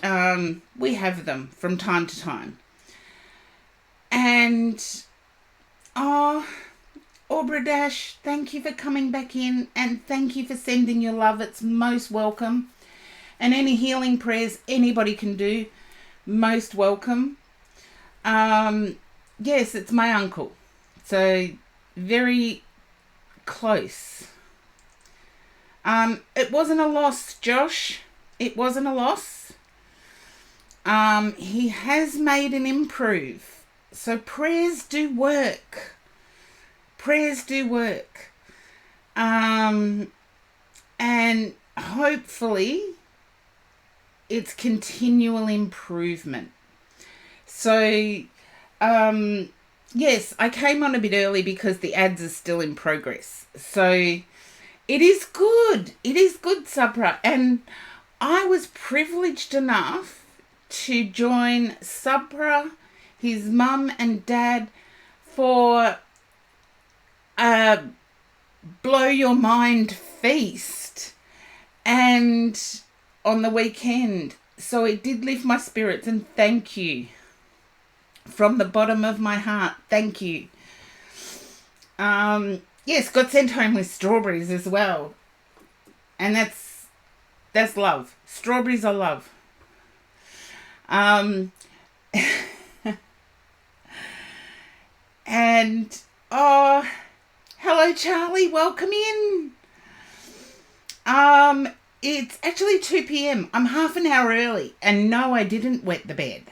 We have them from time to time. And, oh, Aubrey Dash, thank you for coming back in and thank you for sending your love. It's most welcome. And any healing prayers anybody can do, most welcome. Yes, it's my uncle. So, very close. It wasn't a loss, Josh. It wasn't a loss. He has made an improve. So prayers do work. Prayers do work. And hopefully it's continual improvement. So, yes, I came on a bit early because the ads are still in progress. So it is good. It is good, Sabra. And I was privileged enough to join Sabra, his mum and dad for a blow your mind feast and on the weekend. So it did lift my spirits, and thank you from the bottom of my heart. Thank you. Yes, got sent home with strawberries as well. And that's love. Strawberries are love. And oh, hello Charlie, welcome in. It's actually 2 p.m. I'm half an hour early, and no, I didn't wet the bed.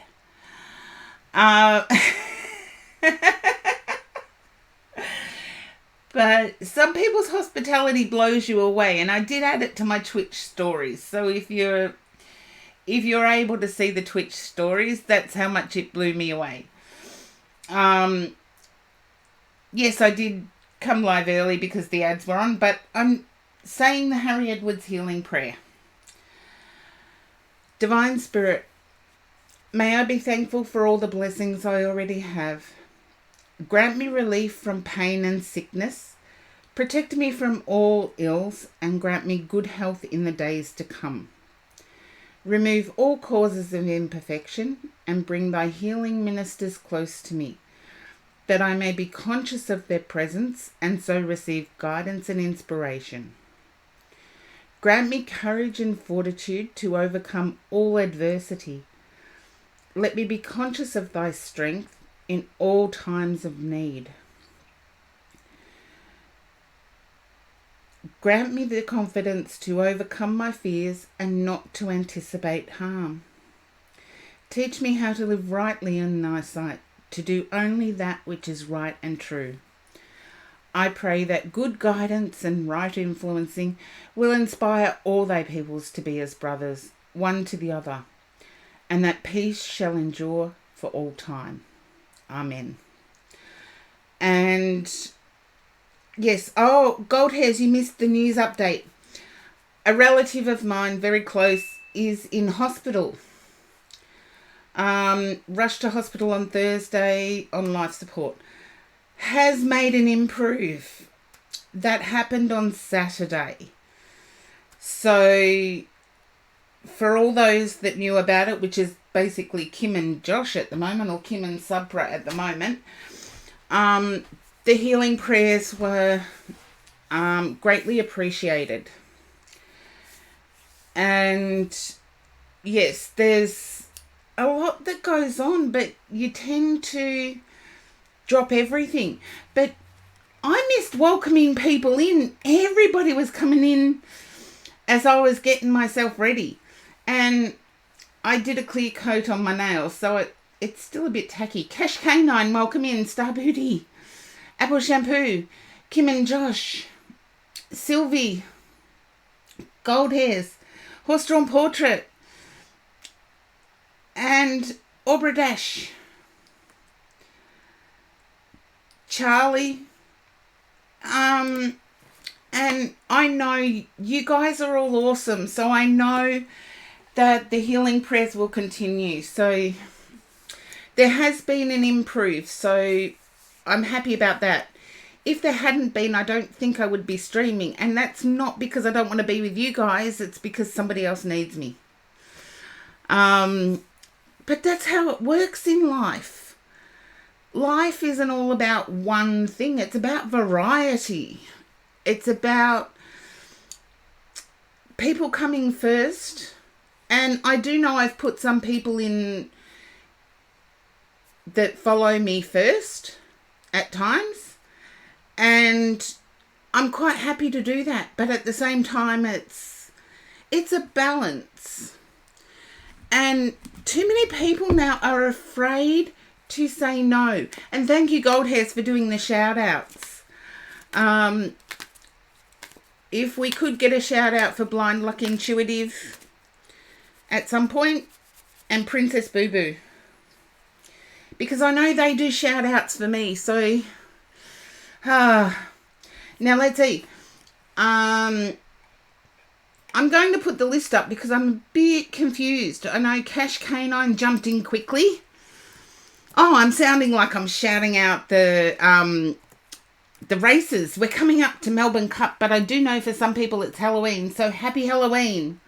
But some people's hospitality blows you away, and I did add it to my Twitch stories. So if you're able to see the Twitch stories, that's how much it blew me away. Yes, I did come live early because the ads were on, but I'm saying the Harry Edwards healing prayer. Divine Spirit, may I be thankful for all the blessings I already have. Grant me relief from pain and sickness. Protect me from all ills and grant me good health in the days to come. Remove all causes of imperfection and bring thy healing ministers close to me, that I may be conscious of their presence and so receive guidance and inspiration. Grant me courage and fortitude to overcome all adversity. Let me be conscious of thy strength in all times of need. Grant me the confidence to overcome my fears and not to anticipate harm. Teach me how to live rightly in thy sight, to do only that which is right and true. I pray that good guidance and right influencing will inspire all thy peoples to be as brothers, one to the other, and that peace shall endure for all time. Amen. And yes, oh, Gold Hairs, you missed the news update. A relative of mine, very close, is in hospital. Rushed to hospital on Thursday on life support. Has made an improve. That happened on Saturday. So, for all those that knew about it, which is basically Kim and Josh at the moment, or Kim and Sabra at the moment, the healing prayers were greatly appreciated. And yes, there's a lot that goes on, but you tend to drop everything. But I missed welcoming people in. Everybody was coming in as I was getting myself ready. And I did a clear coat on my nails, so it's still a bit tacky. Cash Canine, welcome in. Star Booty, Apple Shampoo, Kim and Josh, Sylvie, Gold Hairs, Horse Drawn Portrait, and Aubrey Dash, Charlie, and I know you guys are all awesome, so I know that the healing prayers will continue. So there has been an improve, so I'm happy about that. If there hadn't been, I don't think I would be streaming, and that's not because I don't want to be with you guys, it's because somebody else needs me. But that's how it works in life. Life isn't all about one thing. It's about variety. It's about people coming first. And I do know I've put some people in that follow me first at times. And I'm quite happy to do that. But at the same time, it's a balance. And too many people now are afraid to say no. And thank you, Goldhairs, for doing the shout outs. If we could get a shout out for Blind Luck Intuitive at some point, and Princess Boo Boo, because I know they do shout outs for me. So now let's see. I'm going to put the list up because I'm a bit confused. I know Cash Canine jumped in quickly. Oh, I'm sounding like I'm shouting out the races. We're coming up to Melbourne Cup, but I do know for some people it's Halloween. So happy Halloween.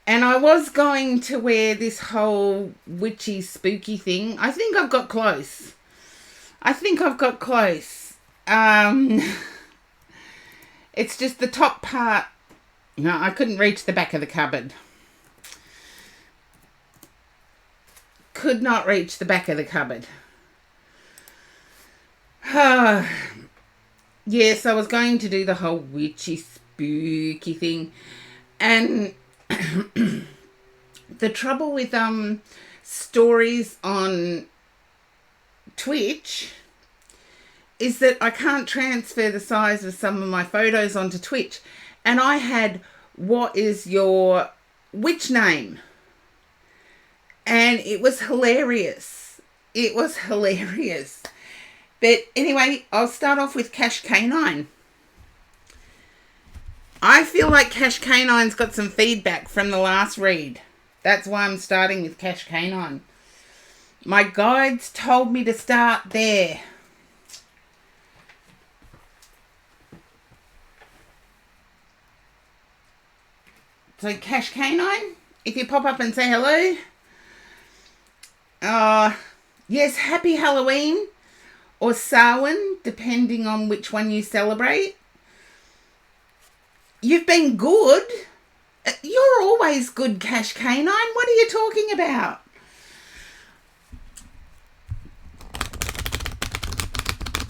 And I was going to wear this whole witchy spooky thing. I think I've got close. It's just the top part. No, I couldn't reach the back of the cupboard. Could not reach the back of the cupboard. Yes, I was going to do the whole witchy spooky thing. And the trouble with stories on Twitch is that I can't transfer the size of some of my photos onto Twitch. And I had, what is your witch name? And it was hilarious. But anyway, I'll start off with Cash Canine. I feel like Cash Canine's got some feedback from the last read. That's why I'm starting with Cash Canine. My guides told me to start there. So Cash Canine, if you pop up and say hello. Yes, happy Halloween or Samhain, depending on which one you celebrate. You've been good. You're always good, Cash Canine. What are you talking about?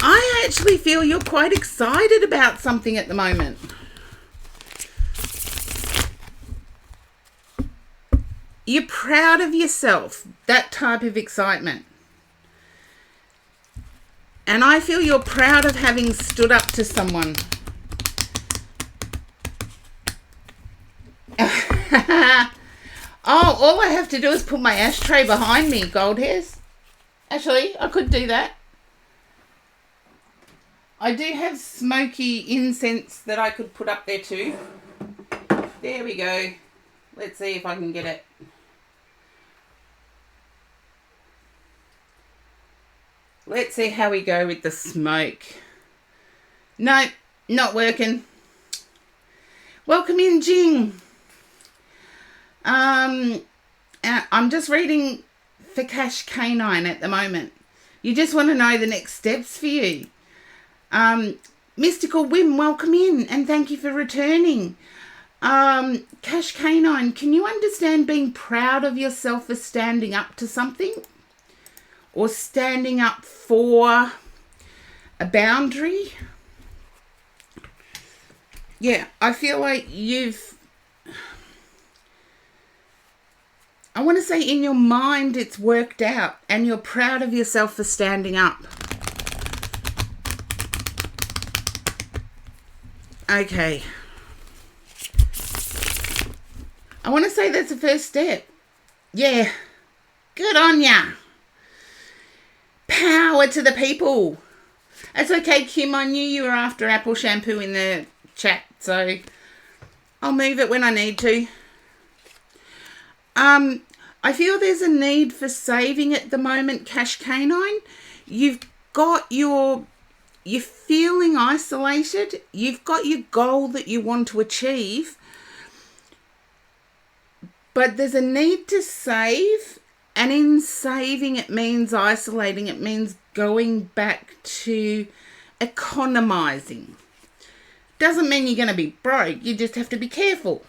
I actually feel you're quite excited about something at the moment. You're proud of yourself, that type of excitement. And I feel you're proud of having stood up to someone. Oh, all I have to do is put my ashtray behind me, Goldhairs. Actually, I could do that. I do have smoky incense that I could put up there too. There we go. Let's see if I can get it. Let's see how we go with the smoke. Nope, not working. Welcome in, Jing. I'm just reading for Cash Canine at the moment. You just want to know the next steps for you. Mystical Whim, welcome in and thank you for returning. Cash Canine, can you understand being proud of yourself for standing up to something? Or standing up for a boundary? Yeah, I feel like I want to say in your mind it's worked out and you're proud of yourself for standing up. Okay. I want to say that's the first step. Yeah. Good on ya. Power to the people. That's okay, Kim. I knew you were after apple shampoo in the chat, so I'll move it when I need to. I feel there's a need for saving at the moment, Cash Canine. You're feeling isolated. You've got your goal that you want to achieve. But there's a need to save, and in saving it means isolating, it means going back to economizing. Doesn't mean you're going to be broke, you just have to be careful.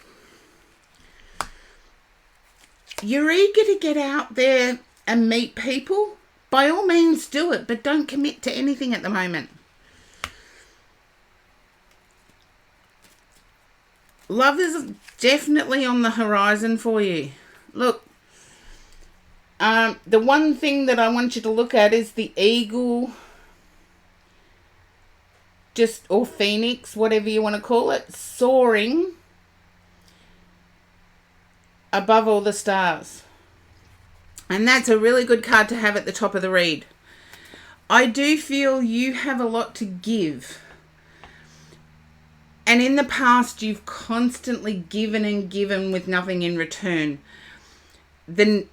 You're eager to get out there and meet people. By all means do it, but don't commit to anything at the moment. Love is definitely on the horizon for you. Look, the one thing that I want you to look at is the eagle, or phoenix, whatever you want to call it, soaring above all the stars. And that's a really good card to have at the top of the read. I do feel you have a lot to give. And in the past, you've constantly given and given with nothing in return. The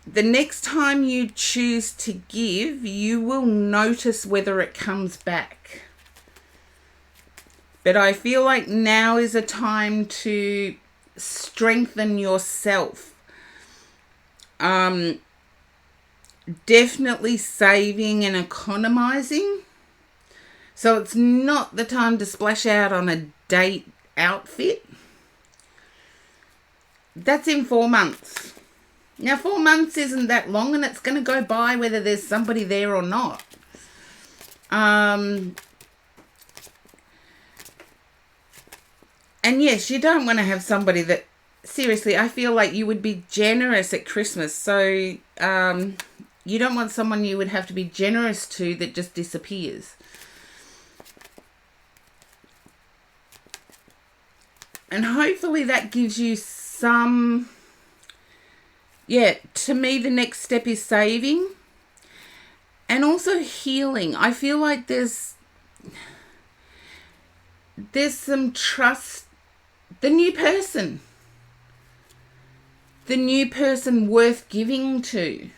next time you choose to give, you will notice whether it comes back. But I feel like now is a time to strengthen yourself. Definitely saving and economizing. So it's not the time to splash out on a date outfit. That's in 4 months. Now 4 months isn't that long, and it's going to go by whether there's somebody there or not. And yes, you don't want to have somebody that, seriously, I feel like you would be generous at Christmas. So you don't want someone you would have to be generous to that just disappears. And hopefully that gives you some, to me the next step is saving and also healing. I feel like there's some trust. The new person worth giving to.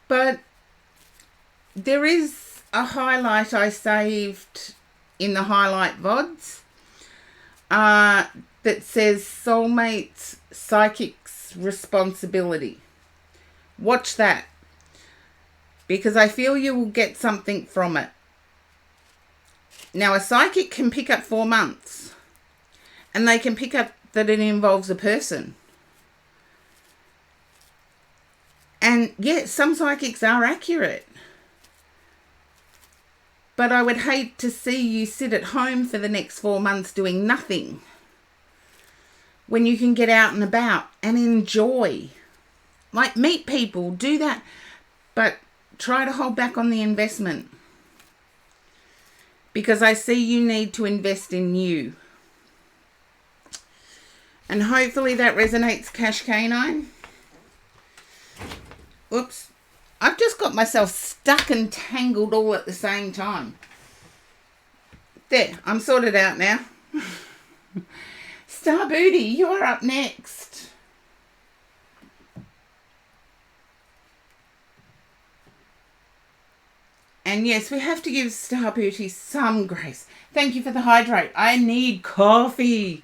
But there is a highlight I saved in the highlight VODs that says soulmates, psychics, responsibility. Watch that, because I feel you will get something from it. Now, a psychic can pick up 4 months, and they can pick up that it involves a person. And yes, some psychics are accurate. But I would hate to see you sit at home for the next 4 months doing nothing when you can get out and about and enjoy. Like, meet people, do that, but try to hold back on the investment. Because I see you need to invest in you. And hopefully that resonates, Cash Canine. Oops. I've just got myself stuck and tangled all at the same time. There, I'm sorted out now. Star Booty, you are up next. And yes, we have to give Star Booty some grace. Thank you for the hydrate. I need coffee.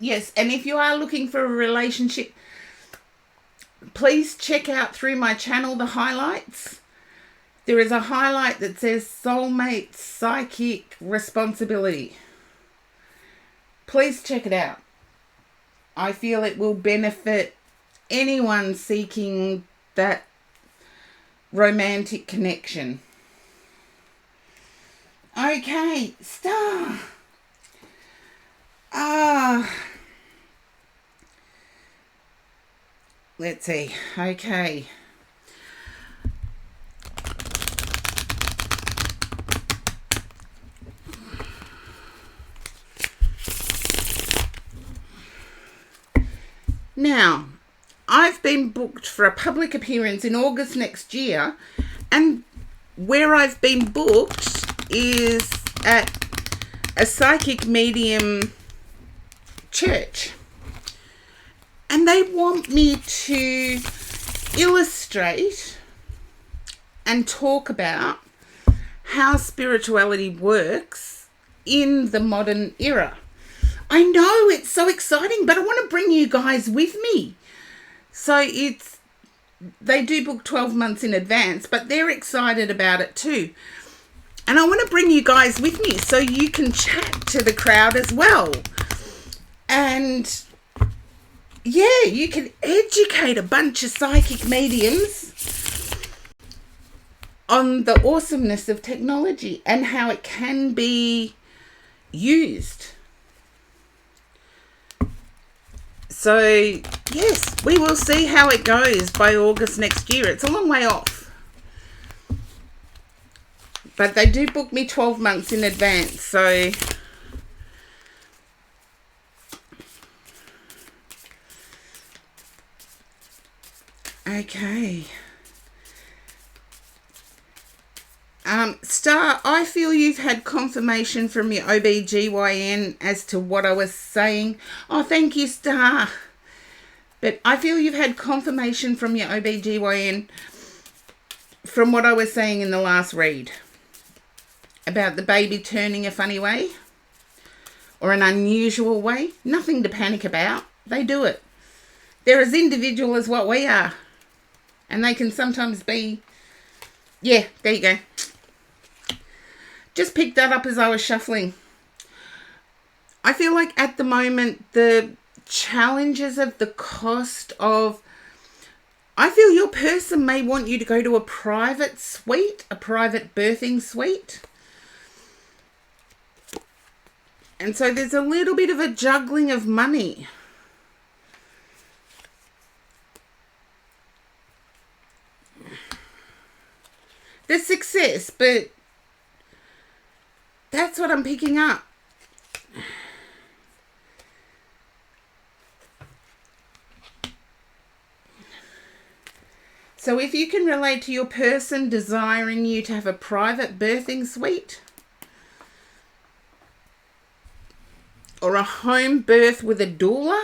Yes, and if you are looking for a relationship, please check out through my channel the highlights. There is a highlight that says soulmate, psychic, responsibility. Please check it out. I feel it will benefit anyone seeking that romantic connection. Okay, Star. Let's see. Okay. Now, I've been booked for a public appearance in August next year, and where I've been booked is at a psychic medium church. And they want me to illustrate and talk about how spirituality works in the modern era. I know it's so exciting, but I want to bring you guys with me. So they do book 12 months in advance, but they're excited about it too. And I want to bring you guys with me so you can chat to the crowd as well. And yeah, you can educate a bunch of psychic mediums on the awesomeness of technology and how it can be used. So, yes, we will see how it goes by August next year. It's a long way off. But they do book me 12 months in advance, so... Okay. Star, I feel you've had confirmation from your OBGYN as to what I was saying. Oh, thank you, Star. But I feel you've had confirmation from your OBGYN from what I was saying in the last read about the baby turning a funny way or an unusual way. Nothing to panic about. They do it. They're as individual as what we are. And they can sometimes be... Yeah, there you go. Just picked that up as I was shuffling. I feel like at the moment, the challenges of the cost of... I feel your person may want you to go to a private suite, a private birthing suite. And so there's a little bit of a juggling of money. There's success, but that's what I'm picking up. So if you can relate to your person desiring you to have a private birthing suite or a home birth with a doula,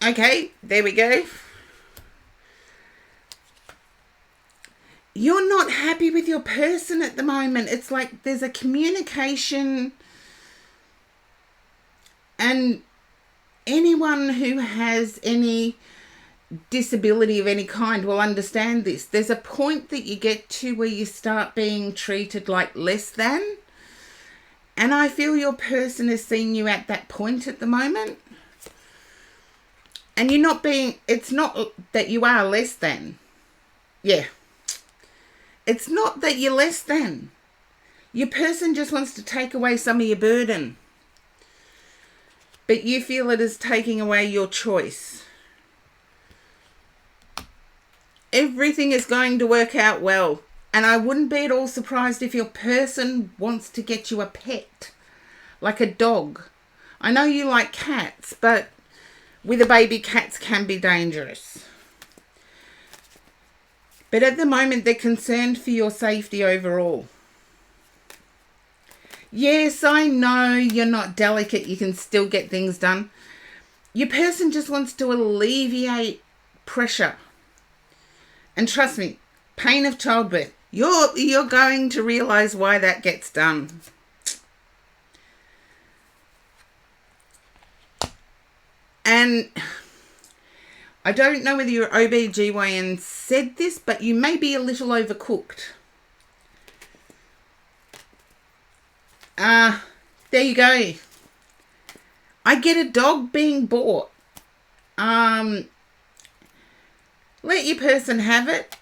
okay, there we go. You're not happy with your person at the moment. It's like there's a communication, and anyone who has any disability of any kind will understand this. There's a point that you get to where you start being treated like less than. And I feel your person is seeing you at that point at the moment. And you're not being, it's not that you are less than. Yeah. It's not that you're less than. Your person just wants to take away some of your burden. But you feel it is taking away your choice. Everything is going to work out well. And I wouldn't be at all surprised if your person wants to get you a pet. Like a dog. I know you like cats, but with a baby, cats can be dangerous. But at the moment, they're concerned for your safety overall. Yes, I know you're not delicate. You can still get things done. Your person just wants to alleviate pressure. And trust me, pain of childbirth, you're going to realize why that gets done. And I don't know whether your OBGYN said this, but you may be a little overcooked. There you go. I get a dog being bought. Let your person have it.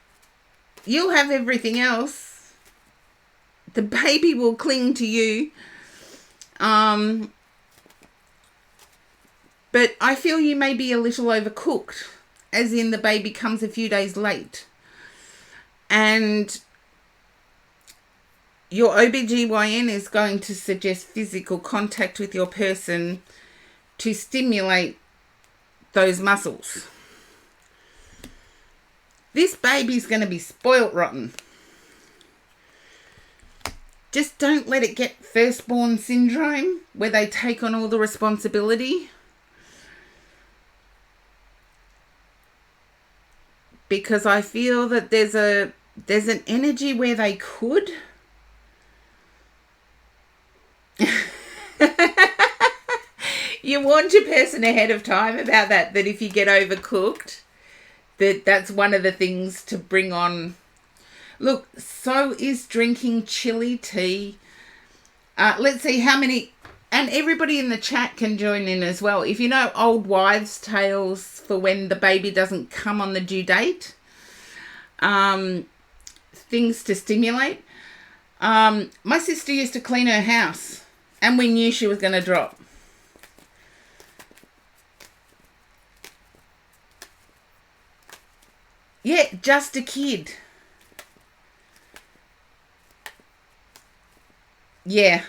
You'll have everything else. The baby will cling to you. But I feel you may be a little overcooked, as in the baby comes a few days late. And your OBGYN is going to suggest physical contact with your person to stimulate those muscles. This baby's going to be spoilt rotten. Just don't let it get firstborn syndrome, where they take on all the responsibility. because I feel that there's an energy where they could. You warned your person ahead of time about that if you get overcooked, that's one of the things to bring on. Look, so is drinking chili tea. Let's see how many, and everybody in the chat can join in as well. If you know old wives' tales for when the baby doesn't come on the due date, things to stimulate. My sister used to clean her house, and we knew she was going to drop. Yeah, just a kid. Yeah.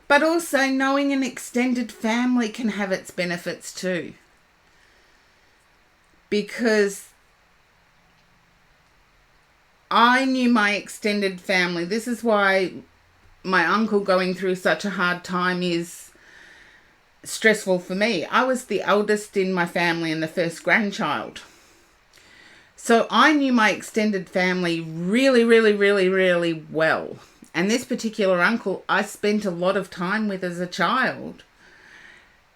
But also knowing an extended family can have its benefits too. Because I knew my extended family. This is why my uncle going through such a hard time is stressful for me. I was the eldest in my family and the first grandchild. So I knew my extended family really, really, really, really well. And this particular uncle, I spent a lot of time with as a child.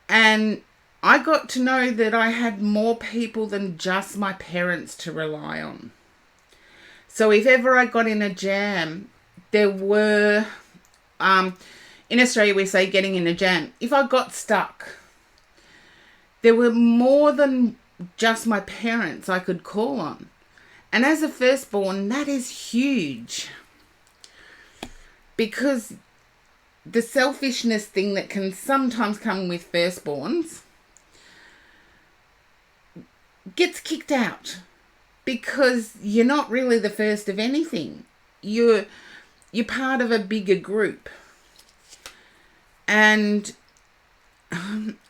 And I got to know that I had more people than just my parents to rely on. So if ever I got in a jam, there were, in Australia we say getting in a jam. If I got stuck, there were more than just my parents I could call on. And as a firstborn, that is huge. Because the selfishness thing that can sometimes come with firstborns gets kicked out. Because you're not really the first of anything. You're part of a bigger group. And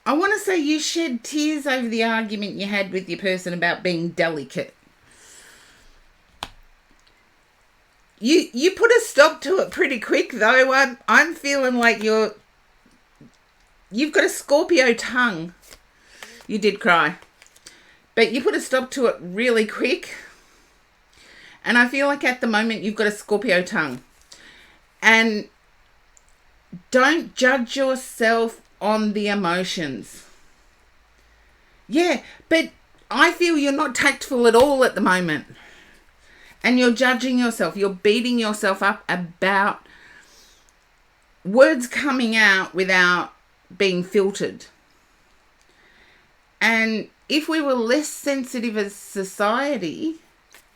I want to say you shed tears over the argument you had with your person about being delicate. You put a stop to it pretty quick though. I'm feeling like you've got a Scorpio tongue. You did cry. But you put a stop to it really quick. And I feel like at the moment you've got a Scorpio tongue. And don't judge yourself on the emotions. Yeah, but I feel you're not tactful at all at the moment. And you're judging yourself. You're beating yourself up about words coming out without being filtered. And if we were less sensitive as society,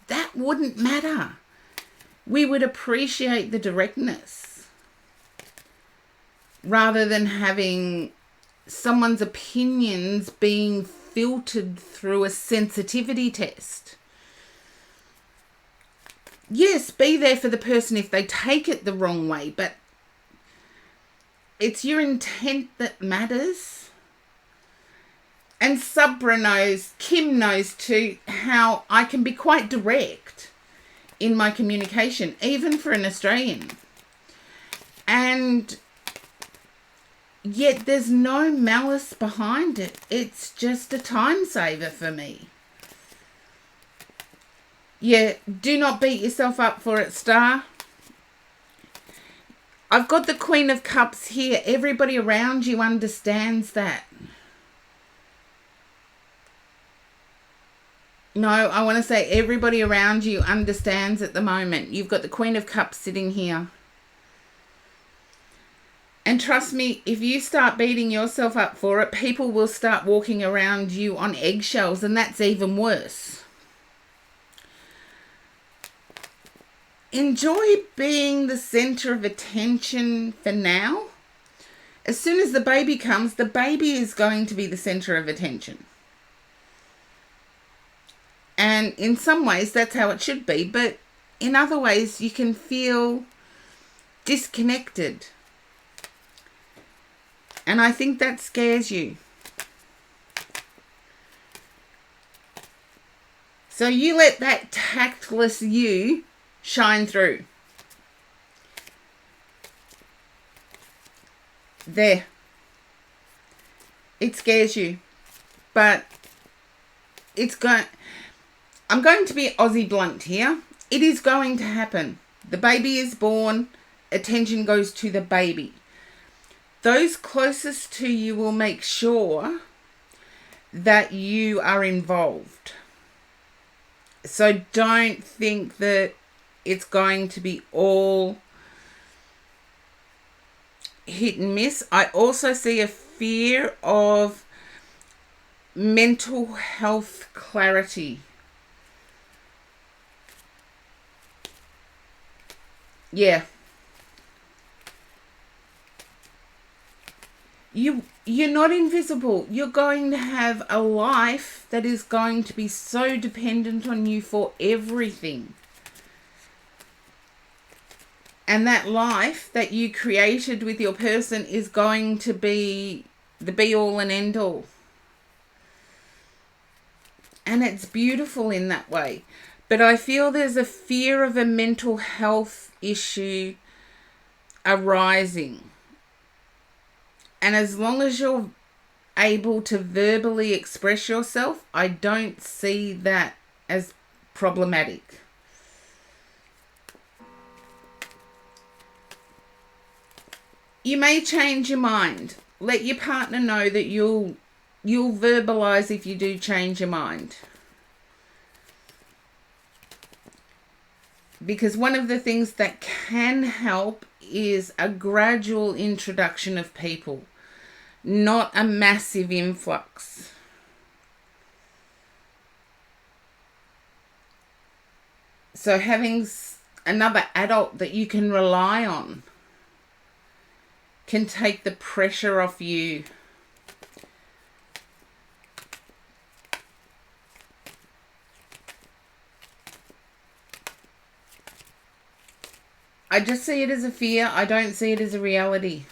that wouldn't matter. We would appreciate the directness rather than having someone's opinions being filtered through a sensitivity test. Yes, be there for the person if they take it the wrong way, but it's your intent that matters. And Sabra knows, Kim knows too, how I can be quite direct in my communication, even for an Australian. And yet there's no malice behind it. It's just a time saver for me. Yeah, do not beat yourself up for it, Star. I've got the Queen of Cups here. Everybody around you understands that. No, I want to say everybody around you understands at the moment. You've got the Queen of Cups sitting here. And trust me, if you start beating yourself up for it, people will start walking around you on eggshells, and that's even worse. Enjoy being the center of attention for now. As soon as the baby comes, the baby is going to be the center of attention. And in some ways, that's how it should be. But in other ways, you can feel disconnected. And I think that scares you. So you let that tactless you shine through. There. It scares you. But I'm going to be Aussie blunt here. It is going to happen. The baby is born, attention goes to the baby. Those closest to you will make sure that you are involved. So don't think that it's going to be all hit and miss. I also see a fear of mental health clarity. Yeah. You're not invisible. You're going to have a life that is going to be so dependent on you for everything. And that life that you created with your person is going to be the be all and end all. And it's beautiful in that way. But I feel there's a fear of a mental health issue arising. And as long as you're able to verbally express yourself, I don't see that as problematic. You may change your mind. Let your partner know that you'll verbalize if you do change your mind. Because one of the things that can help is a gradual introduction of people, not a massive influx. So having another adult that you can rely on can take the pressure off you. I just see it as a fear. I don't see it as a reality.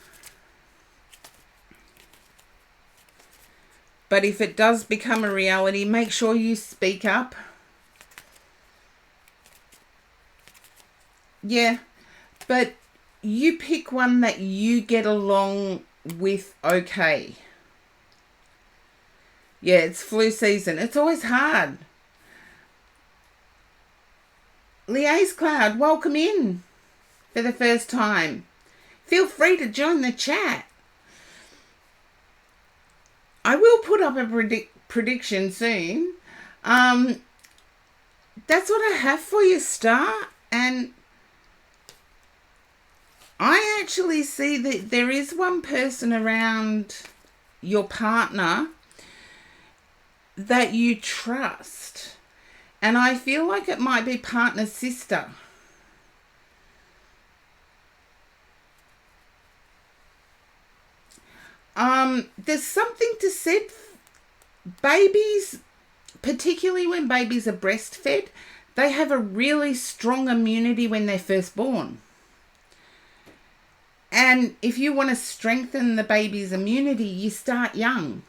But if it does become a reality, make sure you speak up. Yeah, but you pick one that you get along with okay. Yeah, it's flu season. It's always hard. Liaise Cloud, welcome in for the first time. Feel free to join the chat. I will put up a prediction soon. That's what I have for you, Star. And I actually see that there is one person around your partner that you trust. And I feel like it might be partner's sister. There's something to said. Babies, particularly when babies are breastfed, they have a really strong immunity when they're first born. And if you want to strengthen the baby's immunity, you start young.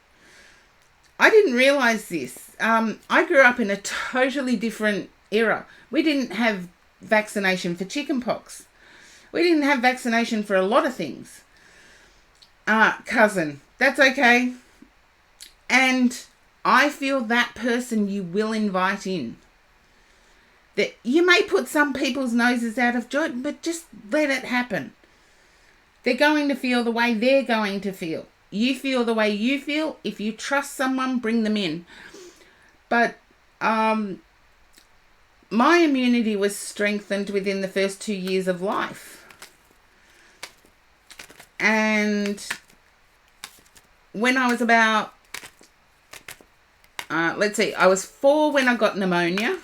I didn't realize this. I grew up in a totally different era. We didn't have vaccination for chickenpox. We didn't have vaccination for a lot of things. Cousin, that's okay. And I feel that person you will invite in. That you may put some people's noses out of joint, but just let it happen. They're going to feel the way they're going to feel. You feel the way you feel. If you trust someone, bring them in. But my immunity was strengthened within the first 2 years of life. And when I was about, I was 4 when I got pneumonia.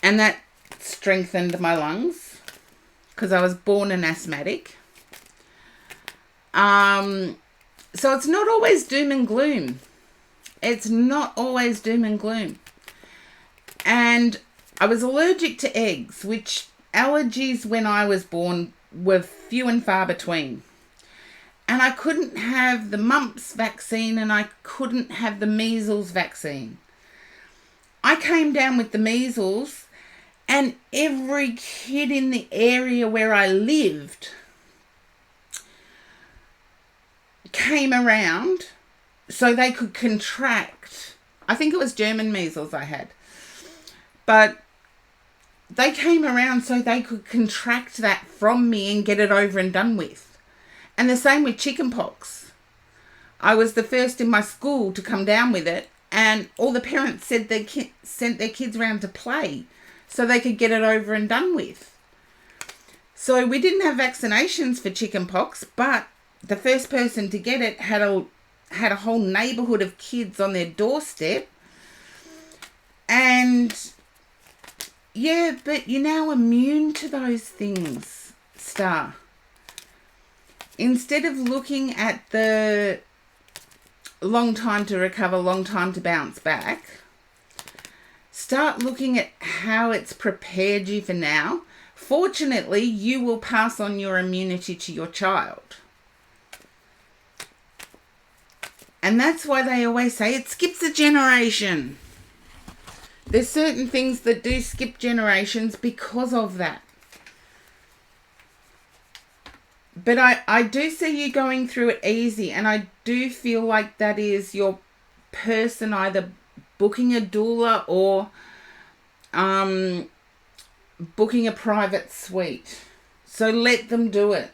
And that strengthened my lungs because I was born an asthmatic. So it's not always doom and gloom. It's not always doom and gloom. And I was allergic to eggs, which allergies when I was born were few and far between. And I couldn't have the mumps vaccine and I couldn't have the measles vaccine. I came down with the measles and every kid in the area where I lived came around so they could contract. I think it was German measles I had. But they came around so they could contract that from me and get it over and done with. And the same with chickenpox. I was the first in my school to come down with it, and all the parents said they sent their kids around to play so they could get it over and done with. So we didn't have vaccinations for chickenpox, but the first person to get it had a whole neighbourhood of kids on their doorstep. And yeah, but you're now immune to those things, Star. Instead of looking at the long time to recover, long time to bounce back, start looking at how it's prepared you for now. Fortunately, you will pass on your immunity to your child. And that's why they always say it skips a generation. There's certain things that do skip generations because of that. But I do see you going through it easy, and I do feel like that is your person either booking a doula or booking a private suite. So let them do it.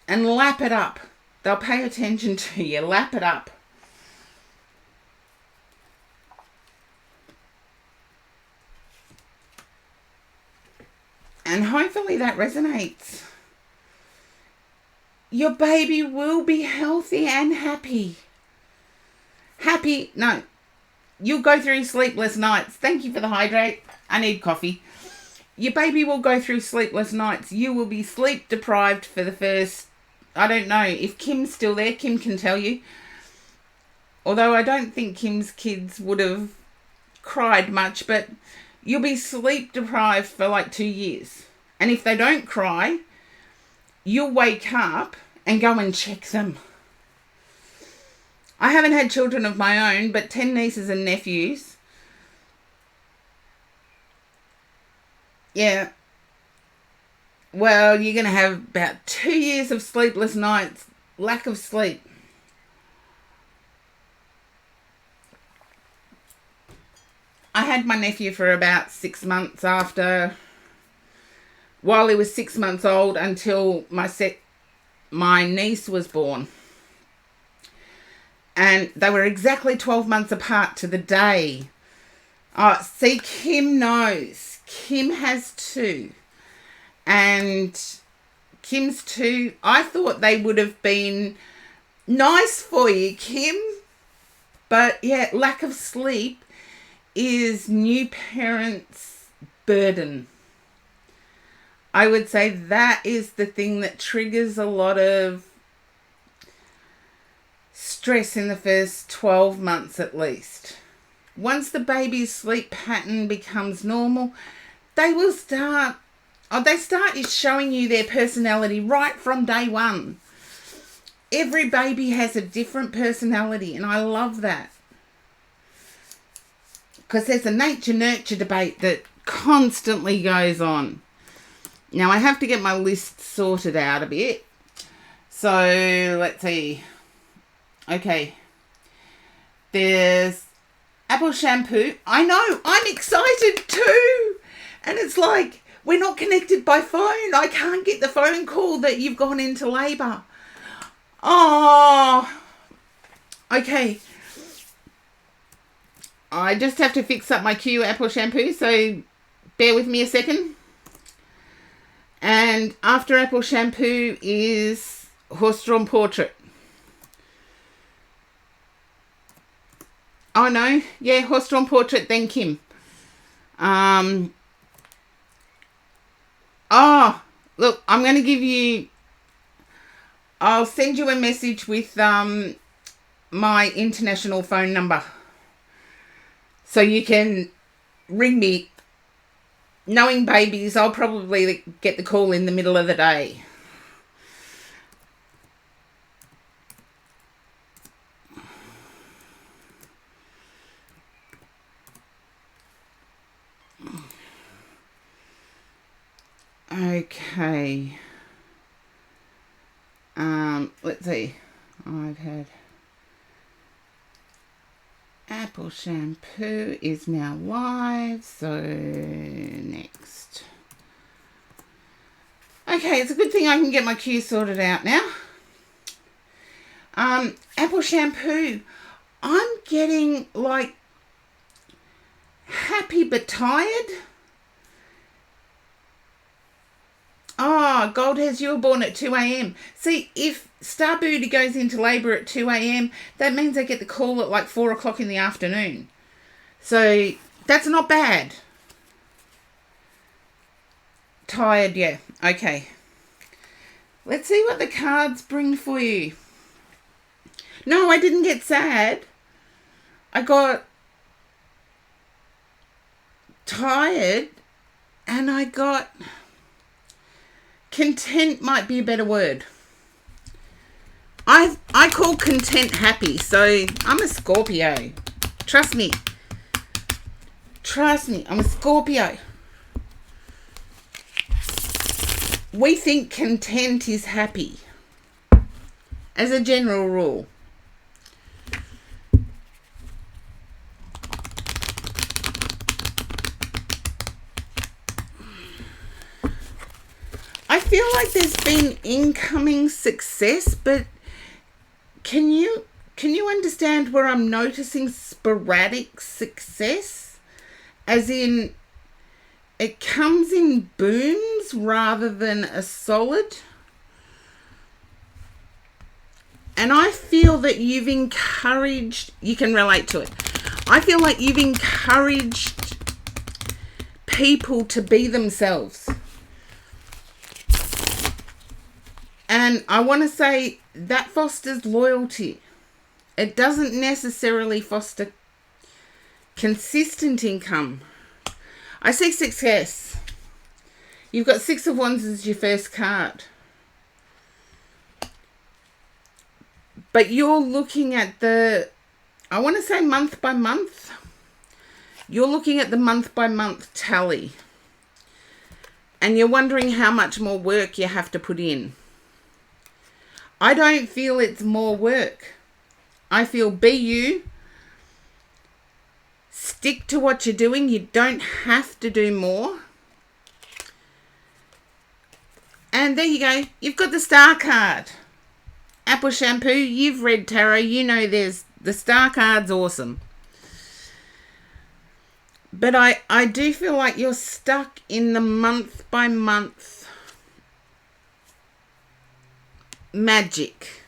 And lap it up. They'll pay attention to you. Lap it up. And hopefully that resonates. Your baby will be healthy and happy. Happy? No. You'll go through sleepless nights. Thank you for the hydrate. I need coffee. Your baby will go through sleepless nights. You will be sleep deprived for the first... I don't know. If Kim's still there, Kim can tell you. Although I don't think Kim's kids would have cried much, but you'll be sleep deprived for like 2 years. And if they don't cry, you'll wake up and go and check them. I haven't had children of my own, but 10 nieces and nephews. Yeah. Well, you're going to have about 2 years of sleepless nights, lack of sleep. I had my nephew for about 6 months while he was 6 months old, until my niece was born. And they were exactly 12 months apart to the day. See, Kim knows. Kim has 2. And Kim's 2, I thought they would have been nice for you, Kim. But yeah, lack of sleep is new parents' burden. I would say that is the thing that triggers a lot of stress in the first 12 months at least. Once the baby's sleep pattern becomes normal, they start showing you their personality right from day one. Every baby has a different personality, and I love that. Because there's a nature-nurture debate that constantly goes on. Now, I have to get my list sorted out a bit. So, let's see. Okay. There's Apple shampoo. I know, I'm excited too. And it's like, we're not connected by phone. I can't get the phone call that you've gone into labour. Oh, okay. I just have to fix up my Q Apple shampoo, so bear with me a second. And after Apple shampoo is Horse-Drawn Portrait. Oh no, yeah, Horse-Drawn Portrait, then Kim. Look, I'm going to give you... I'll send you a message with my international phone number. So you can ring me. Knowing babies, I'll probably get the call in the middle of the day. Okay. Let's see. I've had Apple shampoo is now live, so next. Okay, it's a good thing I can get my queue sorted out now. Apple shampoo. I'm getting like happy but tired. Oh, Goldheads, you were born at 2 a.m. See, if Star Booty goes into labour at 2 a.m, that means I get the call at like 4 o'clock in the afternoon. So that's not bad. Tired, yeah. Okay. Let's see what the cards bring for you. No, I didn't get sad. I got tired and I got content might be a better word. I call content happy, so I'm a Scorpio. Trust me. Trust me, I'm a Scorpio. We think content is happy, as a general rule. I feel like there's been incoming success, but can you understand where I'm noticing sporadic success? As in, it comes in booms rather than a solid. And I feel that you've encouraged, you can relate to it. I feel like you've encouraged people to be themselves. And I want to say that fosters loyalty. It doesn't necessarily foster consistent income. I see success. You've got 6 of Wands as your first card. But you're looking at the, I want to say month by month. You're looking at the month by month tally. And you're wondering how much more work you have to put in. I don't feel it's more work. I feel be you. Stick to what you're doing. You don't have to do more. And there you go. You've got the star card. Apple shampoo. You've read tarot. You know there's the star card's awesome. But I do feel like you're stuck in the month by month magic.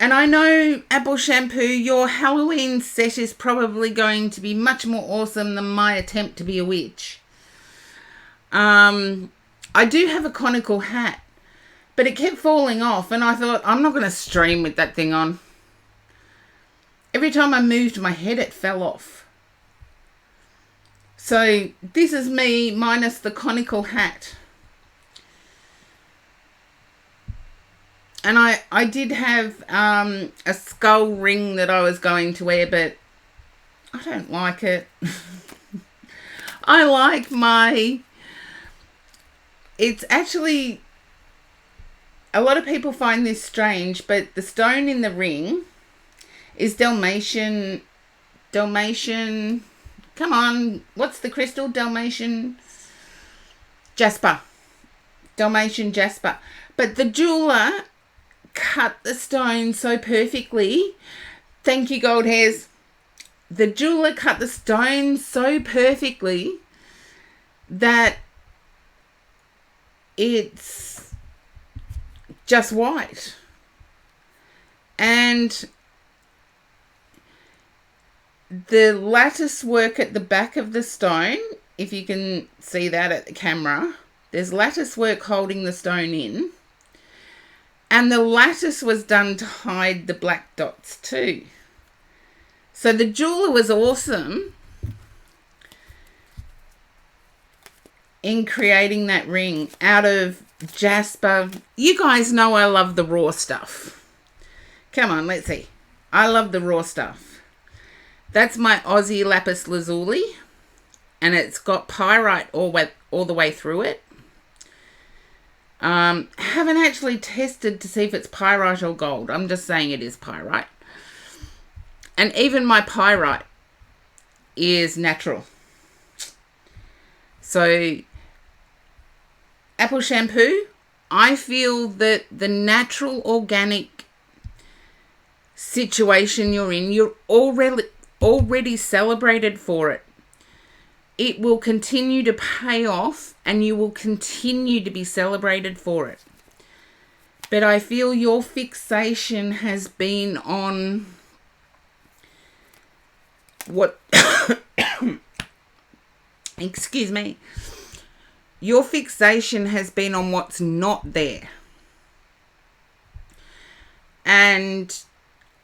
And I know, Apple shampoo, your Halloween set is probably going to be much more awesome than my attempt to be a witch. I do have a conical hat, but it kept falling off, and I thought, I'm not going to stream with that thing on. Every time I moved my head, it fell off. So this is me minus the conical hat. And I did have a skull ring that I was going to wear, but I don't like it. I like my... It's actually... A lot of people find this strange, but the stone in the ring is Dalmatian... Come on, what's the crystal? Dalmatian jasper. Dalmatian jasper. But the jeweler cut the stone so perfectly. Thank you, gold hairs. The jeweler cut the stone so perfectly that it's just white. And the lattice work at the back of the stone, if you can see that at the camera, there's lattice work holding the stone in. And the lattice was done to hide the black dots too. So the jeweler was awesome in creating that ring out of jasper. You guys know I love the raw stuff. Come on, let's see. I love the raw stuff. That's my Aussie lapis lazuli, and it's got pyrite all the way through it. haven't actually tested to see if it's pyrite or gold. I'm just saying it is pyrite. And even my pyrite is natural. So, apple shampoo, I feel that the natural organic situation you're in, you're already celebrated for it. It will continue to pay off and you will continue to be celebrated for it. But I feel your fixation has been on what excuse me, your fixation has been on what's not there. And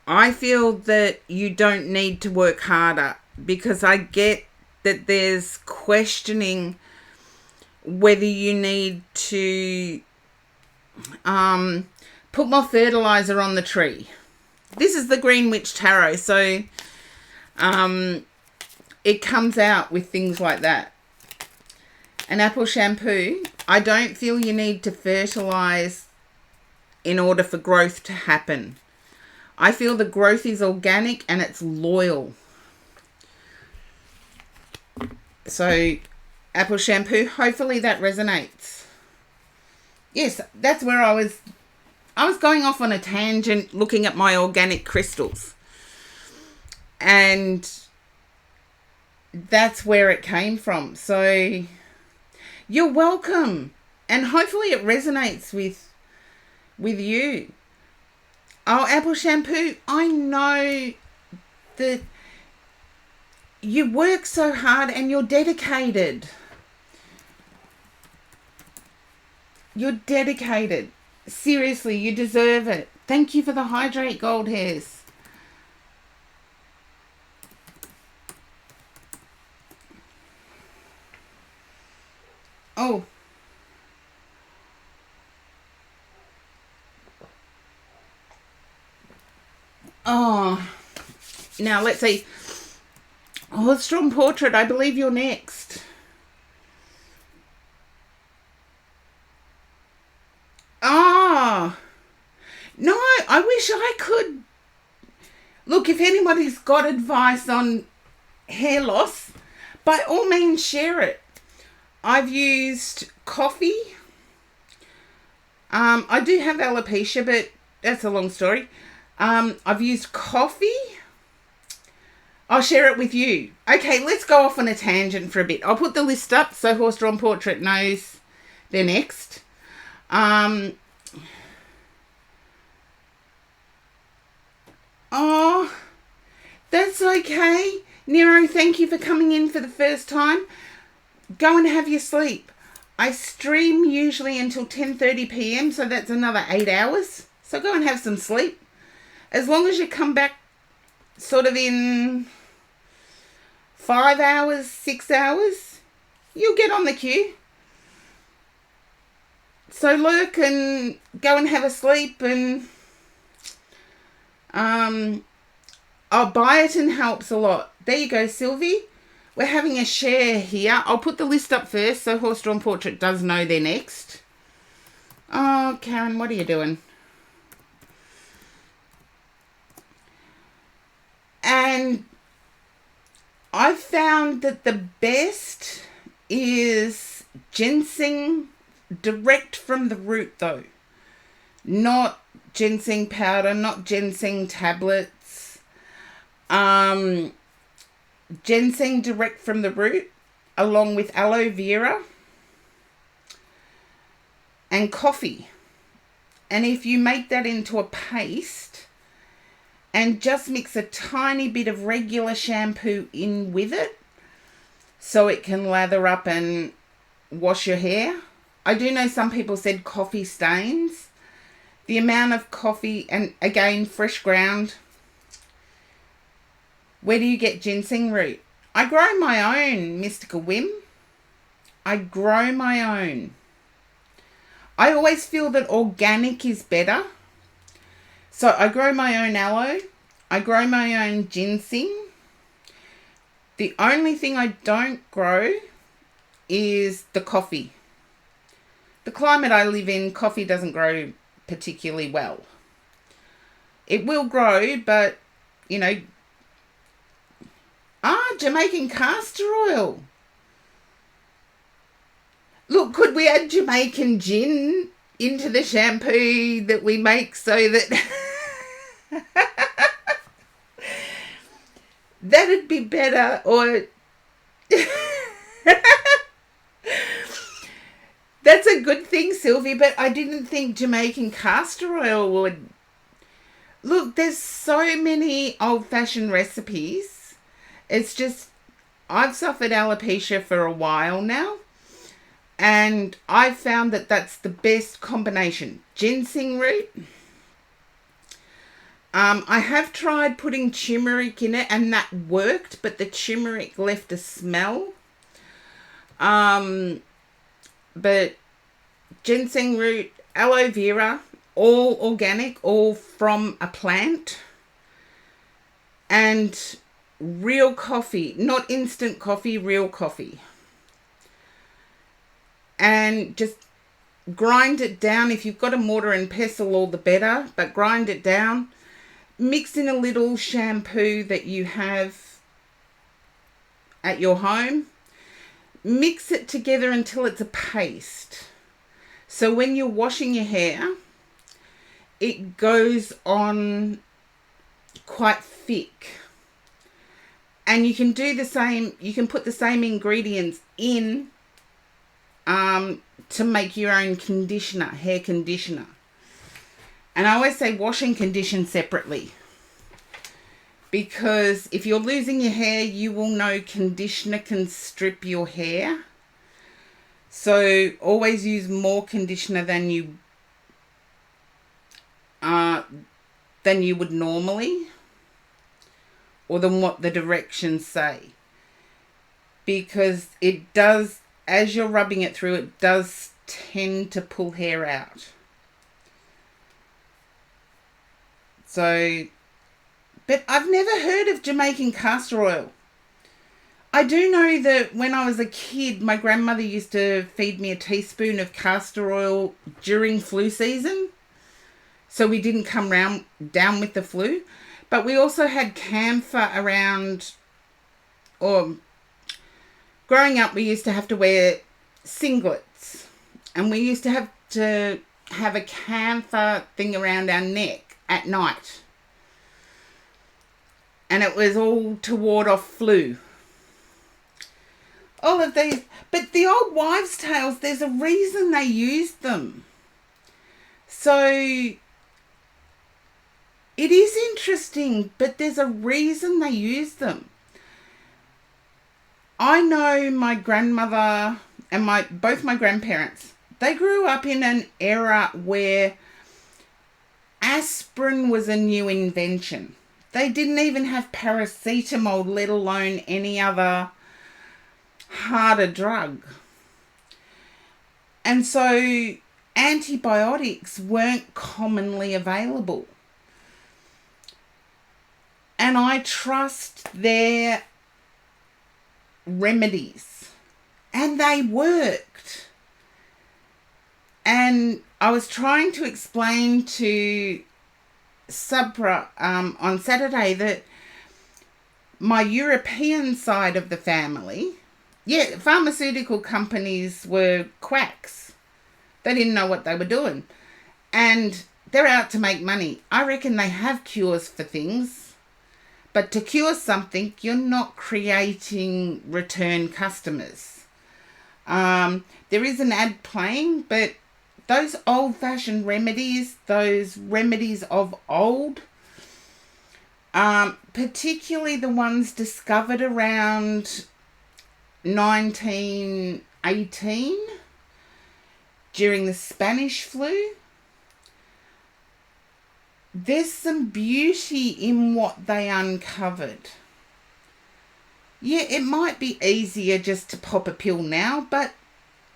I feel that you don't need to work harder, because I get that there's questioning whether you need to put more fertilizer on the tree. This is the Green Witch Tarot, so it comes out with things like that. An apple shampoo, I don't feel you need to fertilize in order for growth to happen. I feel the growth is organic and it's loyal. So, apple shampoo, hopefully that resonates. Yes, that's where I was going off on a tangent looking at my organic crystals. And that's where it came from. So, you're welcome. And hopefully it resonates with you. Oh, apple shampoo, I know that you work so hard and you're dedicated. You're dedicated. Seriously, you deserve it. Thank you for the hydrate, gold hairs. Oh. Oh. Now, let's see. Oh, Strong Portrait, I believe you're next. Ah. No, I wish I could. Look, if anybody's got advice on hair loss, by all means share it. I've used coffee. I do have alopecia, but that's a long story. I've used coffee. I'll share it with you. Okay, let's go off on a tangent for a bit. I'll put the list up so Horse Drawn Portrait knows they're next. Oh, that's okay. Nero, thank you for coming in for the first time. Go and have your sleep. I stream usually until 10:30 p.m, so that's another 8 hours. So go and have some sleep. As long as you come back sort of in 5 hours, 6 hours, you'll get on the queue. So lurk and go and have a sleep, and biotin helps a lot. There you go, Sylvie. We're having a share here. I'll put the list up first so Horse Drawn Portrait does know they're next. Oh, Karen, what are you doing? And I've found that the best is ginseng direct from the root, though. Not ginseng powder, not ginseng tablets. Ginseng direct from the root, along with aloe vera and coffee. And if you make that into a paste and just mix a tiny bit of regular shampoo in with it so it can lather up and wash your hair. I do know some people said coffee stains. The amount of coffee, and again, fresh ground. Where do you get ginseng root? I grow my own, Mystica Whim. I grow my own. I always feel that organic is better. So I grow my own aloe. I grow my own ginseng. The only thing I don't grow is the coffee. the climate I live in, coffee doesn't grow particularly well. It will grow, but, Jamaican castor oil. Look, could we add Jamaican gin into the shampoo that we make so that that'd be better? Or that's a good thing, Sylvie, but I didn't think Jamaican castor oil would. Look, there's so many old-fashioned recipes. It's just, I've suffered alopecia for a while now, and I've found that that's the best combination. Ginseng root. I have tried putting turmeric in it, and that worked, but the turmeric left a smell. But ginseng root, aloe vera, all organic, all from a plant, and real coffee, not instant coffee, real coffee. And just grind it down. If you've got a mortar and pestle, all the better, but grind it down. Mix in a little shampoo that you have at your home. Mix it together until it's a paste. So when you're washing your hair, it goes on quite thick. And you can do the same, you can put the same ingredients in to make your own conditioner, hair conditioner. And I always say wash and condition separately. Because if you're losing your hair, you will know conditioner can strip your hair. So always use more conditioner than you would normally, or than what the directions say. Because it does, as you're rubbing it through, it does tend to pull hair out. So, but I've never heard of Jamaican castor oil. I do know that when I was a kid, my grandmother used to feed me a teaspoon of castor oil during flu season, so we didn't come down with the flu. But we also had camphor around, or growing up we used to have to wear singlets, and we used to have a camphor thing around our neck at night. And it was all to ward off flu. All of these, but the old wives' tales, there's a reason they used them. So it is interesting, but there's a reason they use them. I know my grandmother and both my grandparents, they grew up in an era where aspirin was a new invention. They didn't even have paracetamol, let alone any other harder drug. And so antibiotics weren't commonly available. And I trust their remedies. And they worked. And I was trying to explain to Sabra on Saturday that my European side of the family, pharmaceutical companies were quacks. They didn't know what they were doing. And they're out to make money. I reckon they have cures for things. But to cure something, you're not creating return customers. There is an ad playing, but those old-fashioned remedies, those remedies of old, particularly the ones discovered around 1918 during the Spanish flu, there's some beauty in what they uncovered. Yeah, it might be easier just to pop a pill now, but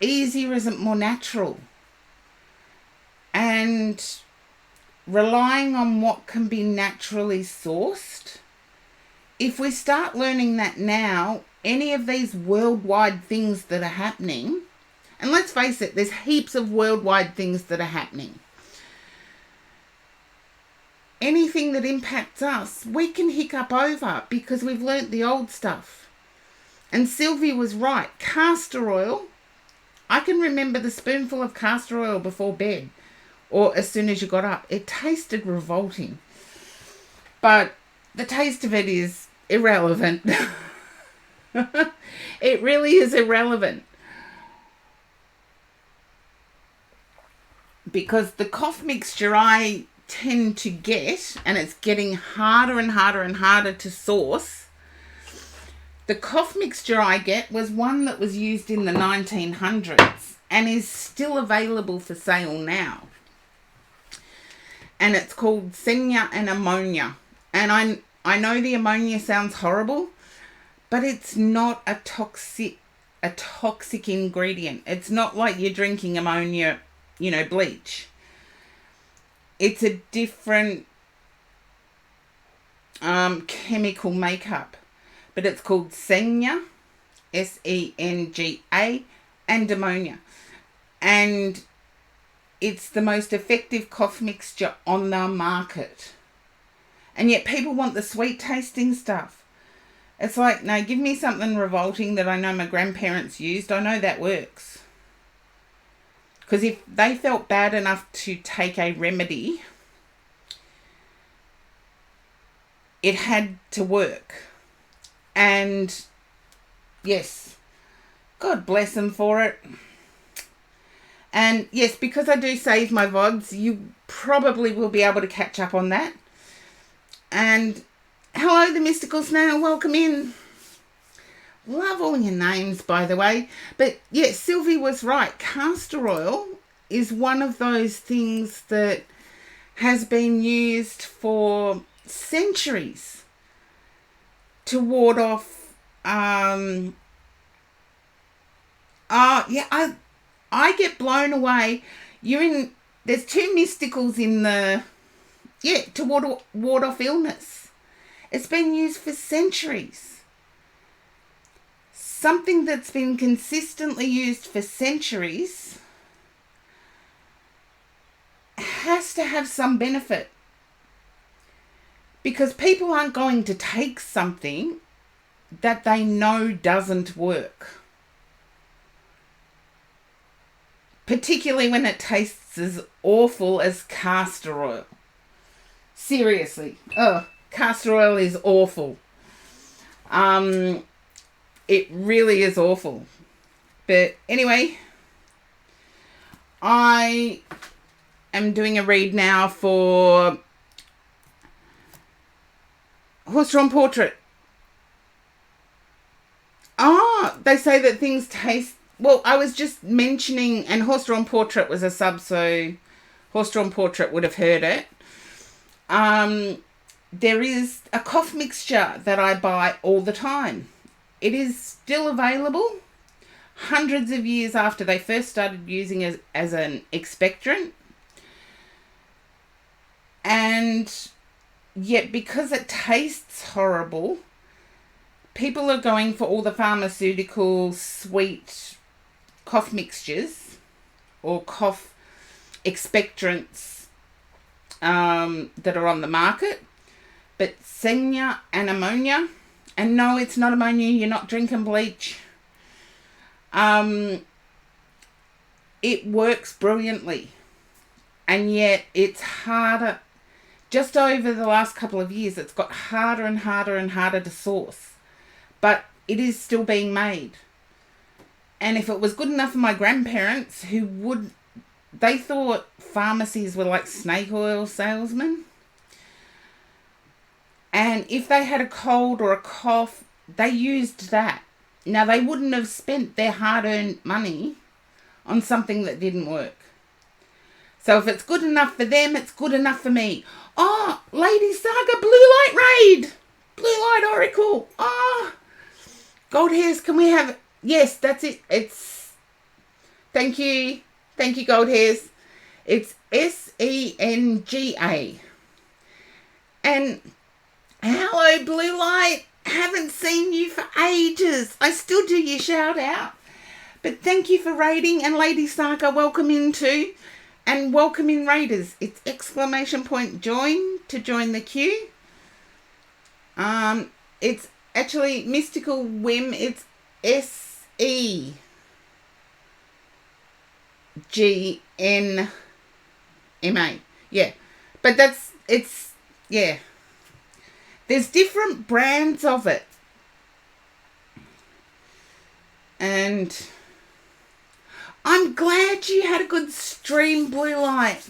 easier isn't more natural. And relying on what can be naturally sourced, if we start learning that now, any of these worldwide things that are happening, And let's face it, there's heaps of worldwide things that are happening. Anything that impacts us, we can hiccup over because we've learnt the old stuff. And Sylvie was right. Castor oil, I can remember the spoonful of castor oil before bed or as soon as you got up. It tasted revolting. But the taste of it is irrelevant. It really is irrelevant. Because the cough mixture I tend to get, and it's getting harder and harder and harder to source, the cough mixture I get was one that was used in the 1900s and is still available for sale now. And it's called Senya and Ammonia. And I know the ammonia sounds horrible, but it's not a toxic ingredient. It's not like you're drinking ammonia, bleach. It's a different chemical makeup, but it's called Senya, Senga, and ammonia. And it's the most effective cough mixture on the market. And yet people want the sweet tasting stuff. It's like, no, give me something revolting that I know my grandparents used. I know that works. Because if they felt bad enough to take a remedy, it had to work. And yes, God bless them for it. And yes, because I do save my VODs, you probably will be able to catch up on that. And hello, the Mystical Snail, welcome in. Love all your names, by the way. But yes, Sylvie was right. Castor oil is one of those things that has been used for centuries to ward off. I get blown away. There's two mysticals in to ward off illness. It's been used for centuries. Something that's been consistently used for centuries has to have some benefit. Because people aren't going to take something that they know doesn't work. Particularly when it tastes as awful as castor oil. Seriously. Castor oil is awful. It really is awful. But anyway, I am doing a read now for Horse-Drawn Portrait. They say that things taste... Well, I was just mentioning, and Horse-Drawn Portrait was a sub, so Horse-Drawn Portrait would have heard it. There is a cough mixture that I buy all the time. It is still available hundreds of years after they first started using it as an expectorant. And yet, because it tastes horrible, people are going for all the pharmaceutical sweet cough mixtures or cough expectorants that are on the market. But Senya and ammonia, and no, it's not ammonia, you're not drinking bleach. It works brilliantly. And yet it's harder. Just over the last couple of years, it's got harder and harder and harder to source. But it is still being made. And if it was good enough for my grandparents, they thought pharmacies were like snake oil salesmen. And if they had a cold or a cough, they used that. Now, they wouldn't have spent their hard-earned money on something that didn't work. So if it's good enough for them, it's good enough for me. Oh, Lady Saga, Blue Light Raid. Blue Light Oracle. Gold Hairs, can we have... Yes, that's it. Thank you. Thank you, Gold Hairs. It's Senga. And... Hello, Blue Light. Haven't seen you for ages. I still do your shout out. But thank you for raiding, and Lady Saka, welcome in too. And welcome in raiders. It's !join to join the queue. It's actually Mystical Whim. It's SEGNMA. Yeah. But yeah. There's different brands of it. And I'm glad you had a good stream, Blue Light.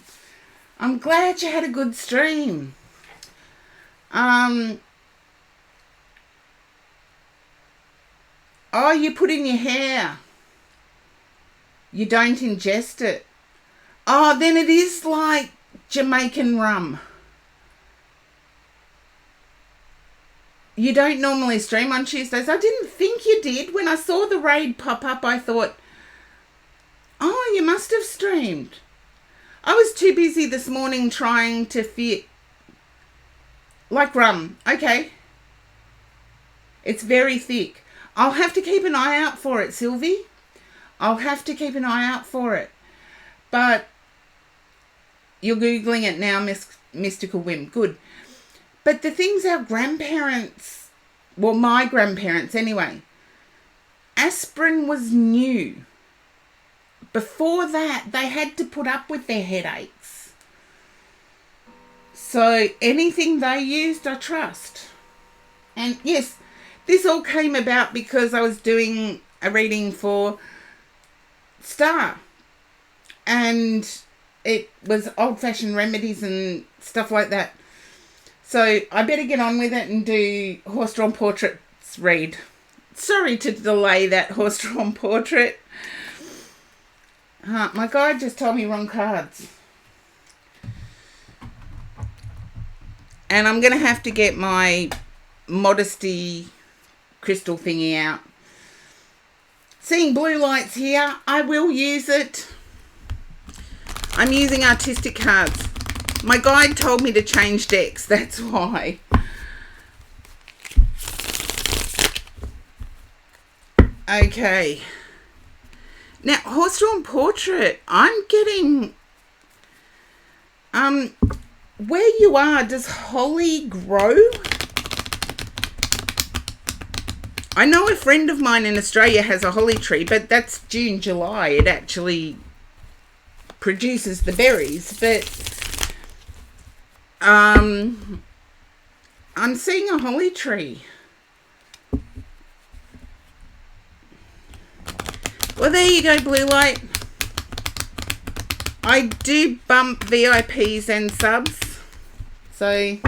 I'm glad you had a good stream. Oh, you put in your hair. You don't ingest it. Oh, then it is like Jamaican rum. You don't normally stream on Tuesdays. I didn't think you did. When I saw the raid pop up, I thought, oh, you must have streamed. I was too busy this morning trying to fit. Like rum. Okay. It's very thick. I'll have to keep an eye out for it, Sylvie. I'll have to keep an eye out for it. But you're Googling it now, Mystical Whim. Good. But the things our grandparents, well, my grandparents anyway, aspirin was new. Before that, they had to put up with their headaches. So anything they used, I trust. And yes, this all came about because I was doing a reading for Star. And it was old-fashioned remedies and stuff like that. So I better get on with it and do horse-drawn portraits read. Sorry to delay that horse-drawn portrait. My guide just told me wrong cards. And I'm going to have to get my modesty crystal thingy out. Seeing blue lights here, I will use it. I'm using artistic cards. My guide told me to change decks, that's why. Okay. Now, horse-drawn portrait, I'm getting... where you are, does holly grow? I know a friend of mine in Australia has a holly tree, but that's June, July. It actually produces the berries, but... I'm seeing a holly tree. Well, there you go, Blue Light. I do bump VIPs and subs. So...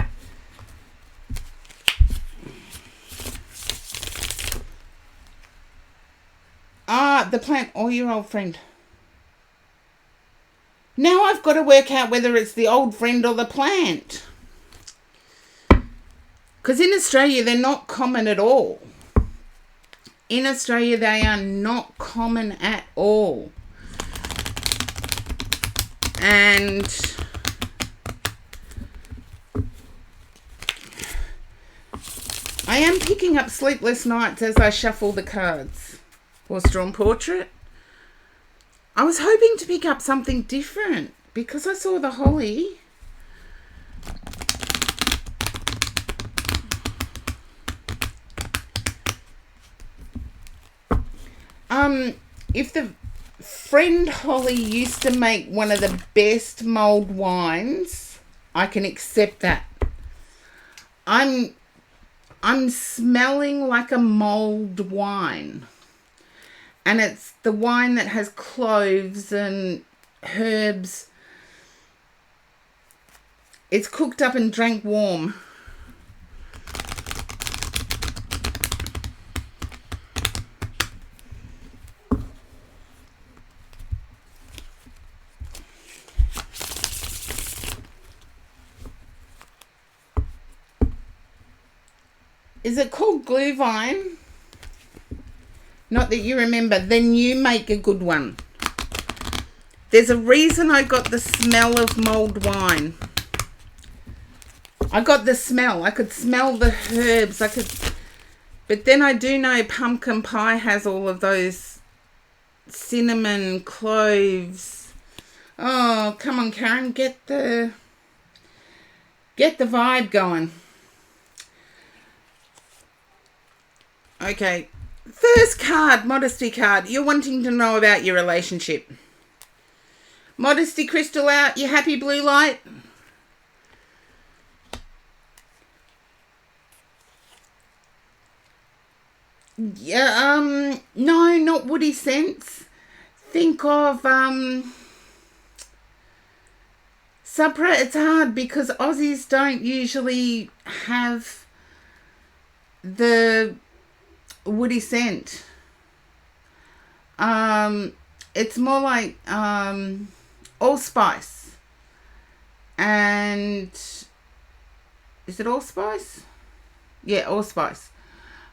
the plant or your old friend. Now I've got to work out whether it's the old friend or the plant. Because in Australia, they're not common at all. In Australia, they are not common at all. And I am picking up sleepless nights as I shuffle the cards. Horse-drawn portrait. I was hoping to pick up something different because I saw the holly. If the friend Holly used to make one of the best mulled wines, I can accept that. I'm smelling like a mulled wine. And it's the wine that has cloves and herbs. It's cooked up and drank warm. Is it called Glühwein? Not that you remember. Then you make a good one. There's a reason I got the smell of mulled wine. I got the smell. I could smell the herbs. But then I do know pumpkin pie has all of those cinnamon, cloves. Oh, come on, Karen, get the vibe going. Okay, first card, modesty card. You're wanting to know about your relationship. Modesty crystal out. You happy, blue light? Yeah, no, not woody scents. Think of, Supra, it's hard because Aussies don't usually have the woody scent. It's more like, allspice. And, is it allspice? Yeah, allspice.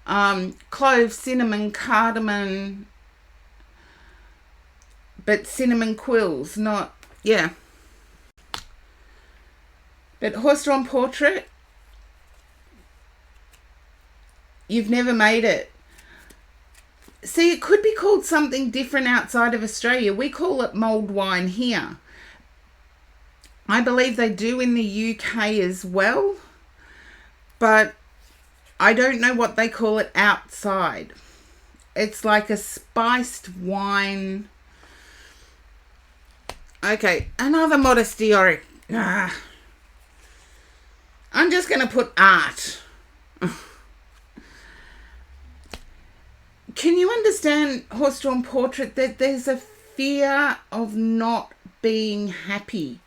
Cloves, cinnamon, cardamom, but cinnamon quills, not, yeah. But horse-drawn portrait, you've never made it. See, it could be called something different outside of Australia. We call it mulled wine here. I believe they do in the UK as well, but I don't know what they call it outside. It's like a spiced wine. Okay, another modesty or I'm just going to put art. Can you understand, horse-drawn portrait, that there's a fear of not being happy?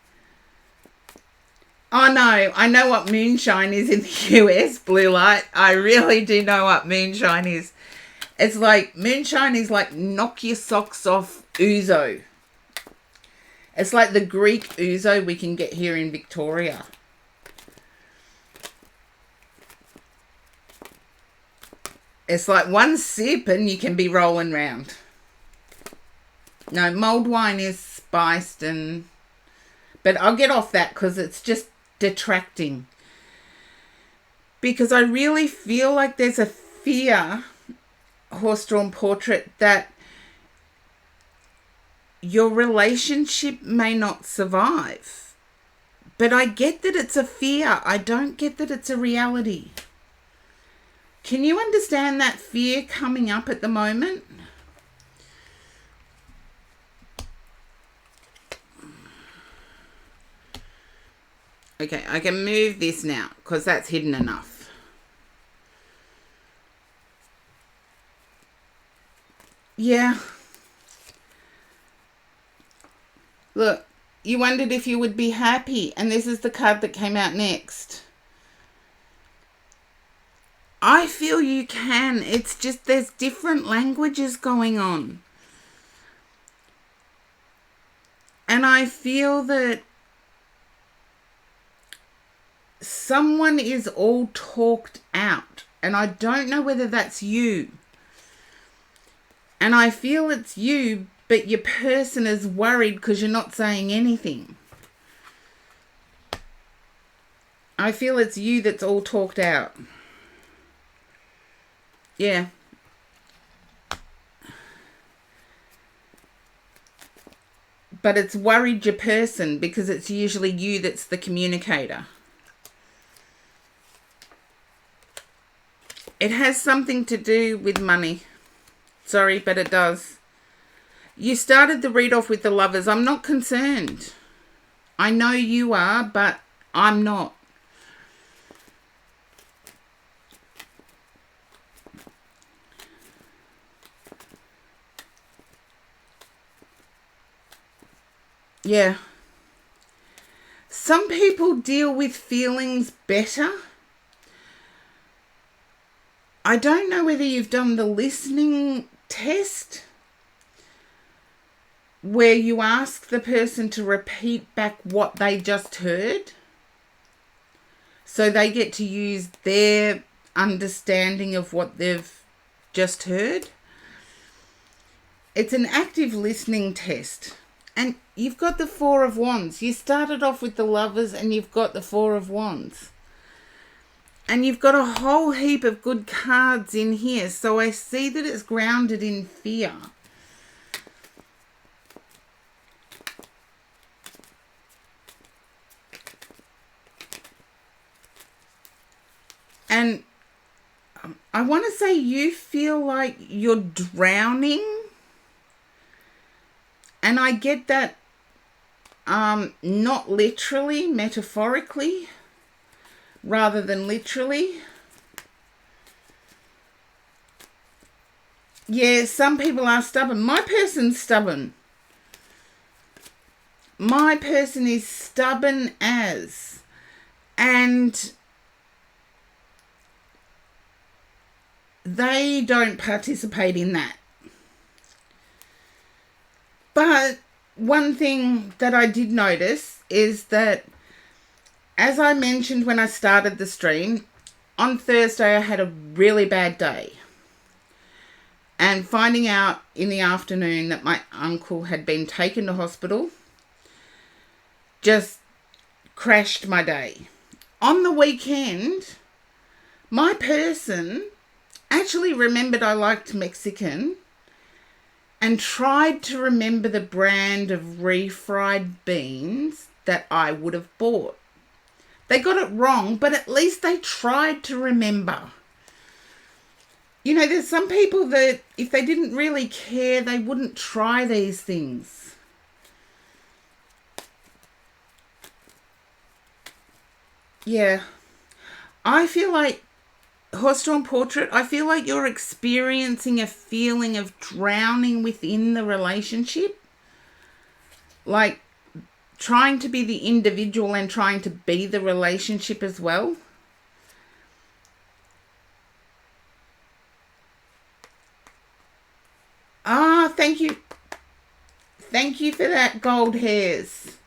Oh no, I know what moonshine is in the US, blue light. I really do know what moonshine is. It's like, moonshine is like knock your socks off ouzo. It's like the Greek ouzo we can get here in Victoria. It's like one sip and you can be rolling round. No, mulled wine is spiced and... But I'll get off that because it's just detracting. Because I really feel like there's a fear, horse-drawn portrait, that your relationship may not survive. But I get that it's a fear. I don't get that it's a reality. Can you understand that fear coming up at the moment? Okay, I can move this now because that's hidden enough. Yeah. Look, you wondered if you would be happy, and this is the card that came out next. I feel you can. It's just there's different languages going on. And I feel that someone is all talked out. And I don't know whether that's you. And I feel it's you, but your person is worried because you're not saying anything. I feel it's you that's all talked out. Yeah. But it's worried your person because it's usually you that's the communicator. It has something to do with money. Sorry, but it does. You started the read off with the Lovers. I'm not concerned. I know you are, but I'm not. Yeah. Some people deal with feelings better. I don't know whether you've done the listening test where you ask the person to repeat back what they just heard. So they get to use their understanding of what they've just heard. It's an active listening test. And you've got the Four of Wands. You started off with the Lovers and you've got the Four of Wands. And you've got a whole heap of good cards in here. So I see that it's grounded in fear. And I want to say you feel like you're drowning. And I get that not literally, metaphorically, rather than literally. Yeah, some people are stubborn. My person's stubborn. My person is stubborn as. And they don't participate in that. But one thing that I did notice is that, as I mentioned when I started the stream, on Thursday I had a really bad day. And finding out in the afternoon that my uncle had been taken to hospital just crashed my day. On the weekend, my person actually remembered I liked Mexican and tried to remember the brand of refried beans that I would have bought. They got it wrong, but at least they tried to remember. You know, there's some people that if they didn't really care, they wouldn't try these things. Yeah. I feel like, Horse-Drawn Portrait, I feel like you're experiencing a feeling of drowning within the relationship. Like trying to be the individual and trying to be the relationship as well. Thank you. Thank you for that, Gold Hairs.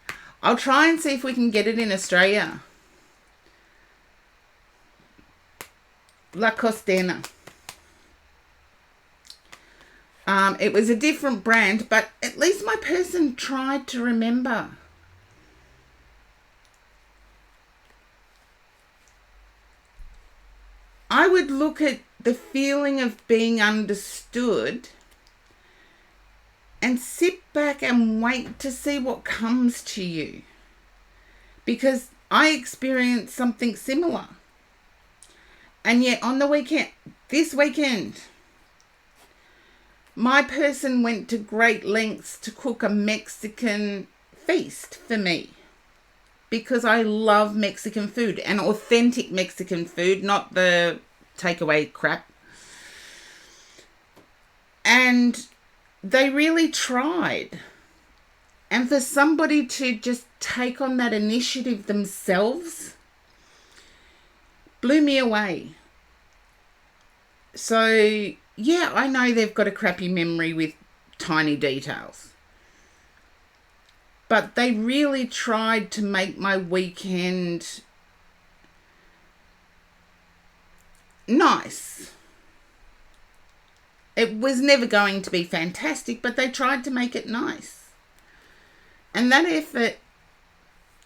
I'll try and see if we can get it in Australia. La Costena. It was a different brand, but at least my person tried to remember. I would look at the feeling of being understood and sit back and wait to see what comes to you. Because I experienced something similar. And yet on the weekend, this weekend, my person went to great lengths to cook a Mexican feast for me. Because I love Mexican food, and authentic Mexican food, not the takeaway crap. And they really tried. And for somebody to just take on that initiative themselves blew me away. So, yeah, I know they've got a crappy memory with tiny details. But they really tried to make my weekend nice. It was never going to be fantastic, but they tried to make it nice. And that effort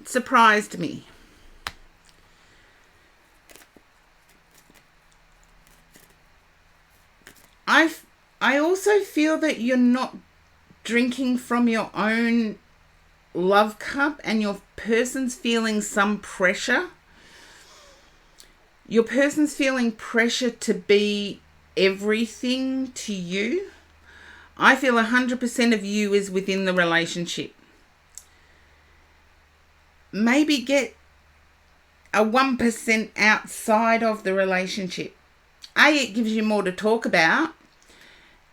surprised me. I also feel that you're not drinking from your own love cup and your person's feeling some pressure. Your person's feeling pressure to be everything to you. I feel 100% of you is within the relationship. Maybe get a 1% outside of the relationship. A, it gives you more to talk about.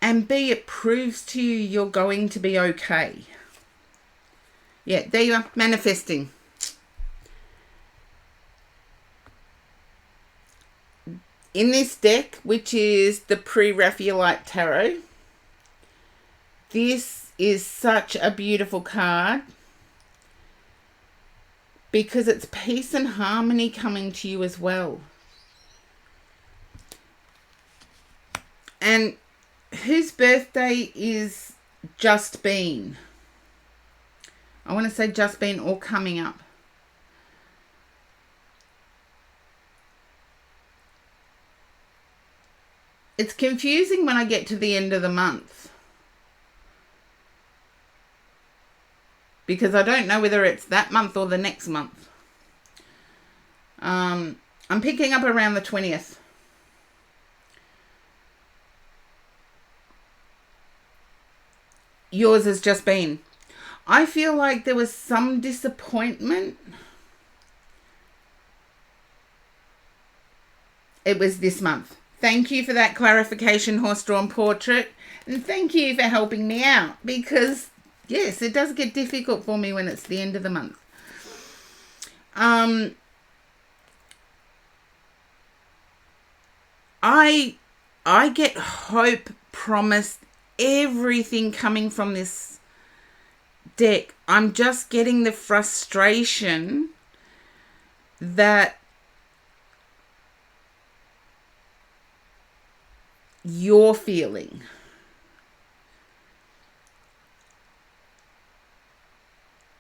And B, it proves to you you're going to be okay. Yeah, there you are, manifesting. In this deck, which is the Pre-Raphaelite Tarot, this is such a beautiful card because it's peace and harmony coming to you as well. And whose birthday is just been? I want to say just been or coming up. It's confusing when I get to the end of the month, because I don't know whether it's that month or the next month. I'm picking up around the 20th. Yours has just been. I feel like there was some disappointment. It was this month. Thank you for that clarification, Horse-Drawn Portrait. And thank you for helping me out, because, yes, it does get difficult for me when it's the end of the month. I get hope, promise, everything coming from this deck. I'm just getting the frustration that you're feeling.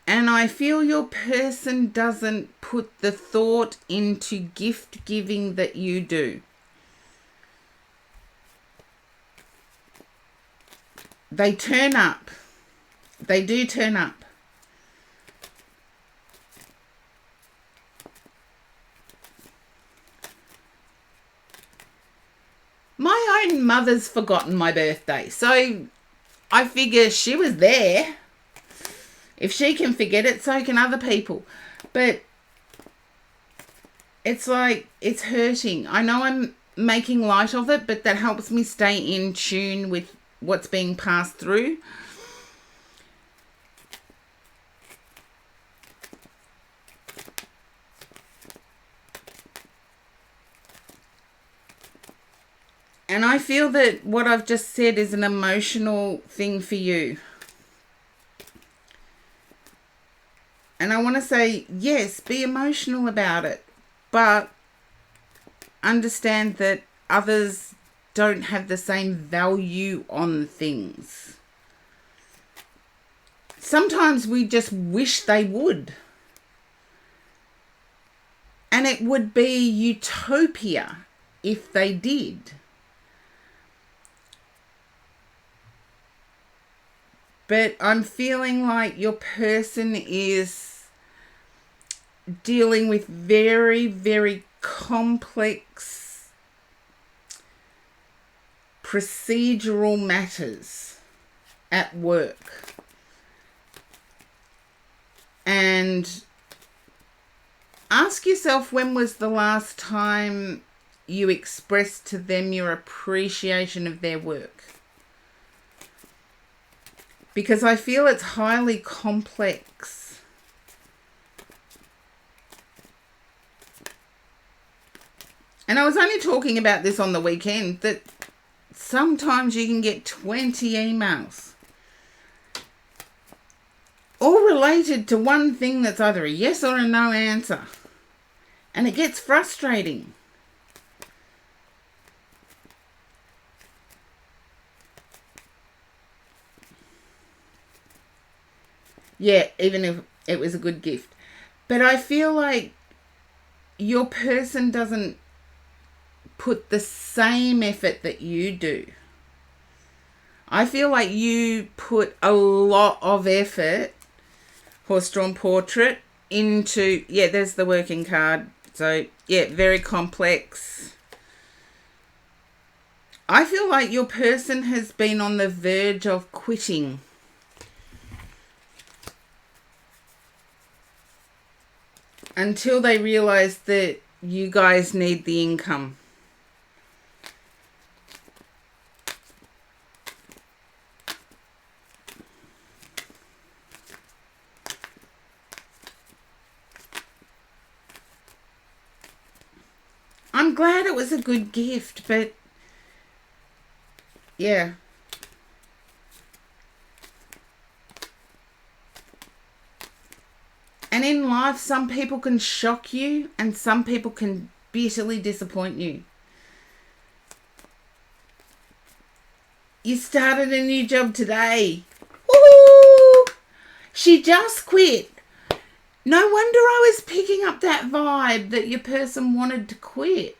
And I feel your person doesn't put the thought into gift giving that you do. They turn up. They do turn up. My own mother's forgotten my birthday, so I figure she was there. If she can forget it, so can other people. But it's like, it's hurting. I know I'm making light of it, but that helps me stay in tune with what's being passed through. And I feel that what I've just said is an emotional thing for you. And I want to say, yes, be emotional about it, but understand that others don't have the same value on things. Sometimes we just wish they would. And it would be utopia if they did. But I'm feeling like your person is dealing with very, very complex procedural matters at work. And ask yourself, when was the last time you expressed to them your appreciation of their work? Because I feel it's highly complex. And I was only talking about this on the weekend, that sometimes you can get 20 emails, all related to one thing that's either a yes or a no answer. And it gets frustrating. Yeah, even if it was a good gift. But I feel like your person doesn't put the same effort that you do. I feel like you put a lot of effort, Horse-Drawn Portrait, into, yeah, there's the working card. So, yeah, very complex. I feel like your person has been on the verge of quitting. Until they realize that you guys need the income. I'm glad it was a good gift, but yeah. And in life, some people can shock you and some people can bitterly disappoint you. You started a new job today. Woohoo! She just quit. No wonder I was picking up that vibe that your person wanted to quit.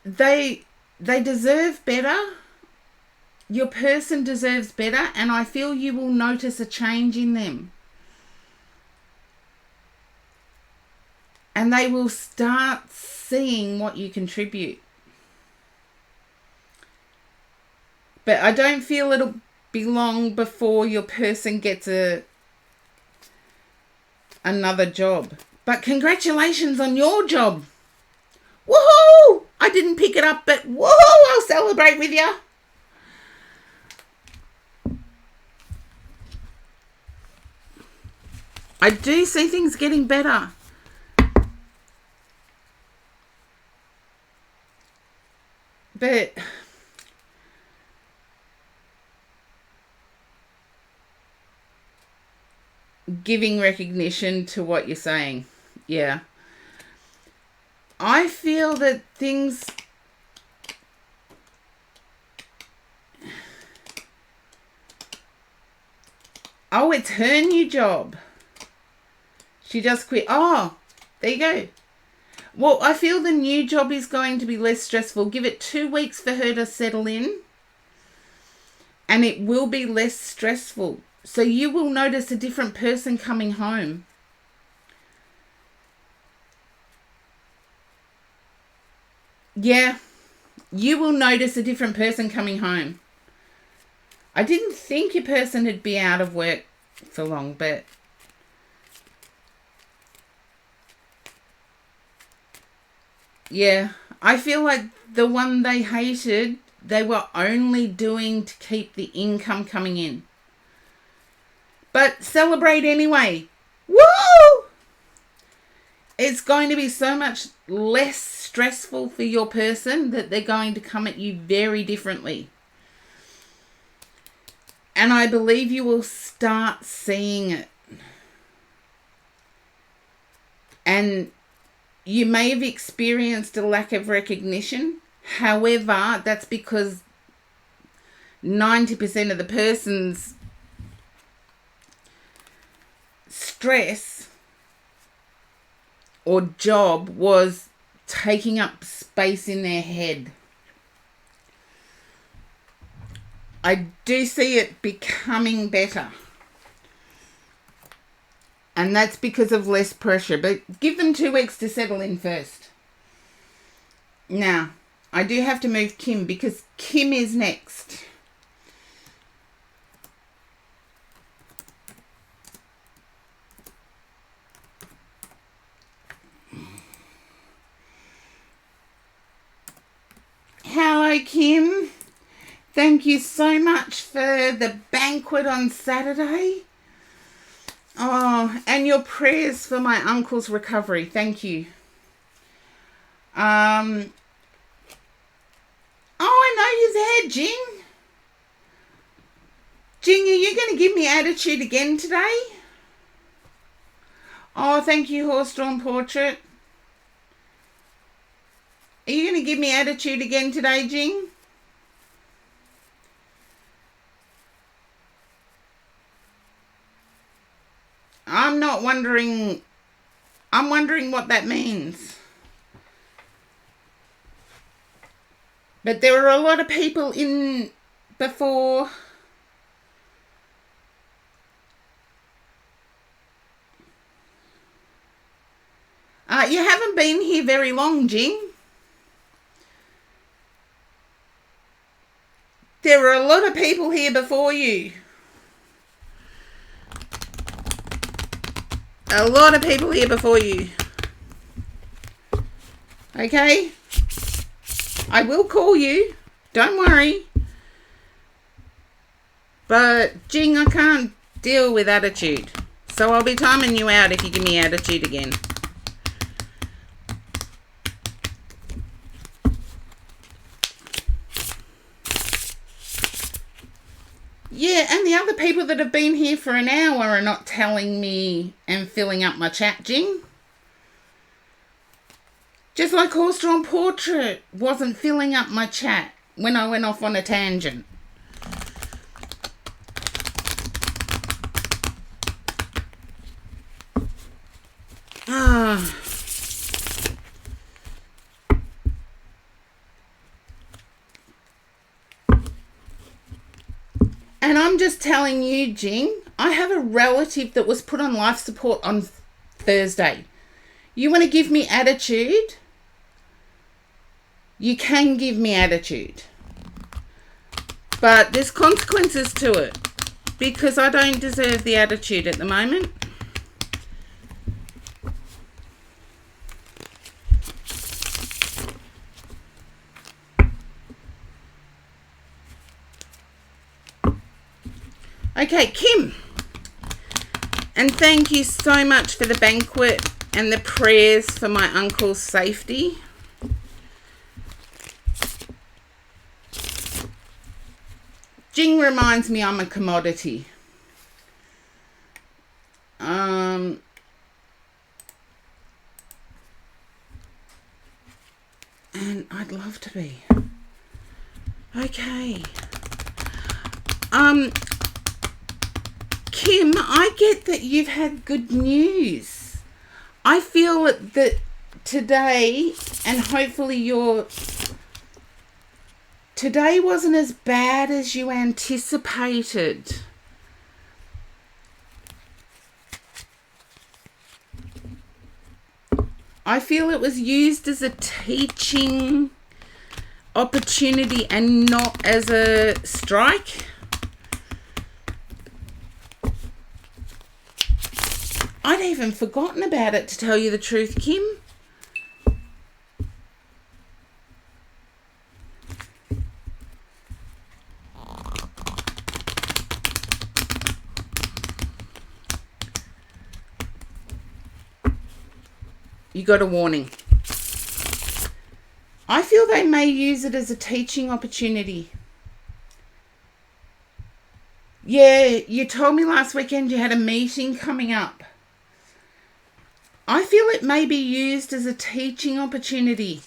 They deserve better. Your person deserves better, and I feel you will notice a change in them. and they will start seeing what you contribute. But I don't feel it'll be long before your person gets another job. But congratulations on your job. Woohoo! I didn't pick it up, but woohoo! I'll celebrate with you. I do see things getting better. But giving recognition to what you're saying. Yeah. I feel that things... Oh, it's her new job. She just quit. Oh, there you go. Well, I feel the new job is going to be less stressful. Give it 2 weeks for her to settle in, and it will be less stressful. So you will notice a different person coming home. Yeah, you will notice a different person coming home. I didn't think your person would be out of work for long, but... yeah, I feel like the one they hated, they were only doing to keep the income coming in. But celebrate anyway. Woo! It's going to be so much less stressful for your person that they're going to come at you very differently. And I believe you will start seeing it. And you may have experienced a lack of recognition. However, that's because 90% of the person's stress or job was taking up space in their head. I do see it becoming better. And that's because of less pressure. But give them 2 weeks to settle in first. Now, I do have to move Kim because Kim is next. Hello, Kim. Thank you so much for the banquet on Saturday. Oh, and your prayers for my uncle's recovery. Thank you. Oh, I know you're there, Jing. Jing, are you going to give me attitude again today? Oh, thank you, Horse-Drawn Portrait. Are you going to give me attitude again today, Jing? I'm not wondering... I'm wondering what that means. But there were a lot of people in before... you haven't been here very long, Jing. There were a lot of people here before you. A lot of people here before you. Okay? I will call you. Don't worry. But, Jing, I can't deal with attitude. So I'll be timing you out if you give me attitude again. Yeah, and the other people that have been here for an hour are not telling me and filling up my chat, Jing. Just like Horse-Drawn Portrait wasn't filling up my chat when I went off on a tangent. And I'm just telling you, Jing, I have a relative that was put on life support on Thursday. You want to give me attitude? You can give me attitude. But there's consequences to it, because I don't deserve the attitude at the moment. Okay, Kim. And thank you so much for the banquet and the prayers for my uncle's safety. Jing reminds me I'm a commodity. And I'd love to be. Okay. Kim, I get that you've had good news. I feel that today, and hopefully today wasn't as bad as you anticipated. I feel it was used as a teaching opportunity and not as a strike. I'd even forgotten about it, to tell you the truth, Kim. You got a warning. I feel they may use it as a teaching opportunity. Yeah, you told me last weekend you had a meeting coming up. I feel it may be used as a teaching opportunity.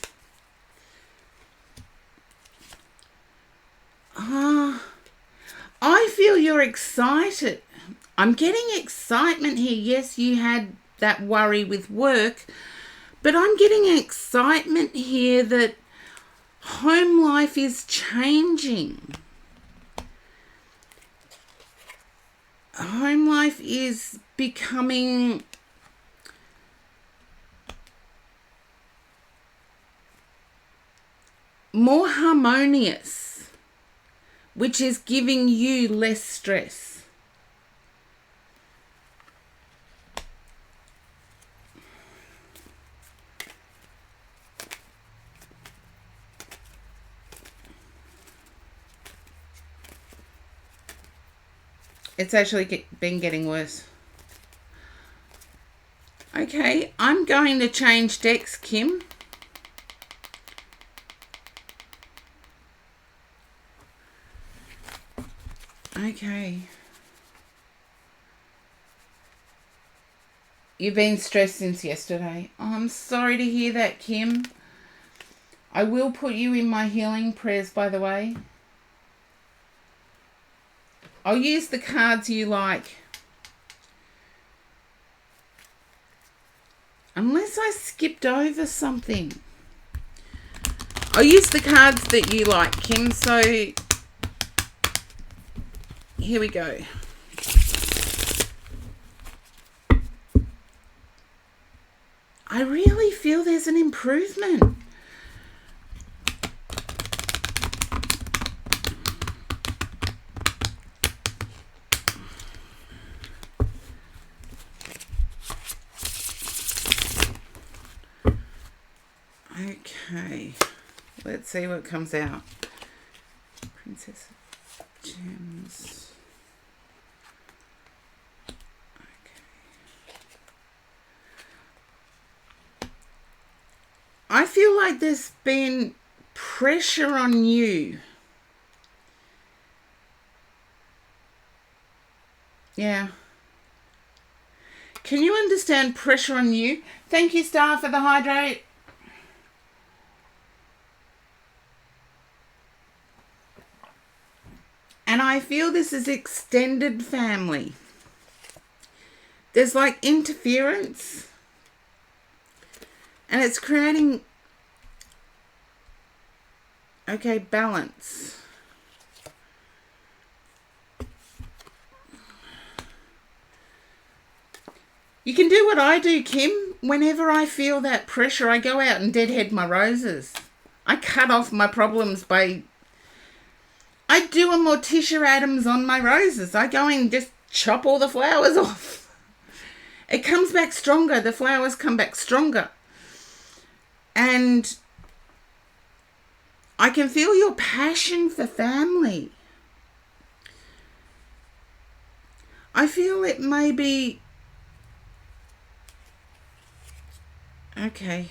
I feel you're excited. I'm getting excitement here. Yes, you had that worry with work, but I'm getting excitement here that home life is changing. Home life is becoming more harmonious, which is giving you less stress. It's actually been getting worse. Okay, I'm going to change decks, Kim. Okay. You've been stressed since yesterday. Oh, I'm sorry to hear that, Kim. I will put you in my healing prayers, by the way. I'll use the cards you like. Unless I skipped over something. I'll use the cards that you like, Kim. So, here we go. I really feel there's an improvement. Okay, let's see what comes out. Princess of Gems. I feel like there's been pressure on you. Yeah. Can you understand pressure on you? Thank you, Star, for the hydrate. And I feel this is extended family. There's like interference. And it's creating, okay, balance. You can do what I do, Kim. whenever I feel that pressure, I go out and deadhead my roses. I cut off my problems by... I do a Morticia Addams on my roses. I go and just chop all the flowers off. It comes back stronger. The flowers come back stronger. And I can feel your passion for family. I feel it may be... Okay.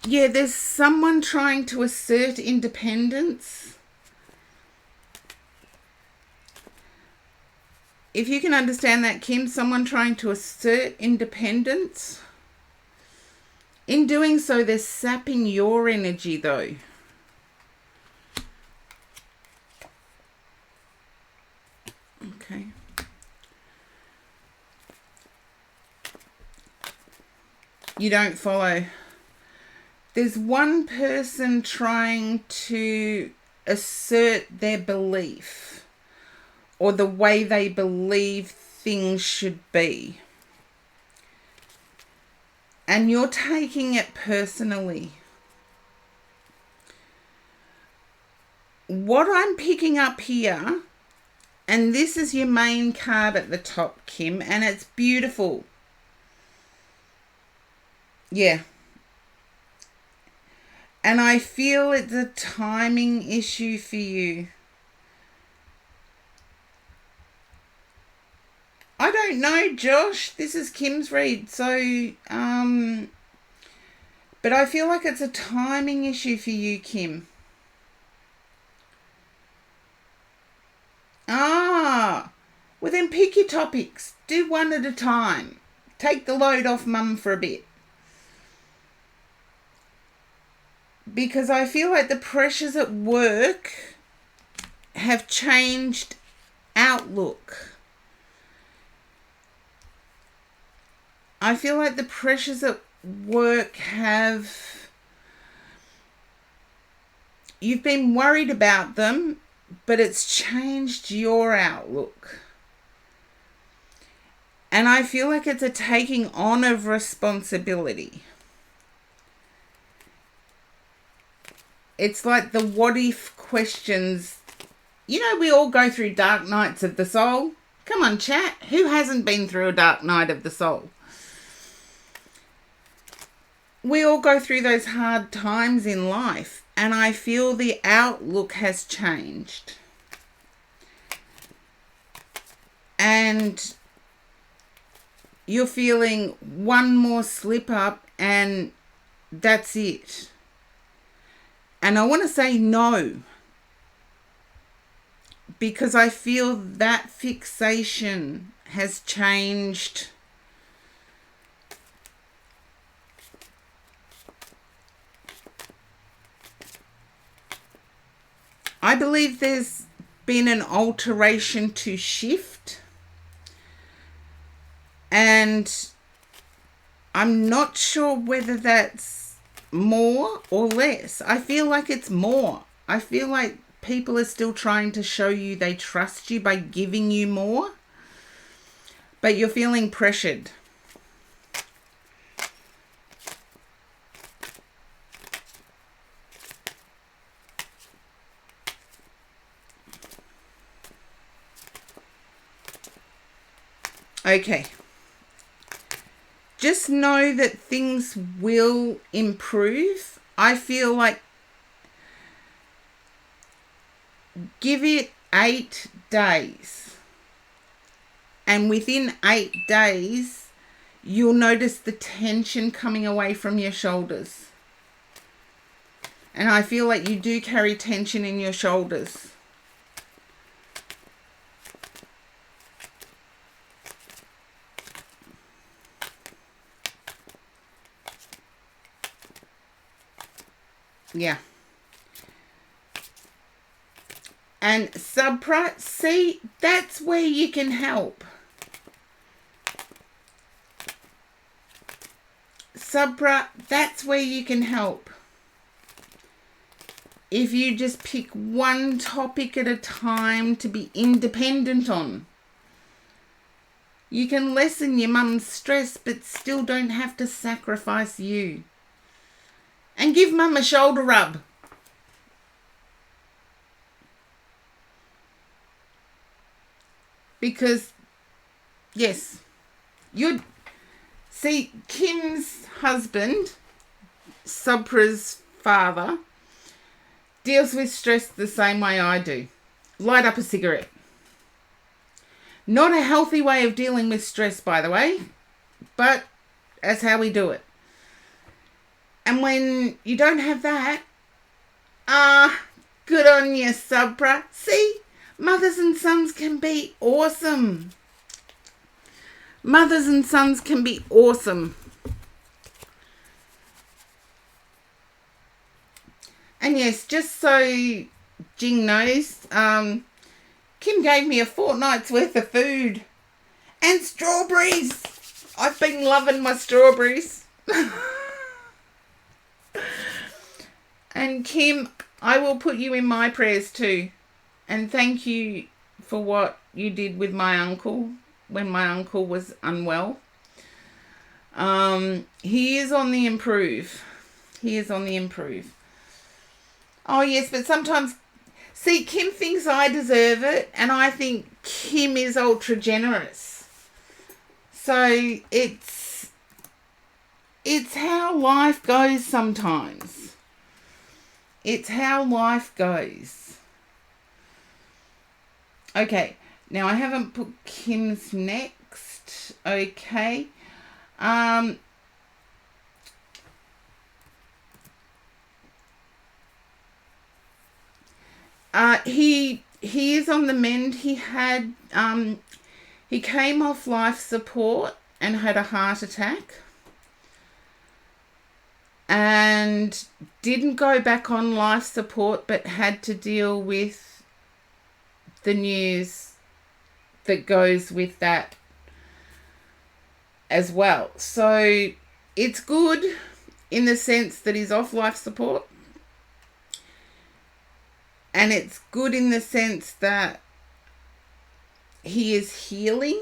Yeah, there's someone trying to assert independence. If you can understand that, Kim, someone trying to assert independence. In doing so, they're sapping your energy, though. Okay. You don't follow. There's one person trying to assert their belief or the way they believe things should be. And you're taking it personally. What I'm picking up here, and this is your main card at the top, Kim, and it's beautiful. Yeah. And I feel it's a timing issue for you. I don't know, Josh. This is Kim's read. So, but I feel like it's a timing issue for you, Kim. Well then pick your topics. Do one at a time. Take the load off Mum for a bit. Because I feel like the pressures at work have changed outlook. I feel like the pressures at work have... You've been worried about them, but it's changed your outlook. And I feel like it's a taking on of responsibility. It's like the what if questions. You know, we all go through dark nights of the soul. Come on, chat. Who hasn't been through a dark night of the soul? We all go through those hard times in life. And I feel the outlook has changed. And you're feeling one more slip up and that's it. And I want to say no, because I feel that fixation has changed. I believe there's been an alteration to shift, and I'm not sure whether that's more or less. I feel like it's more. I feel like people are still trying to show you they trust you by giving you more, but you're feeling pressured. Okay. Just know that things will improve. I feel like give it 8 days. And within 8 days, you'll notice the tension coming away from your shoulders. And I feel like you do carry tension in your shoulders. Yeah. And Subra, see, that's where you can help. Subra, that's where you can help. If you just pick one topic at a time to be independent on. You can lessen your mum's stress, but still don't have to sacrifice you. And give mum a shoulder rub. Because, yes, you'd see Kim's husband, Supra's father, deals with stress the same way I do. Light up a cigarette. Not a healthy way of dealing with stress, by the way, but that's how we do it. And when you don't have that, good on you, Supra. See, mothers and sons can be awesome. Mothers and sons can be awesome. And yes, just so Jing knows, Kim gave me a fortnight's worth of food and strawberries. I've been loving my strawberries. And Kim, I will put you in my prayers too. And thank you for what you did with my uncle when my uncle was unwell. He is on the improve. He is on the improve. Oh, yes, but sometimes, see, Kim thinks I deserve it, and I think Kim is ultra generous. So it's how life goes sometimes. It's how life goes. Okay, now I haven't put Kim's next. Okay. He is on the mend. He had he came off life support and had a heart attack, and didn't go back on life support, but had to deal with the news that goes with that as well. So it's good in the sense that he's off life support. And it's good in the sense that he is healing.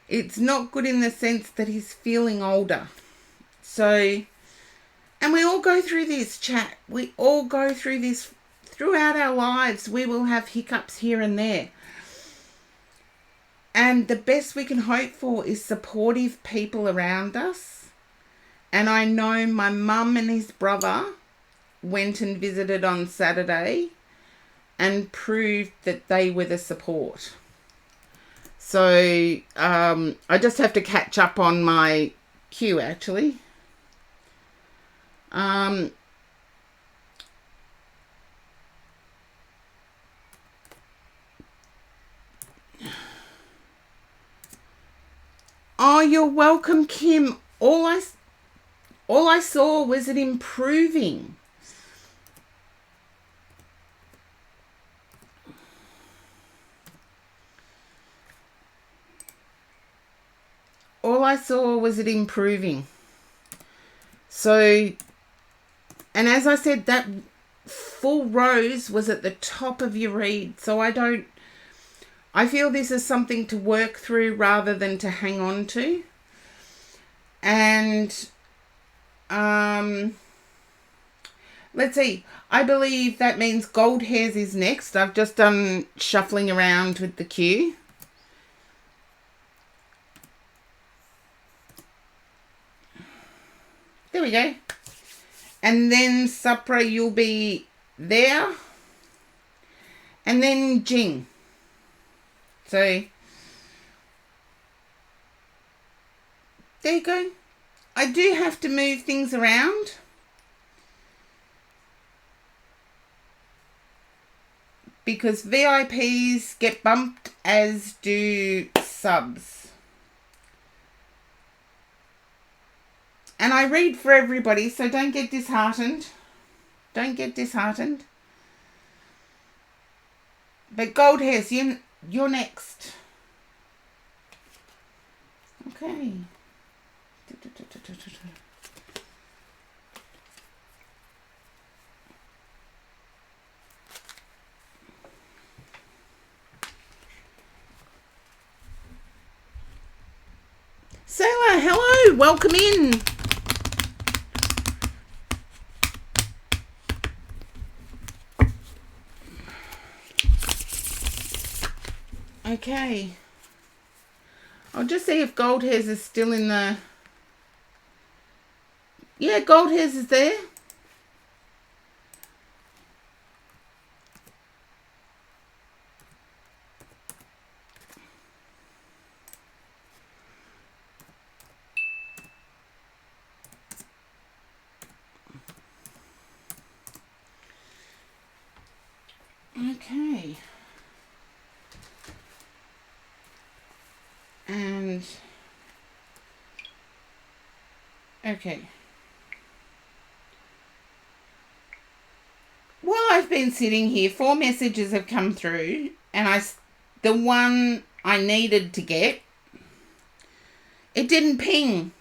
It's not good in the sense that he's feeling older. So, and we all go through this, chat. We all go through this throughout our lives. We will have hiccups here and there. And the best we can hope for is supportive people around us. And I know my mum and his brother went and visited on Saturday and proved that they were the support. So I just have to catch up on my queue, actually. Oh, you're welcome, Kim. All I saw was it improving. All I saw was it improving. So, and as I said, that full rose was at the top of your read. So I feel this is something to work through rather than to hang on to. And let's see. I believe that means Gold Hairs is next. I've just done shuffling around with the queue. There we go. And then Supra, you'll be there. And then Jing. So, there you go. I do have to move things around. Because VIPs get bumped, as do subs. And I read for everybody, so don't get disheartened. Don't get disheartened. But Gold Hairs, you're next. Okay. hello, welcome in. Okay. I'll just see if Gold Hairs is still in the... Yeah, Gold Hairs is there. Okay. And... Okay. While I've been sitting here, 4 messages have come through, and the one I needed to get, it didn't ping.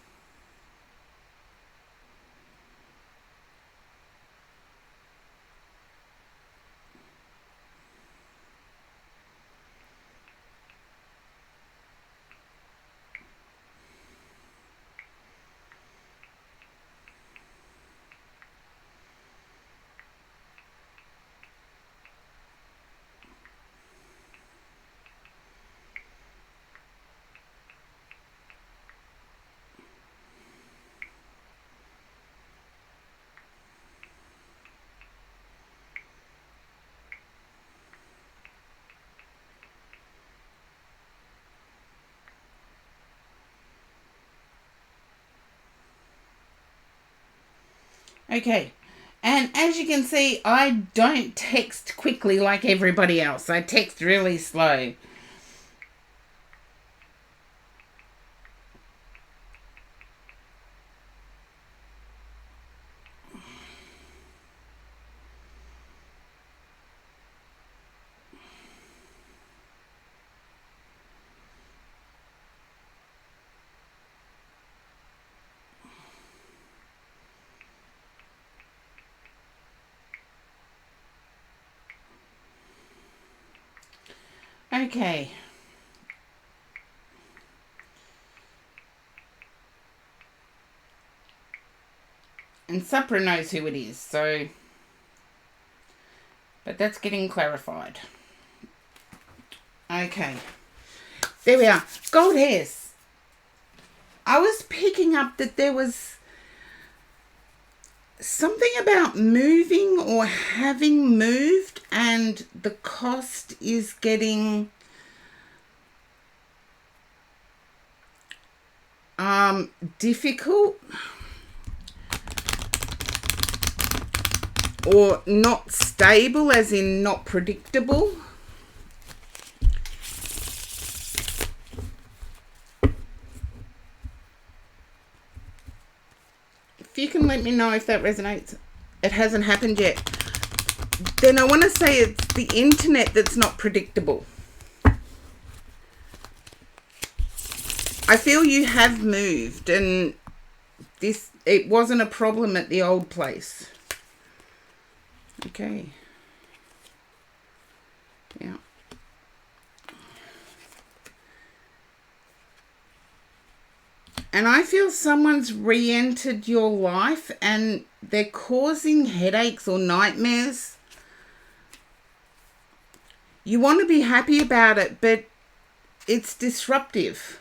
Okay. And as you can see, I don't text quickly like everybody else. I text really slow. Okay. And Supra knows who it is, so... But that's getting clarified. Okay. There we are. Gold Hairs. I was picking up that there was something about moving or having moved, and the cost is getting difficult or not stable, as in not predictable. If you can let me know if that resonates. It hasn't happened yet. Then I want to say it's the internet that's not predictable. I feel you have moved, and it wasn't a problem at the old place. Okay. Yeah. And I feel someone's re-entered your life and they're causing headaches or nightmares. You want to be happy about it, but it's disruptive.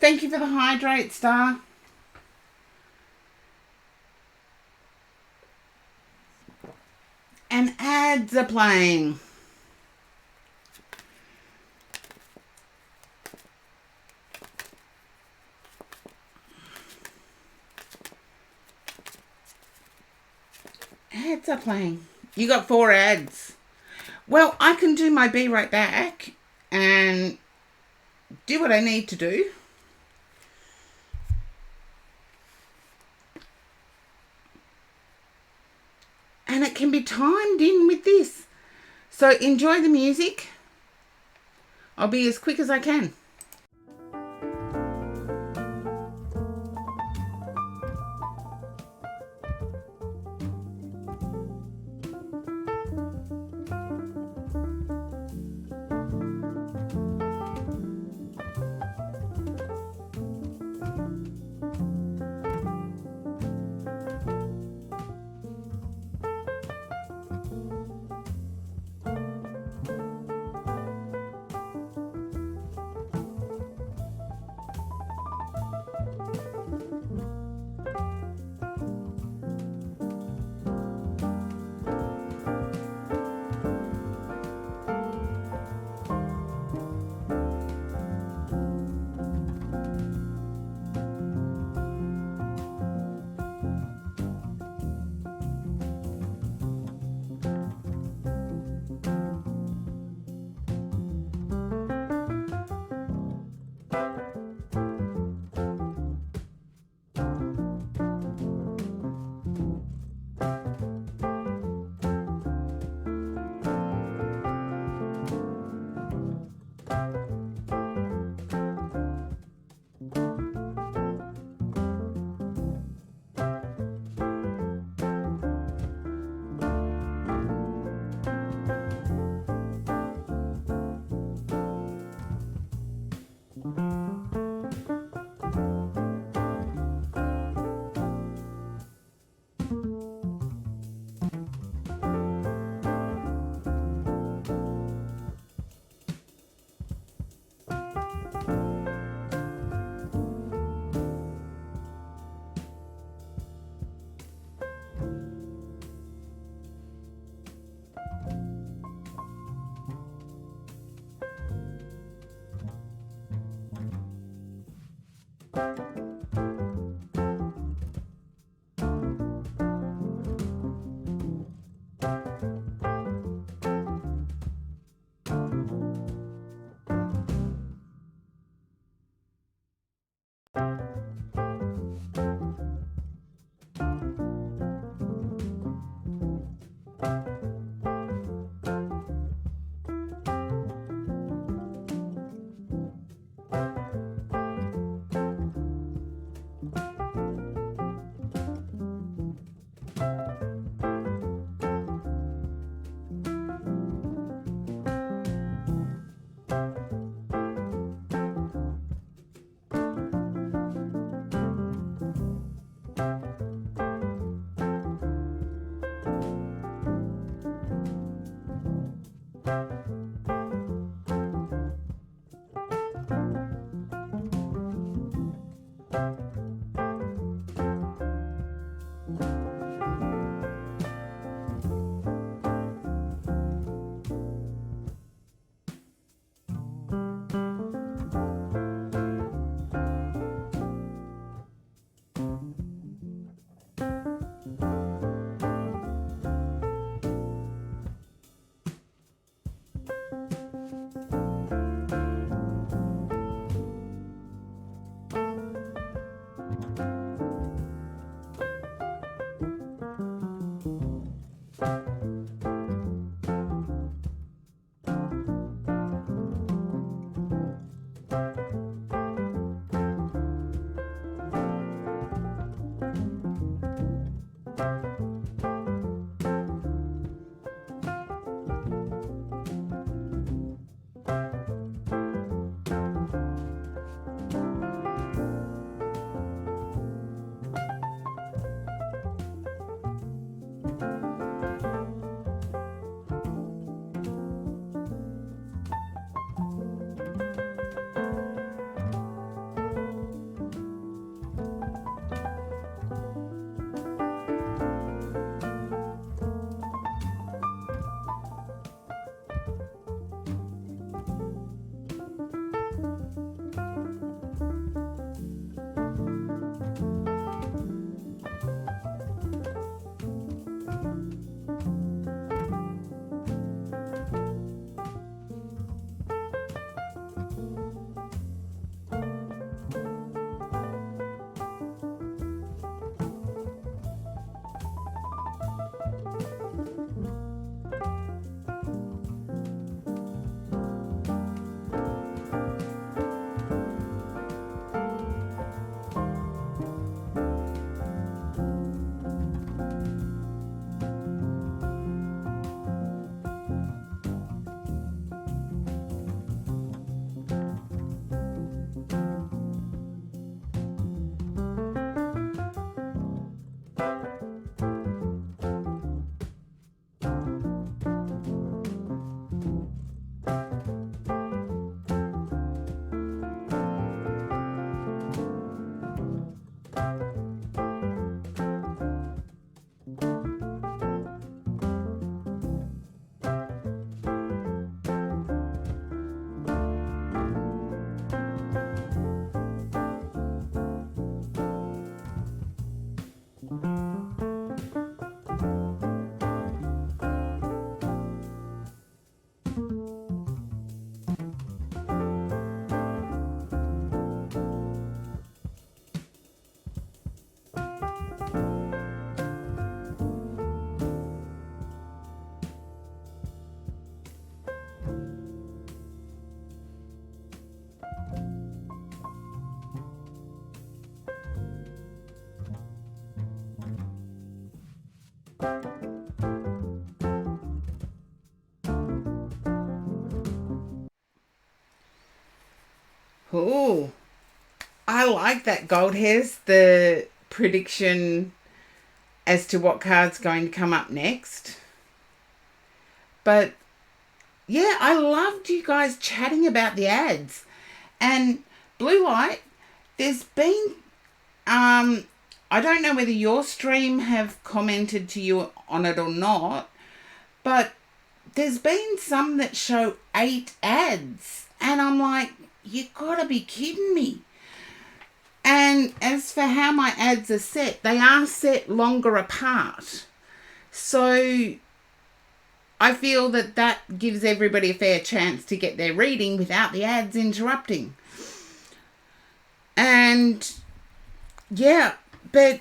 Thank you for the hydrate, Star. And ads are playing. Ads are playing. You got 4 ads. Well, I can do my Be Right Back and do what I need to do. And it can be timed in with this. So enjoy the music. I'll be as quick as I can. Oh, I like that, Gold Hairs, the prediction as to what card's going to come up next. But yeah, I loved you guys chatting about the ads. And Blue Light, there's been I don't know whether your stream have commented to you on it or not, but there's been some that show 8 ads. And I'm like, you gotta be kidding me. And as for how my ads are set, they are set longer apart. So I feel that that gives everybody a fair chance to get their reading without the ads interrupting. And yeah, but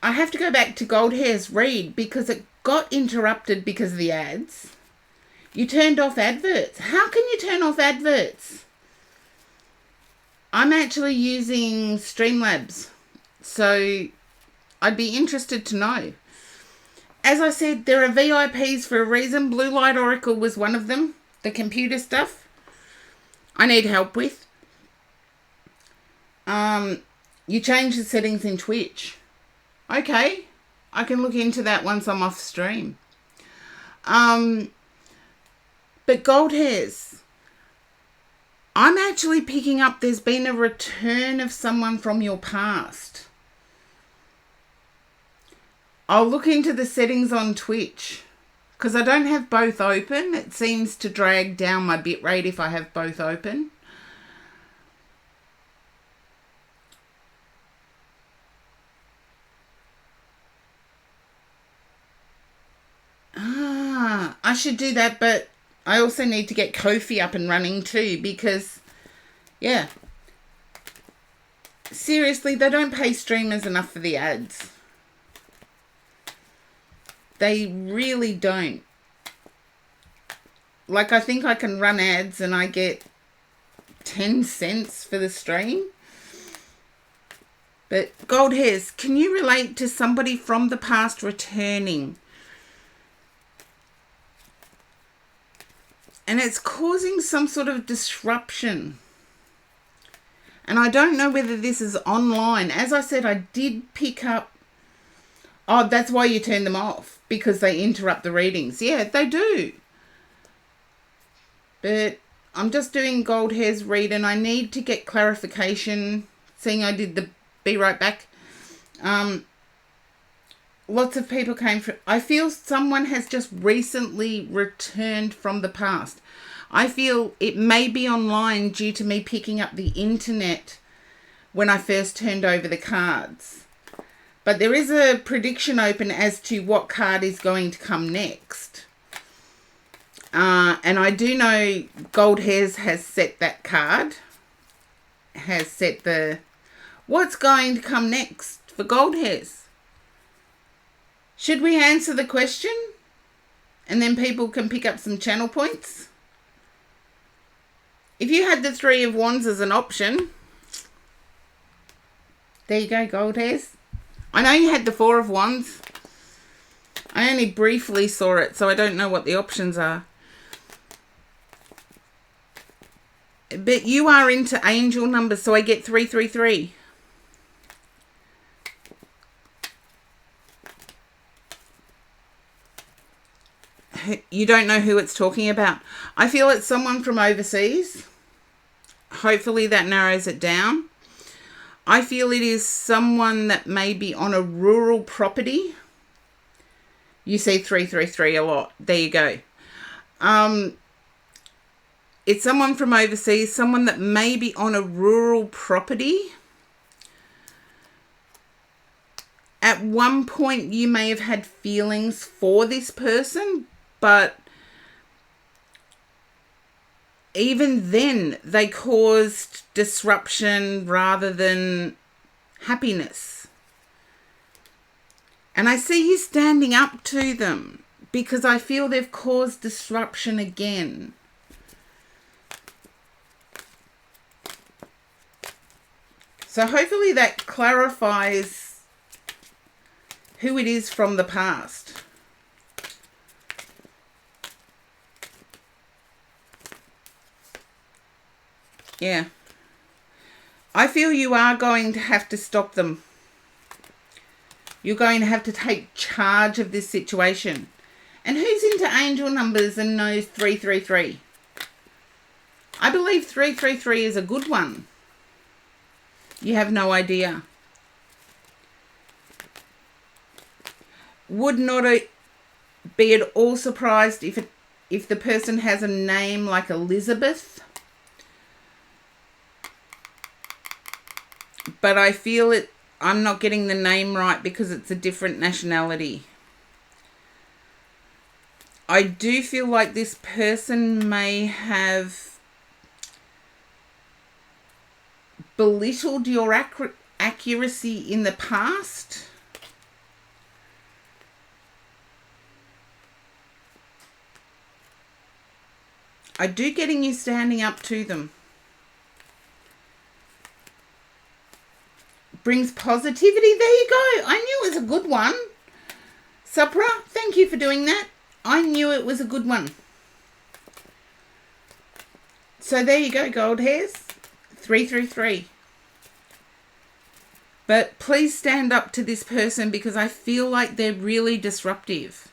I have to go back to Gold Hair's read because it got interrupted because of the ads. You turned off adverts. How can you turn off adverts? I'm actually using Streamlabs, so I'd be interested to know. As I said, there are VIPs for a reason. Blue Light Oracle was one of them. The computer stuff I need help with. You change the settings in Twitch. Okay, I can look into that once I'm off stream. But Gold Hairs, I'm actually picking up there's been a return of someone from your past. I'll look into the settings on Twitch because I don't have both open. It seems to drag down my bitrate if I have both open. I should do that, but I also need to get Ko-fi up and running too because, yeah, seriously, they don't pay streamers enough for the ads. They really don't. Like, I think I can run ads and I get 10 cents for the stream. But Gold Hairs, can you relate to somebody from the past returning? And it's causing some sort of disruption. And I don't know whether this is online. As I said, I did pick up... Oh, that's why you turn them off. Because they interrupt the readings. Yeah, they do. But I'm just doing Gold Hair's read and I need to get clarification. Seeing I did the Be Right Back. Lots of people came from... I feel someone has just recently returned from the past. I feel it may be online due to me picking up the internet when I first turned over the cards. But there is a prediction open as to what card is going to come next. And I do know Gold Hairs has set that card. Has set the... What's going to come next for Gold Hairs? Should we answer the question? And then people can pick up some channel points? If you had the 3 of Wands as an option... There you go, Gold Hairs. I know you had the 4 of Wands. I only briefly saw it, so I don't know what the options are. But you are into angel numbers, so I get 333. You don't know who it's talking about. I feel it's someone from overseas. Hopefully that narrows it down. I feel it is someone that may be on a rural property. You see 333 a lot. There you go. It's someone from overseas, someone that may be on a rural property. At one point, you may have had feelings for this person, but even then, they caused disruption rather than happiness. And I see you standing up to them because I feel they've caused disruption again. So hopefully that clarifies who it is from the past. Yeah. I feel you are going to have to stop them. You're going to have to take charge of this situation. And who's into angel numbers and knows 333? I believe 333 is a good one. You have no idea. Would not be at all surprised if the person has a name like Elizabeth. But I feel I'm not getting the name right because it's a different nationality. I do feel like this person may have belittled your accuracy in the past. I do getting you standing up to them. Brings positivity. There you go. I knew it was a good one. Supra, thank you for doing that. I knew it was a good one. So there you go, gold hairs. 333. But please stand up to this person because I feel like they're really disruptive.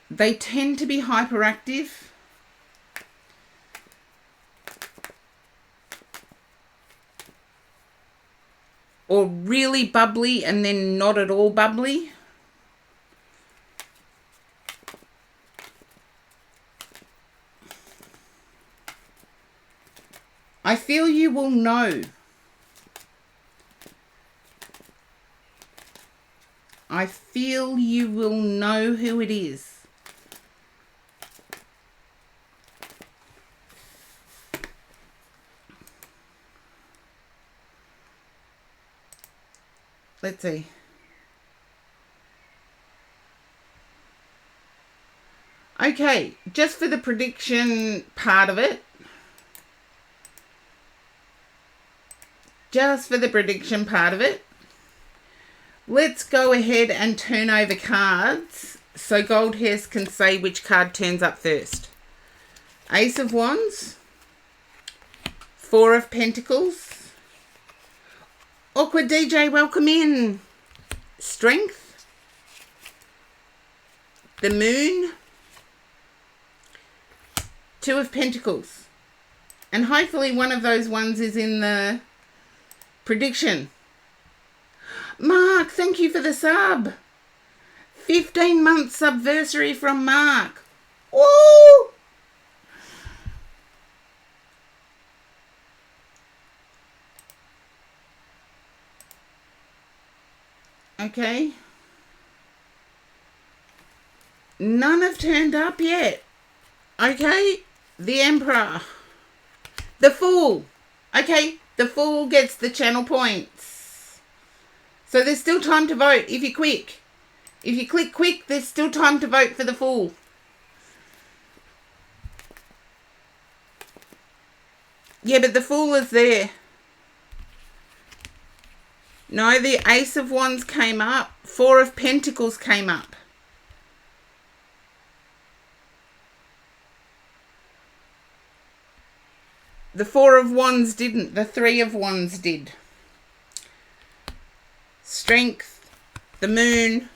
They tend to be hyperactive. Or really bubbly and then not at all bubbly. I feel you will know. I feel you will know who it is. Let's see. Okay, just for the prediction part of it. Let's go ahead and turn over cards so gold hairs can say which card turns up first. Ace of Wands, Four of Pentacles. Awkward DJ, welcome in. Strength, the Moon, Two of Pentacles. And hopefully one of those ones is in the prediction. Mark, thank you for the sub. 15-month subversary from Mark. Woo! Okay. None have turned up yet. Okay. The Emperor. The Fool. Okay. The Fool gets the channel points. So there's still time to vote if you're quick. If you click quick, there's still time to vote for the Fool. Yeah, but the Fool is there. No, the Ace of Wands came up. Four of Pentacles came up. The Four of Wands didn't. The Three of Wands did. Strength, the Moon,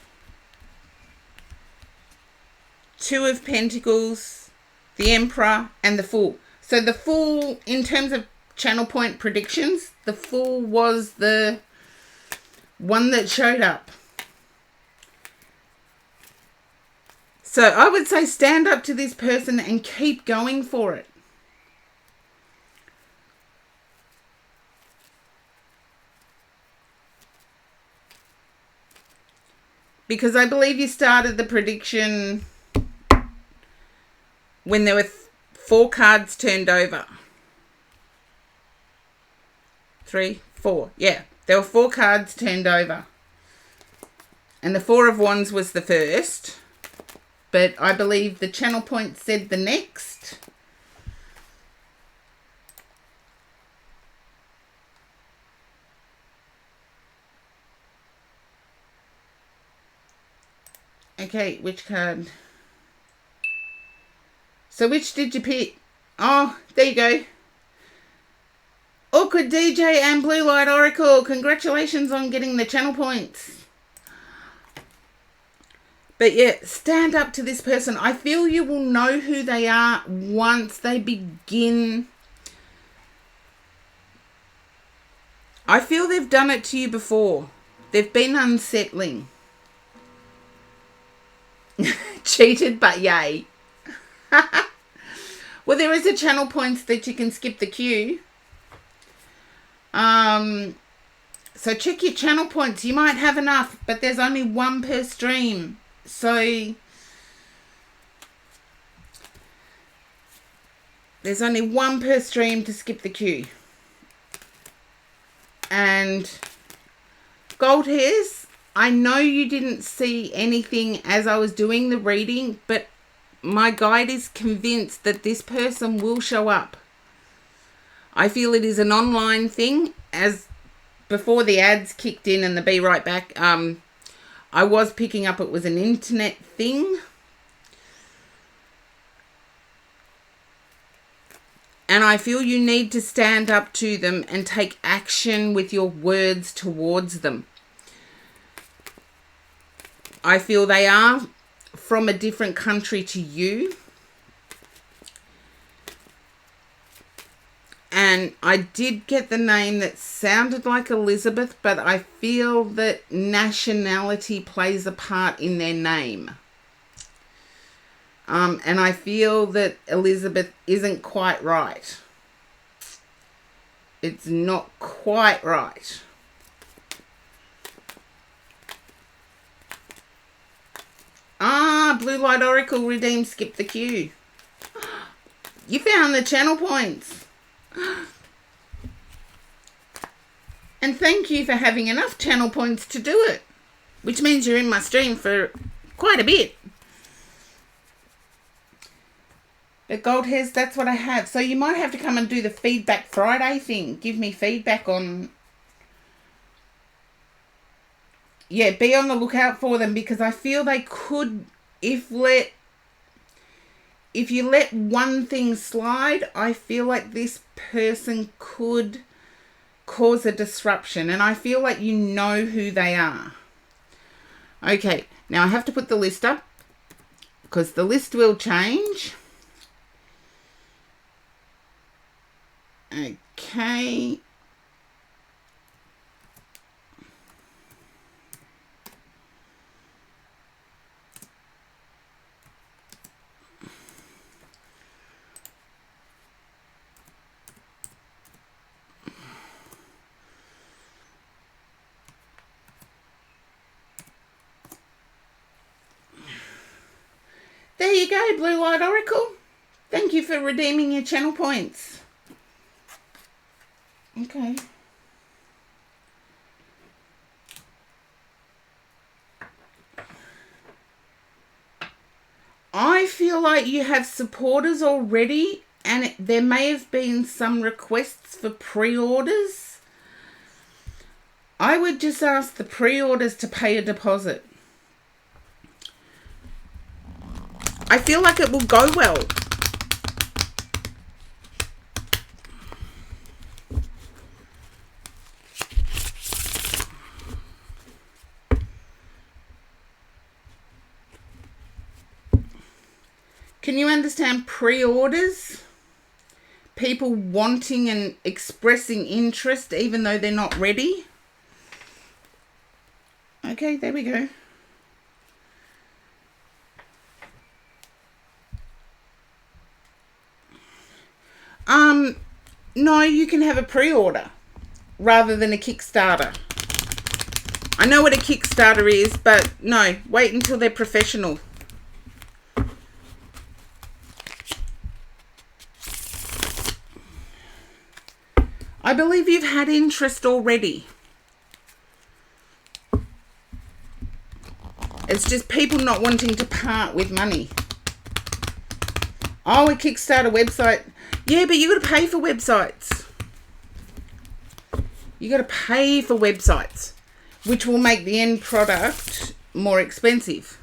Two of Pentacles, the Emperor, and the Fool. So the Fool, in terms of channel point predictions, the Fool was the one that showed up. So I would say stand up to this person and keep going for it. Because I believe you started the prediction when there were 4 cards turned over. 3, 4. Yeah, there were 4 cards turned over. And the Four of Wands was the first. But I believe the channel point said the next. Okay, which card? So which did you pick? Oh, there you go. Awkward DJ and Blue Light Oracle, congratulations on getting the channel points. But yeah, stand up to this person. I feel you will know who they are once they begin. I feel they've done it to you before. They've been unsettling. Cheated, but yay. Well, there is a channel points that you can skip the queue. So check your channel points. You might have enough, but there's only one per stream. So there's only one per stream to skip the queue. And Gold Hairs, I know you didn't see anything as I was doing the reading, but my guide is convinced that this person will show up. I feel it is an online thing. As before the ads kicked in and the Be Right Back, I was picking up it was an internet thing. And I feel you need to stand up to them and take action with your words towards them. I feel they are from a different country to you. And I did get the name that sounded like Elizabeth, but I feel that nationality plays a part in their name. And I feel that Elizabeth isn't quite right. It's not quite right. Blue Light Oracle redeemed, skip the queue. You found the channel points. And thank you for having enough channel points to do it. Which means you're in my stream for quite a bit. But Gold Hairs, that's what I have. So you might have to come and do the Feedback Friday thing. Give me feedback on... Yeah, be on the lookout for them, because I feel they could, if you let one thing slide, I feel like this person could cause a disruption. And I feel like you know who they are. Okay, now I have to put the list up, because the list will change. Okay. There you go, Blue Light Oracle. Thank you for redeeming your channel points. Okay. I feel like you have supporters already, and there may have been some requests for pre-orders. I would just ask the pre-orders to pay a deposit. I feel like it will go well. Can you understand pre-orders? People wanting and expressing interest even though they're not ready? Okay, there we go. No, you can have a pre-order rather than a Kickstarter. I know what a Kickstarter is, but no, wait until they're professional. I believe you've had interest already. It's just people not wanting to part with money. Oh, a Kickstarter website. Yeah, but you got to pay for websites. You got to pay for websites, which will make the end product more expensive.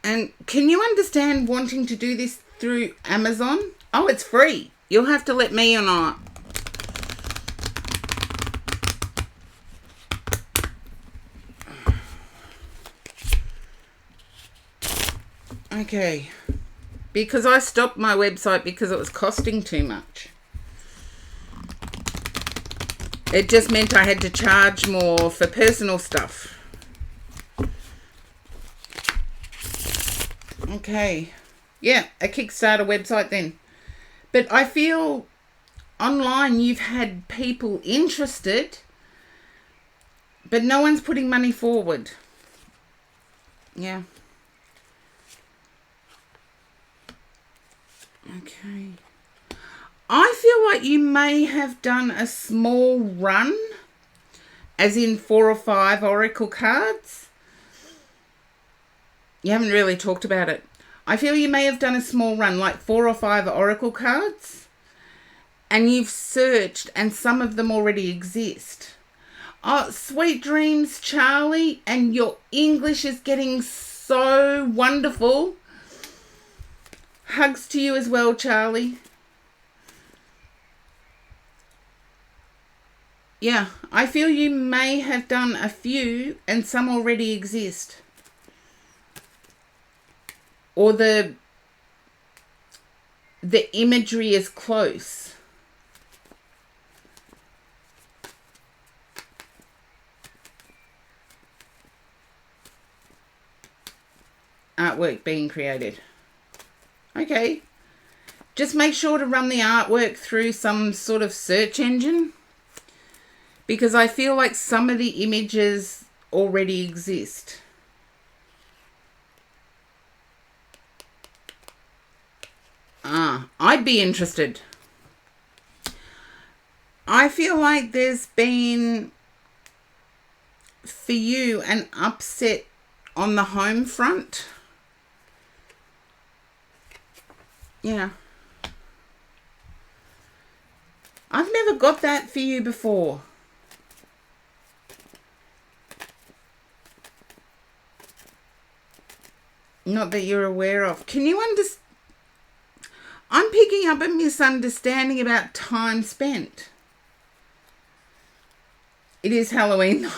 And can you understand wanting to do this through Amazon? Oh, it's free. You'll have to let me or not. Okay. Because I stopped my website because it was costing too much. It just meant I had to charge more for personal stuff. Okay. Yeah, a Kickstarter website then. But I feel online you've had people interested, but no one's putting money forward. Yeah. Okay. I feel like you may have done a small run, as in 4 or 5 oracle cards. You haven't really talked about it. I feel you may have done a small run, like 4 or 5 oracle cards, and you've searched and some of them already exist. Oh, sweet dreams, Charlie, and your English is getting so wonderful. Hugs to you as well, Charlie. Yeah, I feel you may have done a few and some already exist. Or the imagery is close. Artwork being created. Okay. Just make sure to run the artwork through some sort of search engine, because I feel like some of the images already exist. I'd be interested. I feel like there's been, for you, an upset on the home front. Yeah. I've never got that for you before. Not that you're aware of. Can you understand? I'm picking up a misunderstanding about time spent. It is Halloween though.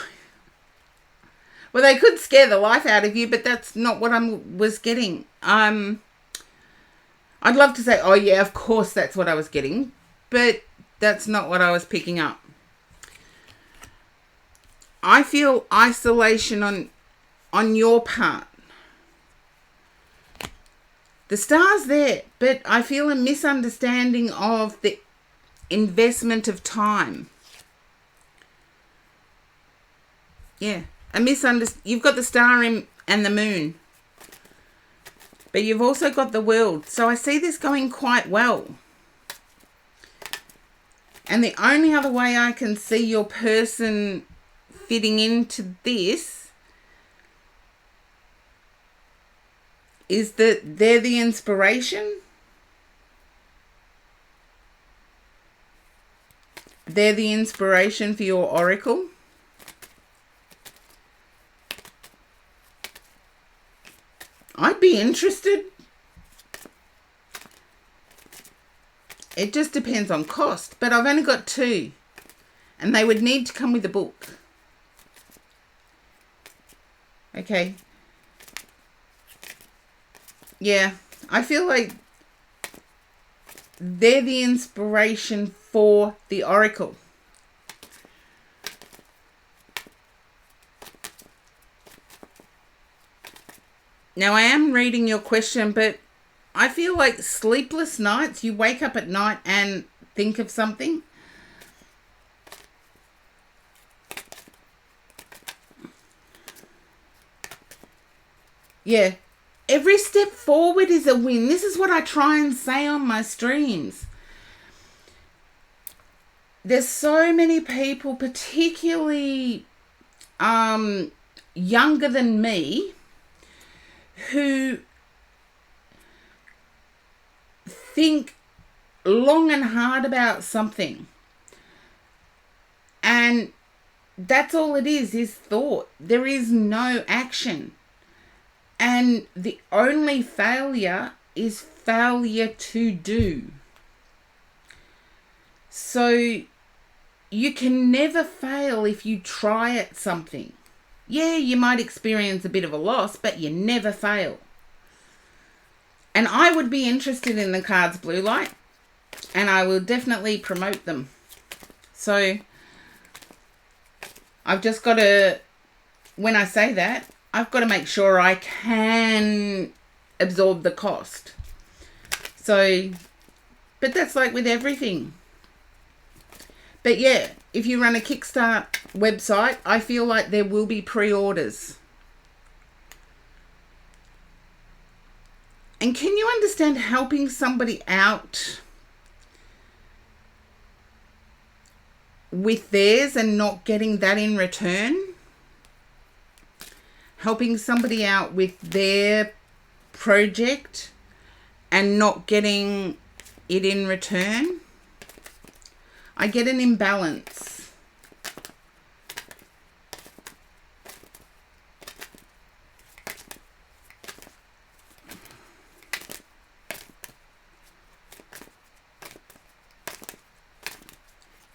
Well, they could scare the life out of you, but that's not what I was getting. I'd love to say, oh yeah, of course that's what I was getting, but that's not what I was picking up. I feel isolation on your part. The star's there, but I feel a misunderstanding of the investment of time. Yeah, you've got the star and the moon, but you've also got the world. So I see this going quite well. And the only other way I can see your person fitting into this is that they're the inspiration. They're the inspiration for your oracle. I'd be interested. It just depends on cost, but I've only got 2, and they would need to come with a book. Okay. Yeah, I feel like they're the inspiration for the oracle. Now, I am reading your question, but I feel like sleepless nights, you wake up at night and think of something. Yeah. Every step forward is a win. This is what I try and say on my streams. There's so many people, particularly younger than me, who think long and hard about something. And that's all it is thought. There is no action. And the only failure is failure to do. So you can never fail if you try at something. Yeah, you might experience a bit of a loss, but you never fail. And I would be interested in the cards Blue Light, and I will definitely promote them. So I've just got to, when I say that, I've got to make sure I can absorb the cost. So, but that's like with everything. But yeah, if you run a Kickstart website, I feel like there will be pre-orders. And can you understand helping somebody out with theirs and not getting that in return? Helping somebody out with their project and not getting it in return? I get an imbalance.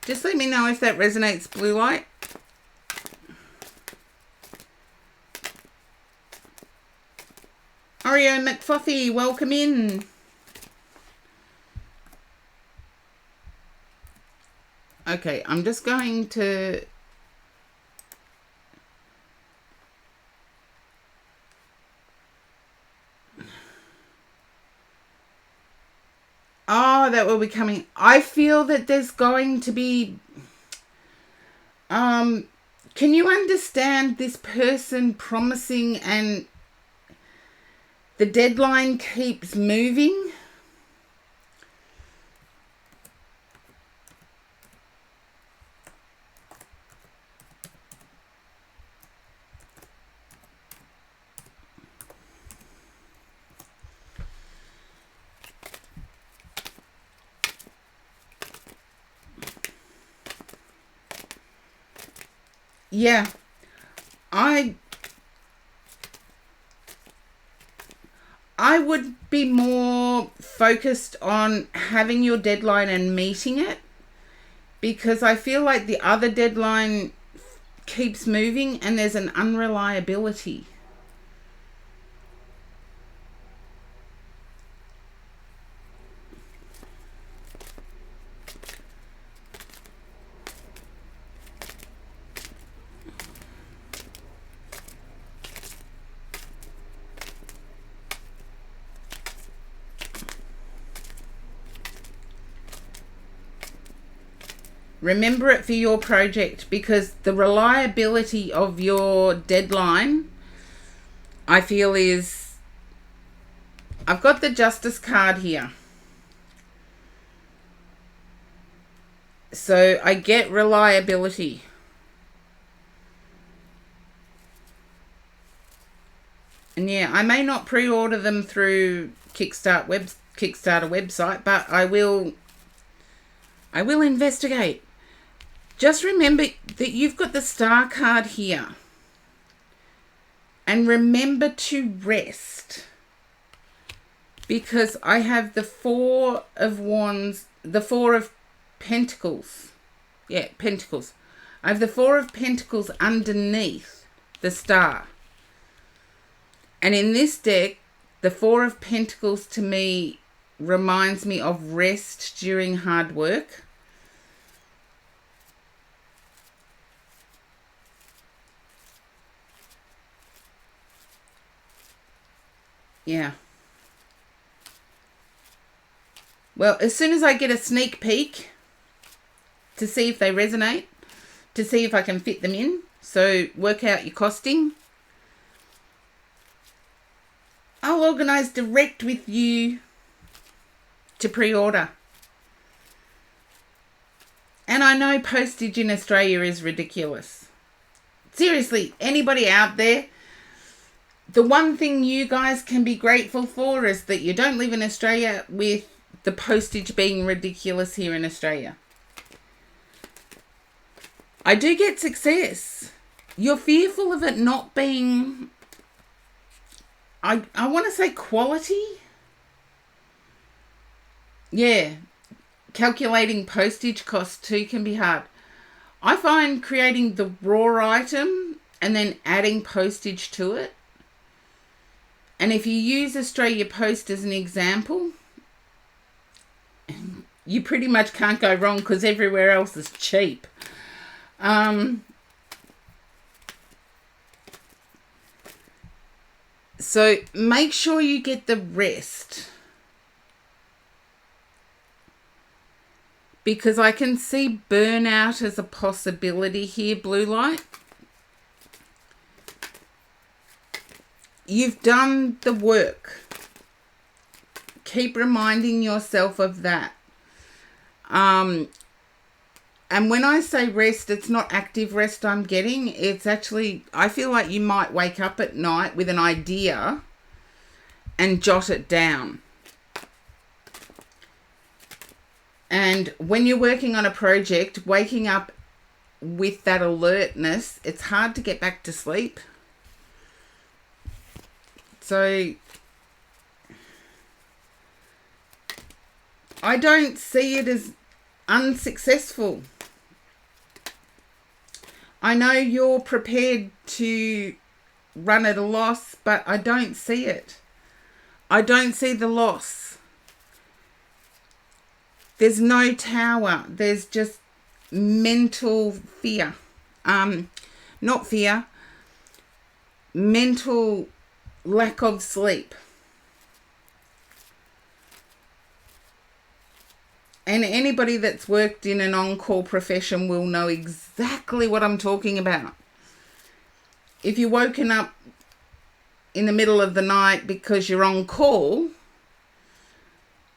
Just let me know if that resonates, Blue Light. Oreo McFuffy, welcome in. Okay, I'm just going to... Oh, that will be coming. I feel that there's going to be... can you understand this person promising and the deadline keeps moving? Yeah, I would be more focused on having your deadline and meeting it, because I feel like the other deadline keeps moving and there's an unreliability. Remember it for your project, because the reliability of your deadline, I feel, is... I've got the Justice card here. So I get reliability. And yeah, I may not pre-order them through Kickstarter website, but I will investigate. Just remember that you've got the Star card here. And remember to rest. Because I have the Four of Wands, the Four of Pentacles. Yeah, Pentacles. I have the Four of Pentacles underneath the Star. And in this deck, the Four of Pentacles to me reminds me of rest during hard work. Yeah. Well, as soon as I get a sneak peek to see if they resonate, to see if I can fit them in, so work out your costing, I'll organise direct with you to pre-order. And I know postage in Australia is ridiculous. Seriously, anybody out there, the one thing you guys can be grateful for is that you don't live in Australia with the postage being ridiculous here in Australia. I do get success. You're fearful of it not being, I want to say, quality. Yeah. calculating postage costs too can be hard. I find creating the raw item and then adding postage to it. And if you use Australia Post as an example, you pretty much can't go wrong because everywhere else is cheap. So make sure you get the rest. Because I can see burnout as a possibility here, Blue Light. You've done the work. Keep reminding yourself of that. And when I say rest, it's not active rest I'm getting. It's actually, I feel like you might wake up at night with an idea and jot it down. And when you're working on a project, waking up with that alertness, it's hard to get back to sleep. So I don't see it as unsuccessful. I know you're prepared to run at a loss, but I don't see it. I don't see the loss. There's no tower. There's just mental fear. Not fear. Mental lack of sleep. And anybody that's worked in an on-call profession will know exactly what I'm talking about. If you're woken up in the middle of the night because you're on call,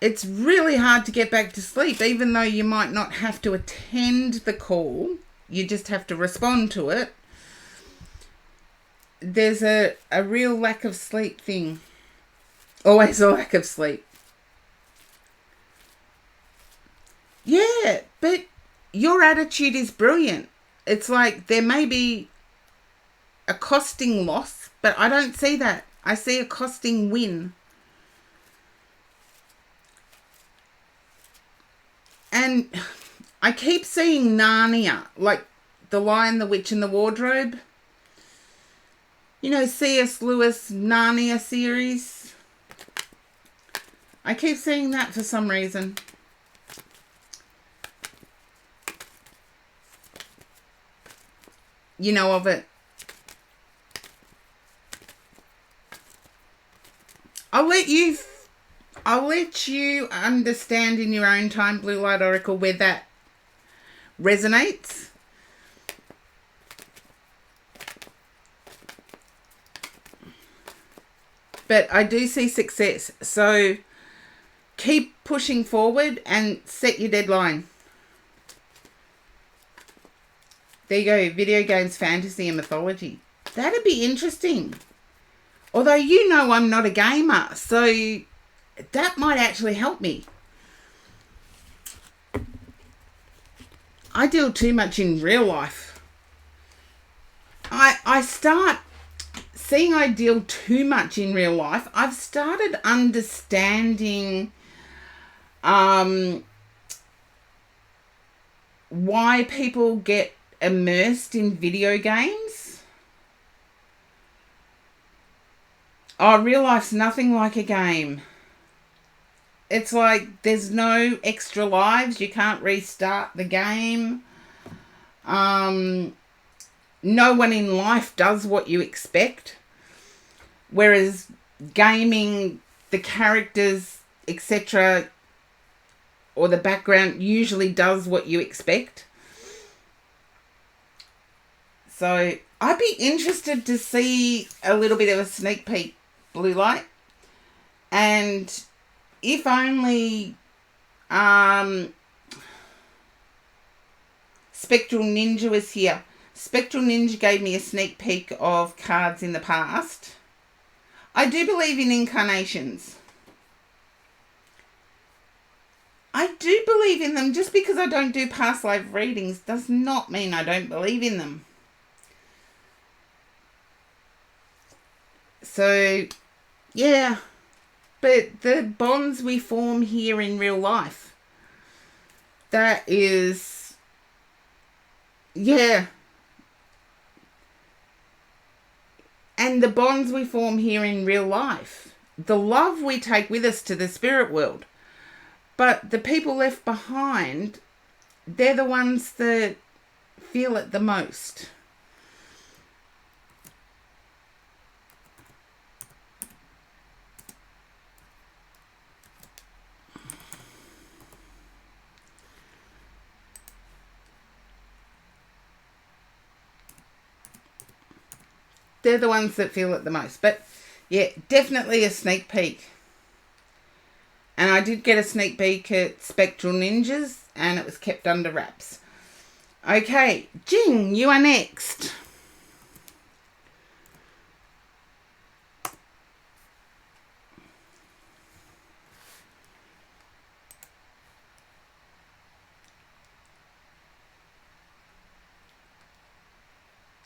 it's really hard to get back to sleep, even though you might not have to attend the call. You just have to respond to it. There's a real lack of sleep thing. Always a lack of sleep. Yeah, but your attitude is brilliant. It's like there may be a costing loss, but I don't see that. I see a costing win. And I keep seeing Narnia, like The Lion, the Witch and the Wardrobe. You know, C.S. Lewis Narnia series. I keep seeing that for some reason. You know of it. I'll let you understand in your own time, Blue Light Oracle, where that resonates. But I do see success. So keep pushing forward and set your deadline. There you go. Video games, fantasy and mythology. That'd be interesting. Although you know I'm not a gamer, so that might actually help me. I deal too much in real life. I start seeing I deal too much in real life. I've started understanding why people get immersed in video games. Oh, real life's nothing like a game. It's like there's no extra lives. You can't restart the game. No one in life does what you expect. Whereas gaming, the characters, etc., or the background usually does what you expect. So I'd be interested to see a little bit of a sneak peek, Blue Light. And if only Spectral Ninja was here. Spectral Ninja gave me a sneak peek of cards in the past. I do believe in incarnations. I do believe in them. Just because I don't do past life readings does not mean I don't believe in them. So, yeah. But the bonds we form here in real life. that is, yeah. And the bonds we form here in real life, the love we take with us to the spirit world. But the people left behind, they're the ones that feel it the most. They're the ones that feel it the most. But yeah, definitely a sneak peek. And I did get a sneak peek at Spectral Ninjas, and it was kept under wraps. Okay, Jing, you are next.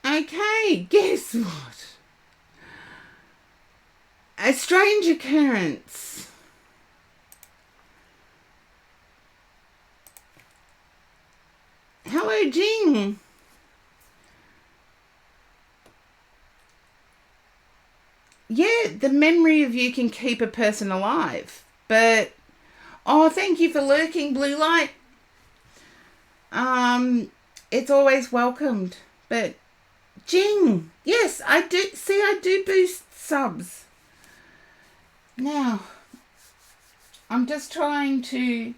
Okay, guess what? A strange occurrence. Hello, Jing. Yeah, the memory of you can keep a person alive. But, oh, thank you for lurking, Blue Light. It's always welcomed. But, Jing, yes, I do boost subs. Now, I'm just trying to,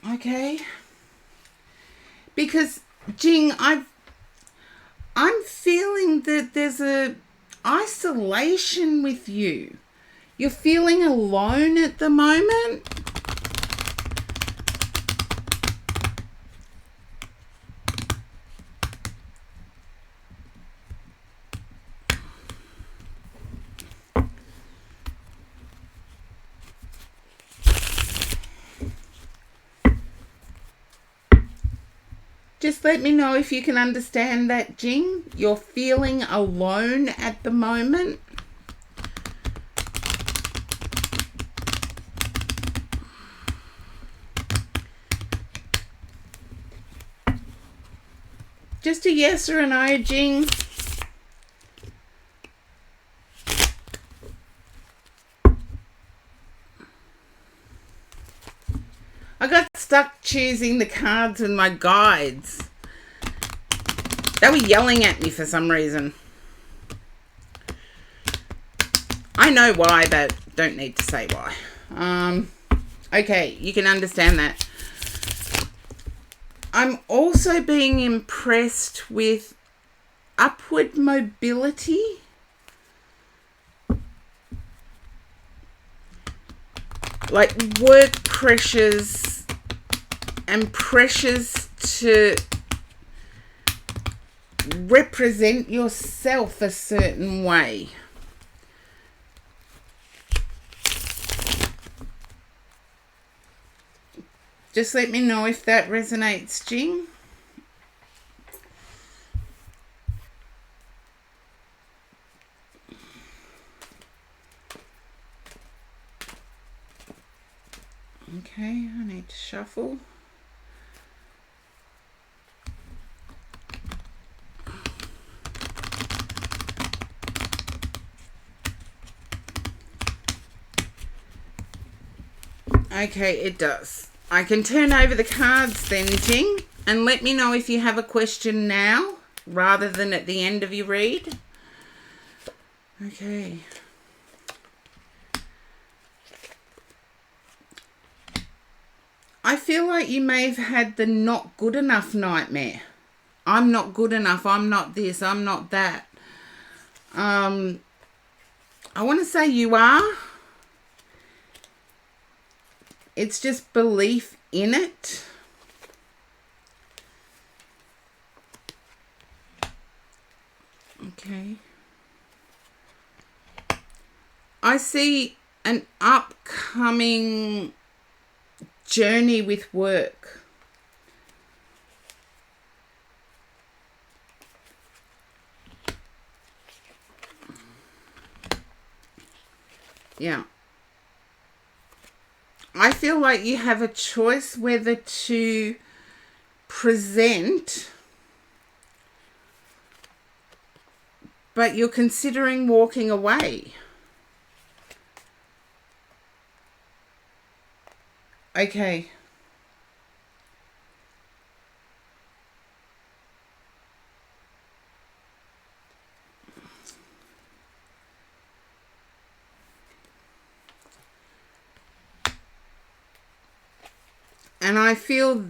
okay, because Jing, I'm feeling that there's a isolation with you. You're feeling alone at the moment. Just let me know if you can understand that, Jing. You're feeling alone at the moment. Just a yes or a no, Jing. I got stuck choosing the cards in my guides. They were yelling at me for some reason. I know why, but don't need to say why. Okay, you can understand that. I'm also being impressed with upward mobility. Like work pressures and pressures to represent yourself a certain way. Just let me know if that resonates, Jing. Okay, I need to shuffle. Okay, it does. I can turn over the cards then, Jing, and let me know if you have a question now rather than at the end of your read. Okay. I feel like you may have had the not good enough nightmare. I'm not good enough. I'm not this. I'm not that. I want to say you are. It's just belief in it. Okay. I see an upcoming journey with work. Yeah. I feel like you have a choice whether to present, but you're considering walking away. Okay. And I feel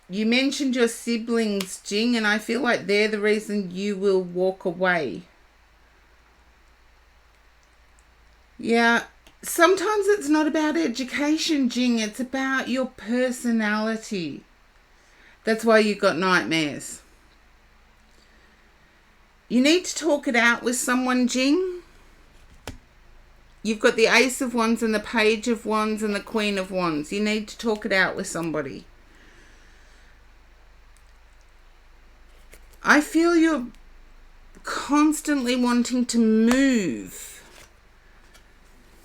you mentioned your siblings, Jing, and I feel like they're the reason you will walk away. Yeah, sometimes it's not about education, Jing. It's about your personality. That's why you got nightmares. You need to talk it out with someone, Jing. You've got the Ace of Wands and the Page of Wands and the Queen of Wands. You need to talk it out with somebody. I feel you're constantly wanting to move.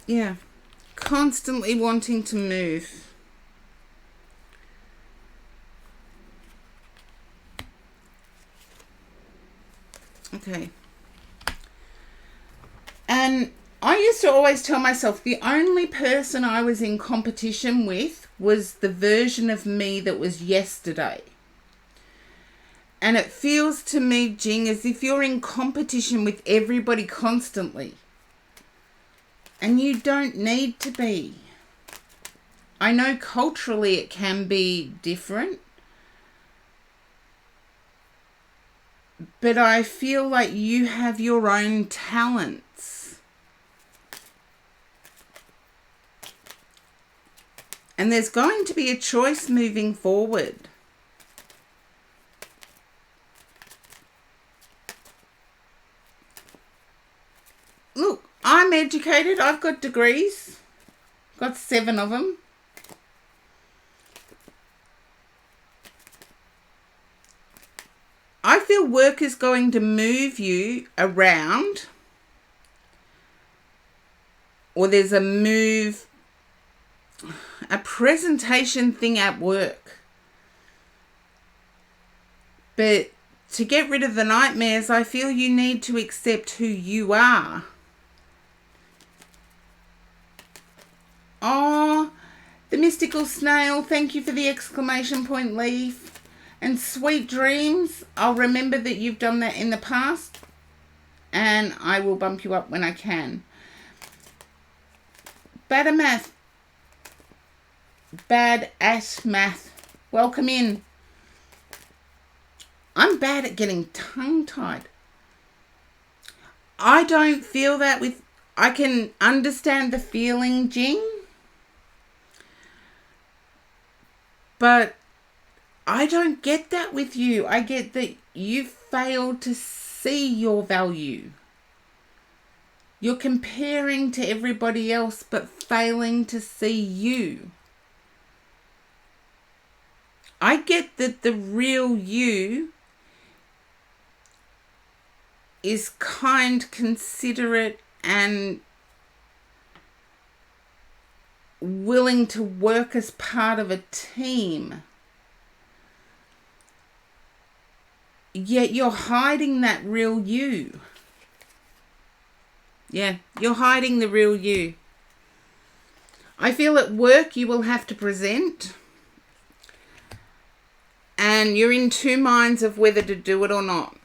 Yeah, constantly wanting to move. Okay. And I used to always tell myself the only person I was in competition with was the version of me that was yesterday. And it feels to me, Jing, as if you're in competition with everybody constantly. And you don't need to be. I know culturally it can be different. But I feel like you have your own talents. And there's going to be a choice moving forward. Look, I'm educated. I've got degrees. Got 7 of them. I feel work is going to move you around. Or there's a move, a presentation thing at work. But to get rid of the nightmares, I feel you need to accept who you are. Oh, the mystical snail, thank you for the exclamation point leaf. And sweet dreams, I'll remember that you've done that in the past. And I will bump you up when I can. Bad at math. Welcome in. I'm bad at getting tongue-tied. I don't feel that with... I can understand the feeling, Jing. But I don't get that with you. I get that you fail to see your value. You're comparing to everybody else but failing to see you. I get that the real you is kind, considerate, and willing to work as part of a team. Yet you're hiding that real you. Yeah, you're hiding the real you. I feel at work you will have to present. And you're in 2 minds of whether to do it or not.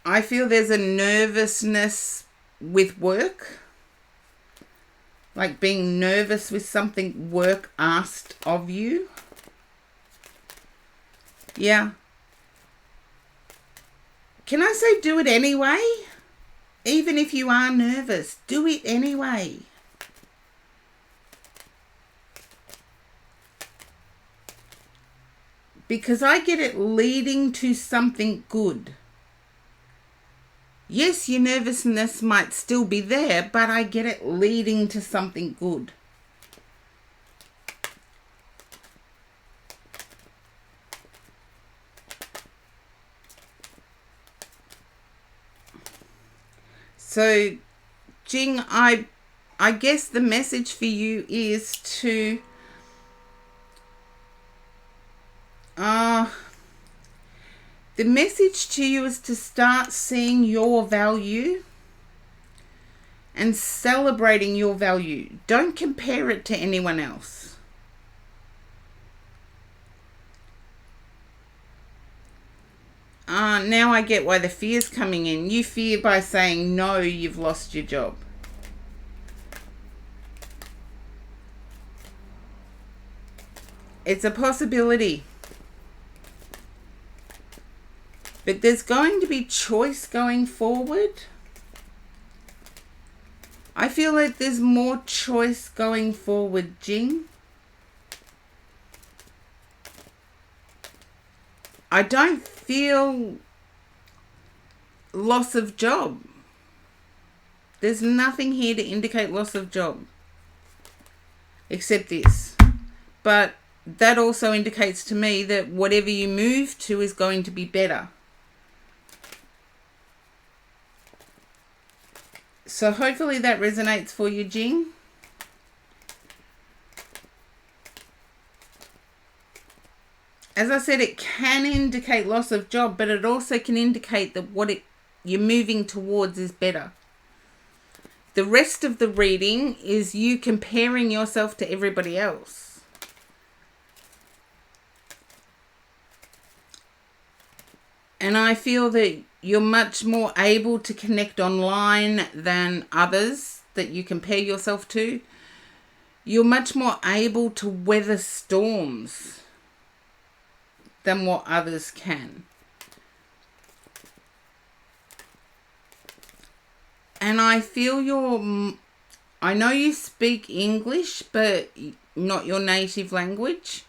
I feel there's a nervousness with work. Like being nervous with something work asked of you. Yeah. Can I say do it anyway? Even if you are nervous, do it anyway. Because I get it leading to something good. Yes, your nervousness might still be there, but I get it leading to something good. So, Jing, I guess the message for you is to the message to you is to start seeing your value and celebrating your value. Don't compare it to anyone else. Now I get why the fear's coming in. You fear by saying no, you've lost your job. It's a possibility. But there's going to be choice going forward. I feel like there's more choice going forward, Jing. I don't feel loss of job. There's nothing here to indicate loss of job. Except this. But that also indicates to me that whatever you move to is going to be better. So hopefully that resonates for you, Jing. As I said, it can indicate loss of job, but it also can indicate that you're moving towards is better. The rest of the reading is you comparing yourself to everybody else. And I feel that you're much more able to connect online than others that you compare yourself to. You're much more able to weather storms than what others can. And I feel I know you speak English, but not your native language.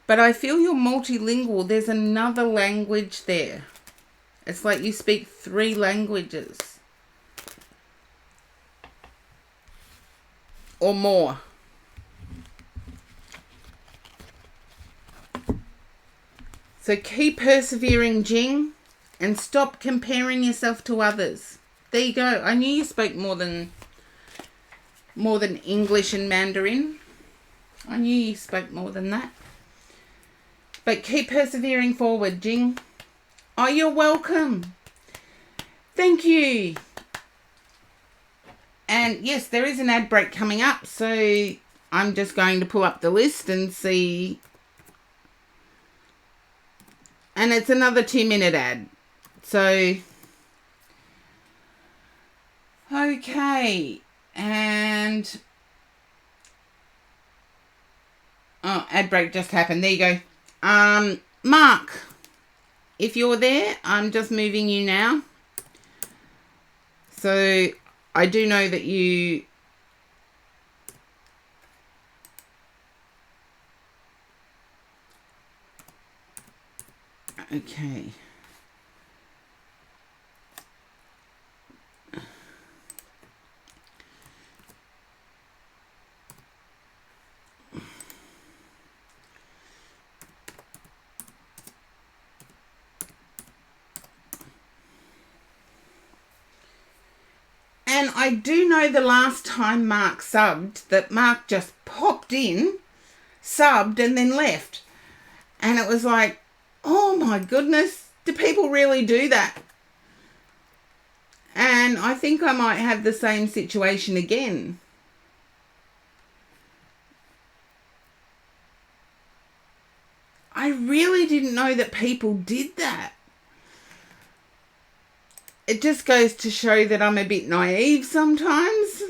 But I feel you're multilingual. There's another language there. It's like you speak 3 languages. Or more. So keep persevering, Jing, and stop comparing yourself to others. There you go. I knew you spoke more than English and Mandarin. I knew you spoke more than that. But keep persevering forward, Jing. Oh, you're welcome. Thank you. And yes, there is an ad break coming up, so I'm just going to pull up the list and see. And it's another 2-minute ad. So, okay. And, ad break just happened. There you go. Mark, if you're there, I'm just moving you now. So, I do know that you... Okay. And I do know the last time Mark subbed, that Mark just popped in, subbed, and then left. And it was like, oh my goodness, do people really do that? And I think I might have the same situation again. I really didn't know that people did that. It just goes to show that I'm a bit naive sometimes.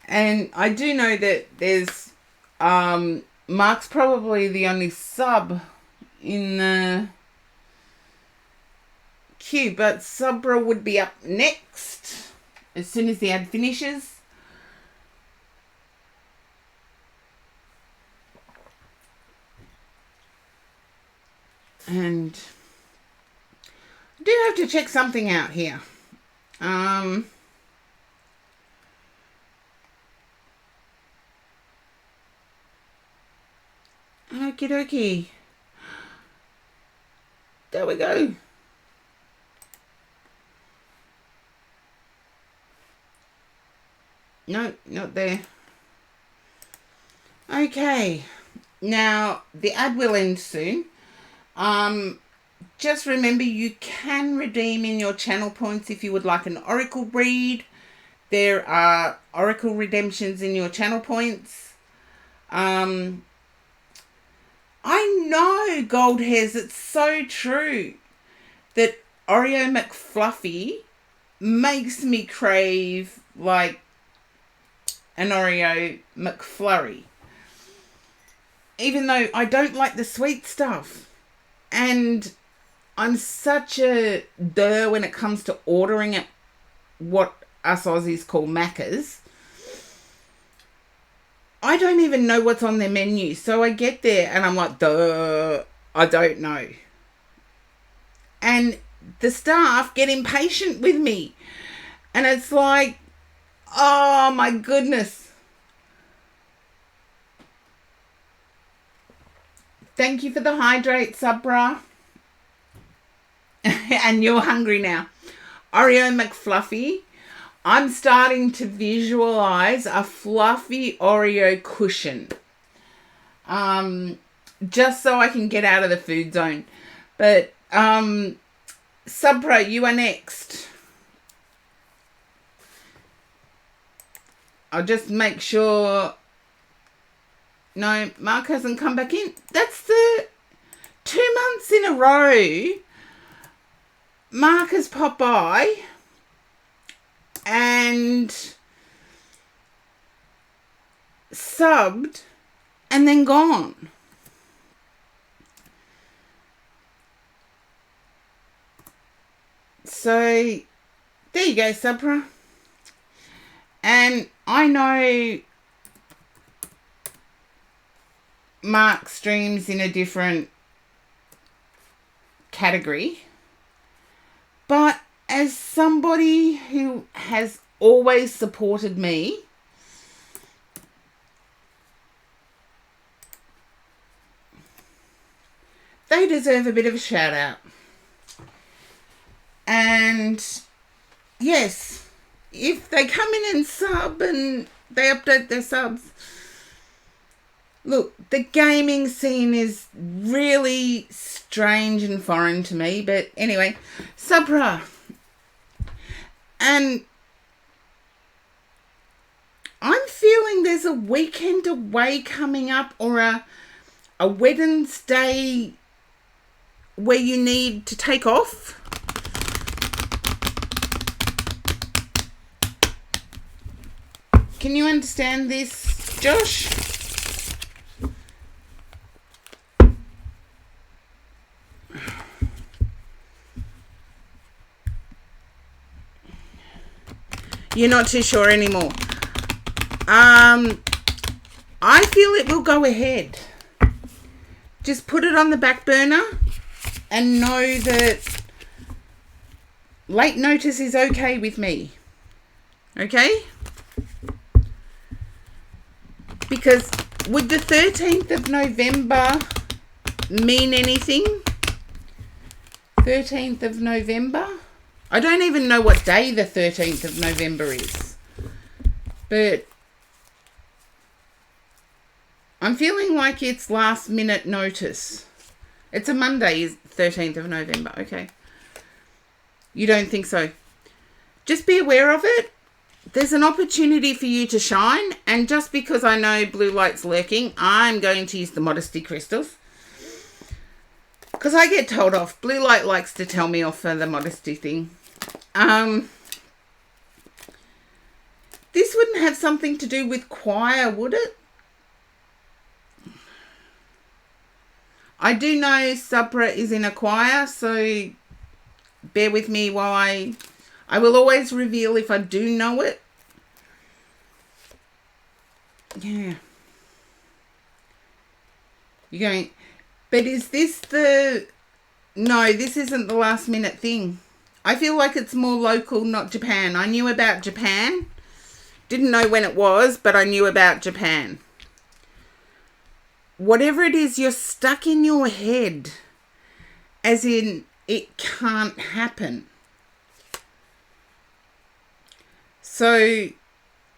And I do know that there's... Mark's probably the only sub in the queue, but Sabra would be up next as soon as the ad finishes. And I do have to check something out here. Okie dokie. There we go. No, not there. Okay. Now, the ad will end soon. Just remember you can redeem in your channel points if you would like an oracle read. There are oracle redemptions in your channel points. I know, Gold Hairs, it's so true that Oreo McFluffy makes me crave like an Oreo McFlurry. Even though I don't like the sweet stuff. And I'm such a when it comes to ordering at what us Aussies call Macca's. I don't even know what's on their menu. So I get there and I'm like, I don't know. And the staff get impatient with me. And it's like, oh my goodness. Thank you for the hydrate, Sabra. And you're hungry now. Oreo McFluffy. I'm starting to visualize a fluffy Oreo cushion. Just so I can get out of the food zone. But, Sabra, you are next. I'll just make sure. No, Mark hasn't come back in. That's the 2 months in a row. Mark has popped by and subbed and then gone. So there you go, Sabra. And I know Mark streams in a different category, but as somebody who has always supported me, they deserve a bit of a shout out. And yes, if they come in and sub and they update their subs, look, the gaming scene is really strange and foreign to me. But anyway, Sabra. And I'm feeling there's a weekend away coming up, or a Wednesday where you need to take off. Can you understand this, Josh? You're not too sure anymore. I feel it will go ahead. Just put it on the back burner and know that late notice is okay with me. Okay? Because would the 13th of November mean anything? 13th of November? I don't even know what day the 13th of November is. But I'm feeling like it's last minute notice. It's a Monday, 13th of November. Okay. You don't think so? Just be aware of it. There's an opportunity for you to shine. And just because I know blue light's lurking, I'm going to use the modesty crystals. Because I get told off. Blue light likes to tell me off for the modesty thing. This wouldn't have something to do with choir, would it? I do know Sabra is in a choir, so bear with me while I will always reveal if I do know it. Yeah. You're going, but is this the... No, this isn't the last minute thing. I feel like it's more local, not Japan. I knew about Japan. Didn't know when it was, but I knew about Japan. Whatever it is, you're stuck in your head. As in, it can't happen. So,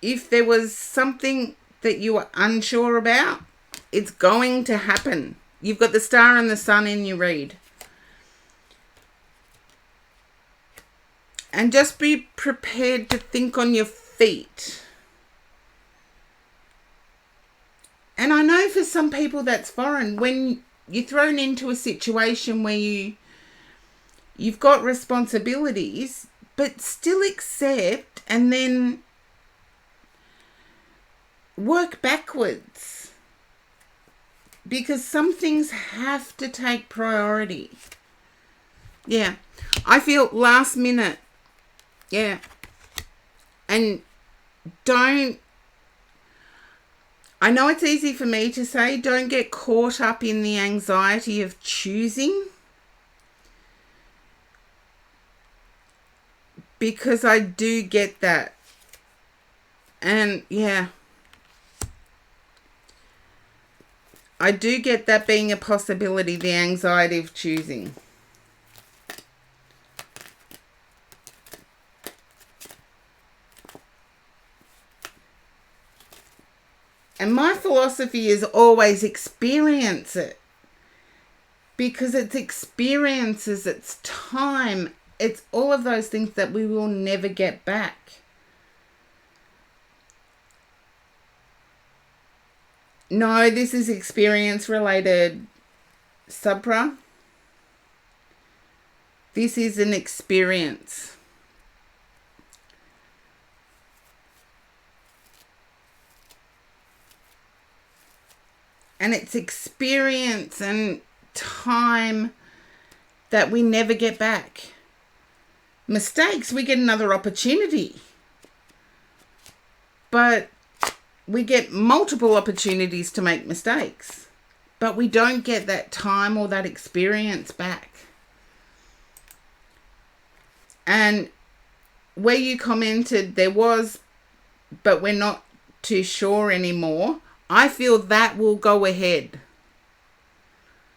if there was something that you were unsure about, it's going to happen. You've got the star and the sun in your read. And just be prepared to think on your feet. And I know for some people that's foreign. When you're thrown into a situation where you've got responsibilities, but still accept and then work backwards. Because some things have to take priority. Yeah. I feel last minute. Yeah. And I know it's easy for me to say, don't get caught up in the anxiety of choosing. Because I do get that. And yeah. I do get that being a possibility, the anxiety of choosing. And my philosophy is always experience it. Because it's experiences, it's time, it's all of those things that we will never get back. No, this is experience related, Subra. This is an experience. And it's experience and time that we never get back. Mistakes, we get another opportunity. But we get multiple opportunities to make mistakes. But we don't get that time or that experience back. And where you commented there was, but we're not too sure anymore, I feel that will go ahead.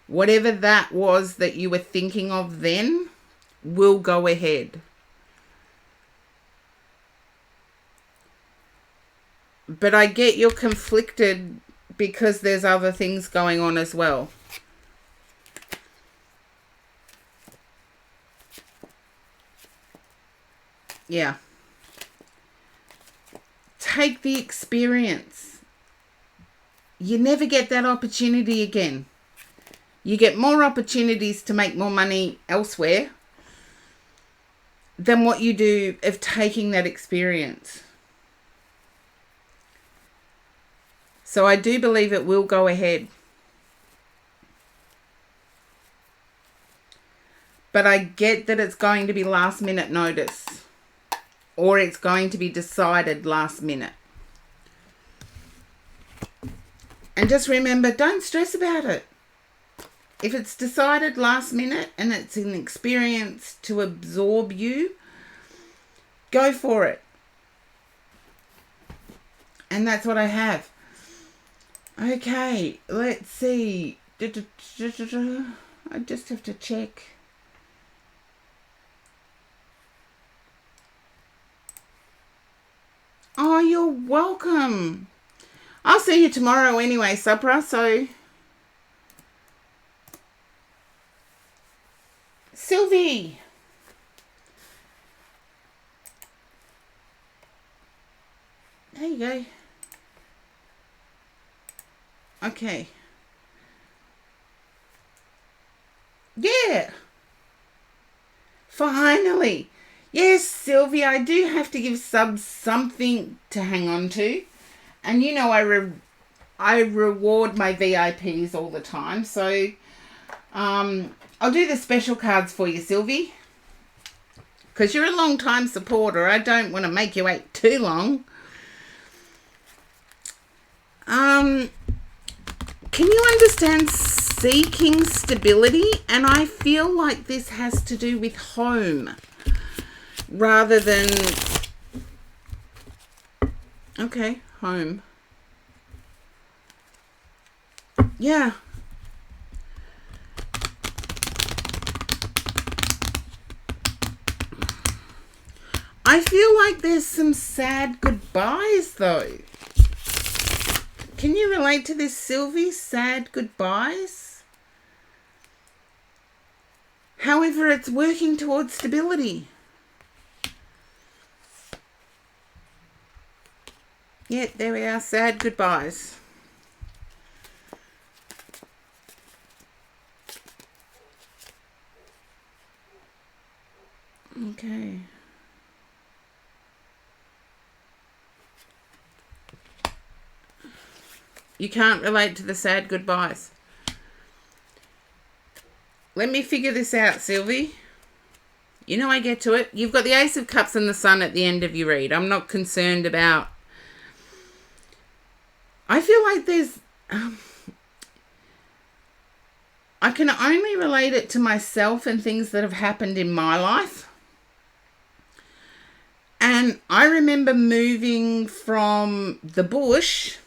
Whatever that was that you were thinking of then will go ahead. But I get you're conflicted because there's other things going on as well. Yeah. Take the experience. You never get that opportunity again. You get more opportunities to make more money elsewhere than what you do of taking that experience. So I do believe it will go ahead. But I get that it's going to be last minute notice. Or it's going to be decided last minute. And just remember, don't stress about it. If it's decided last minute and it's an experience to absorb you, go for it. And that's what I have. Okay, let's see. I just have to check. Oh, you're welcome. I'll see you tomorrow anyway, Supra, so... Sylvie. There you go. Okay. Yeah. Finally. Yes, Sylvie, I do have to give subs something to hang on to. And you know I reward my VIPs all the time. So I'll do the special cards for you, Sylvie. Because you're a long time supporter. I don't want to make you wait too long. Can you understand seeking stability? And I feel like this has to do with home rather than... Okay, home. Yeah. I feel like there's some sad goodbyes goodbyes, though. Can you relate to this, Sylvie? Sad goodbyes? However, it's working towards stability. Yeah, there we are. Sad goodbyes. Okay. You can't relate to the sad goodbyes. Let me figure this out, Sylvie. You know I get to it. You've got the Ace of Cups and the Sun at the end of your read. I'm not concerned about... I feel like there's... I can only relate it to myself and things that have happened in my life. And I remember moving from the bush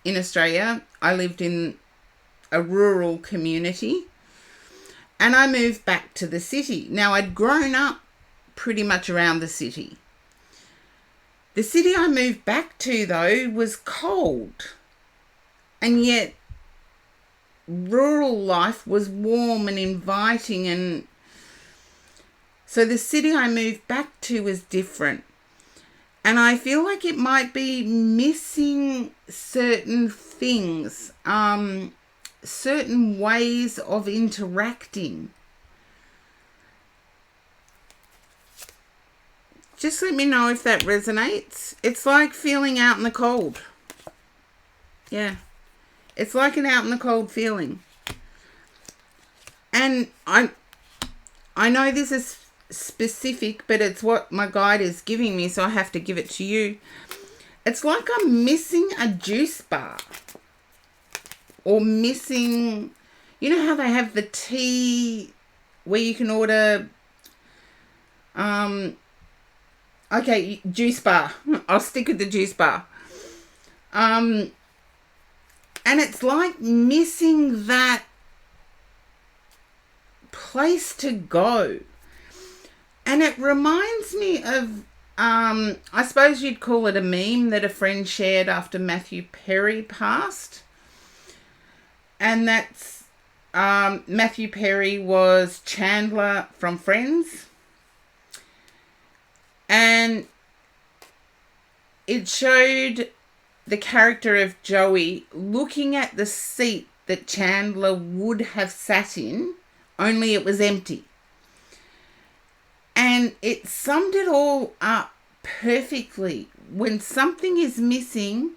in Australia. I lived in a rural community. And I moved back to the city. Now, I'd grown up pretty much around the city. The city I moved back to, though, was cold. And yet, rural life was warm and inviting. And so the city I moved back to was different. And I feel like it might be missing certain things, certain ways of interacting. Just let me know if that resonates. It's like feeling out in the cold. Yeah. It's like an out in the cold feeling. And I know this is specific, but it's what my guide is giving me, so I have to give it to you. It's like I'm missing a juice bar. Or missing... You know how they have the tea where you can order... Okay, juice bar. I'll stick with the juice bar. And it's like missing that place to go. And it reminds me of, I suppose you'd call it a meme that a friend shared after Matthew Perry passed. And that's, Matthew Perry was Chandler from Friends. And it showed the character of Joey looking at the seat that Chandler would have sat in, only it was empty. And it summed it all up perfectly. When something is missing,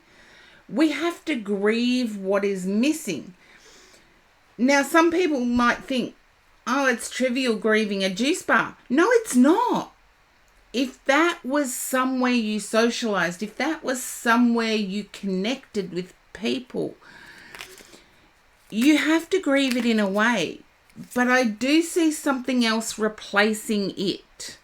we have to grieve what is missing. Now, some people might think, oh, it's trivial grieving a juice bar. No, it's not. If that was somewhere you socialized, if that was somewhere you connected with people, you have to grieve it in a way. But I do see something else replacing it.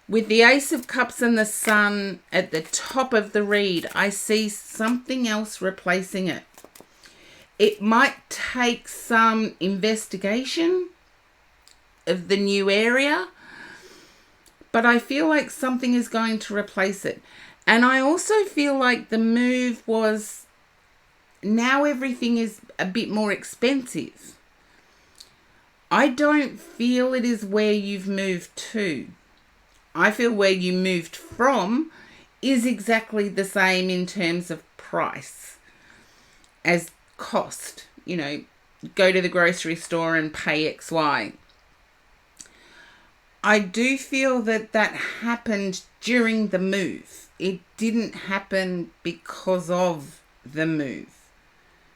With the Ace of Cups and the Sun at the top of the read, I see something else replacing it. It might take some investigation of the new area, but I feel like something is going to replace it. And I also feel like the move was, now everything is a bit more expensive. I don't feel it is where you've moved to. I feel where you moved from is exactly the same in terms of price as cost. You know, go to the grocery store and pay XY. I do feel that that happened during the move. It didn't happen because of the move.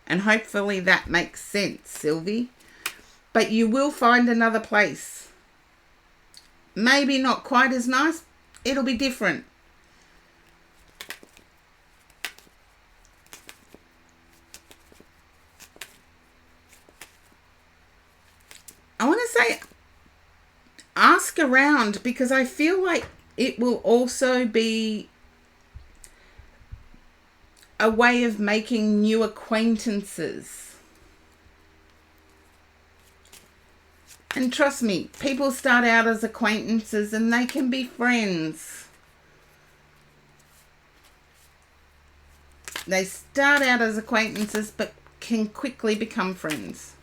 And hopefully that makes sense, Sylvie. But you will find another place. Maybe not quite as nice. It'll be different. I want to say, ask around, because I feel like it will also be a way of making new acquaintances. And trust me, people start out as acquaintances and they can be friends. They start out as acquaintances but can quickly become friends.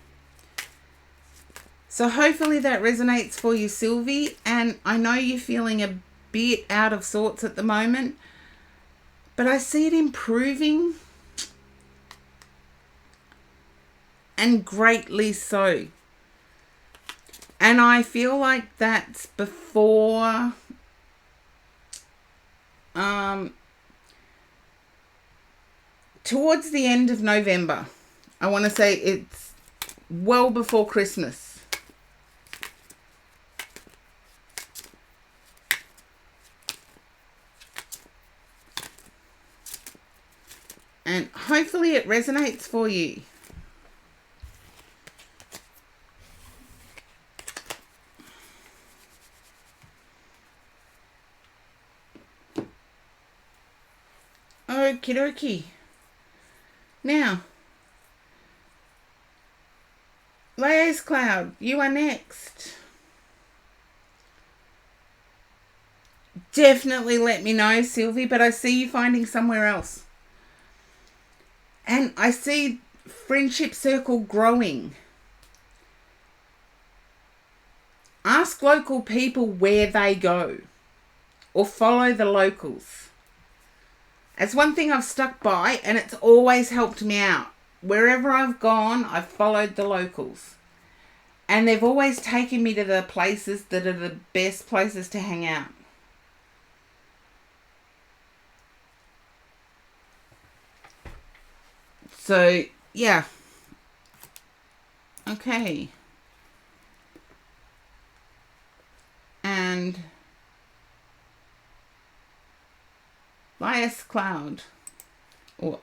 So hopefully that resonates for you, Sylvie. And I know you're feeling a bit out of sorts at the moment, but I see it improving, and greatly so. And I feel like that's before towards the end of November. I want to say it's well before Christmas. And hopefully it resonates for you. Okie dokie. Now, Leo's Cloud, you are next. Definitely let me know, Sylvie, but I see you finding somewhere else. And I see friendship circle growing. Ask local people where they go, or follow the locals. It's one thing I've stuck by, and it's always helped me out. Wherever I've gone, I've followed the locals. And they've always taken me to the places that are the best places to hang out. So, yeah. Okay. And Lias Cloud, or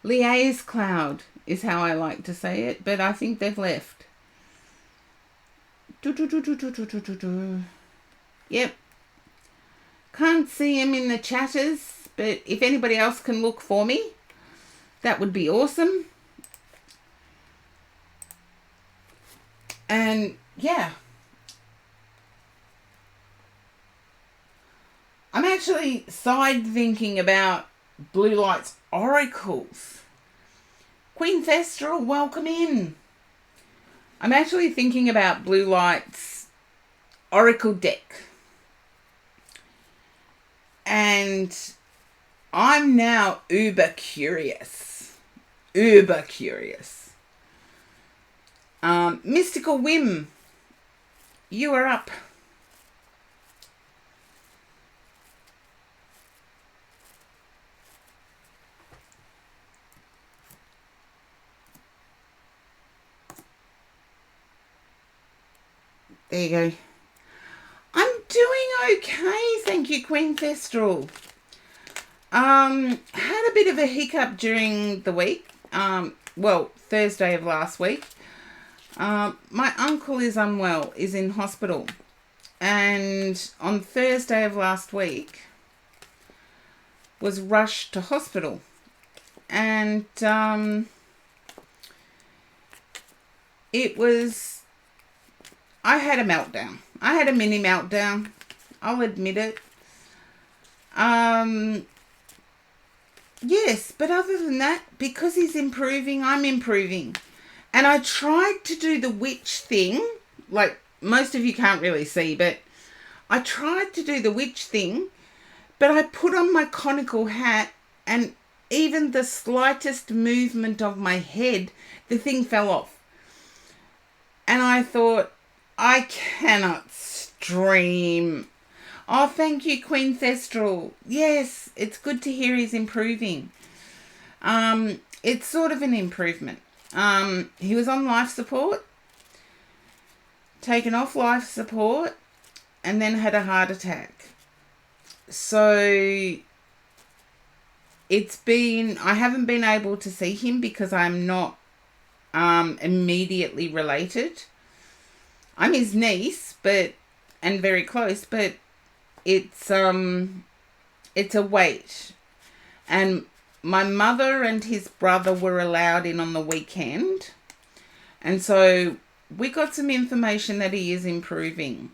Lia's Cloud is how I like to say it, but I think they've left. Yep. Can't see him in the chatters, but if anybody else can look for me, that would be awesome. And yeah, I'm actually side thinking about Blue Light's oracles. Queen Thestral, welcome in. I'm actually thinking about Blue Light's oracle deck. And I'm now uber curious. Mystical Whim, you are up. There you go. I'm doing okay, thank you, Queen Thestral. Had a bit of a hiccup during the week. Thursday of last week. My uncle is unwell, is in hospital. And on Thursday of last week, was rushed to hospital. And I had a meltdown. I had a mini meltdown. I'll admit it. Yes, but other than that, because he's improving, I'm improving. And I tried to do the witch thing, like most of you can't really see, but I tried to do the witch thing, but I put on my conical hat, and even the slightest movement of my head, the thing fell off. And I thought, I cannot stream. Oh, thank you, Queen Thestral. Yes, it's good to hear he's improving. It's sort of an improvement. He was on life support, taken off life support, and then had a heart attack. So I haven't been able to see him because I'm not immediately related. I'm his niece, and very close, but it's a wait. And my mother and his brother were allowed in on the weekend. And so we got some information that he is improving.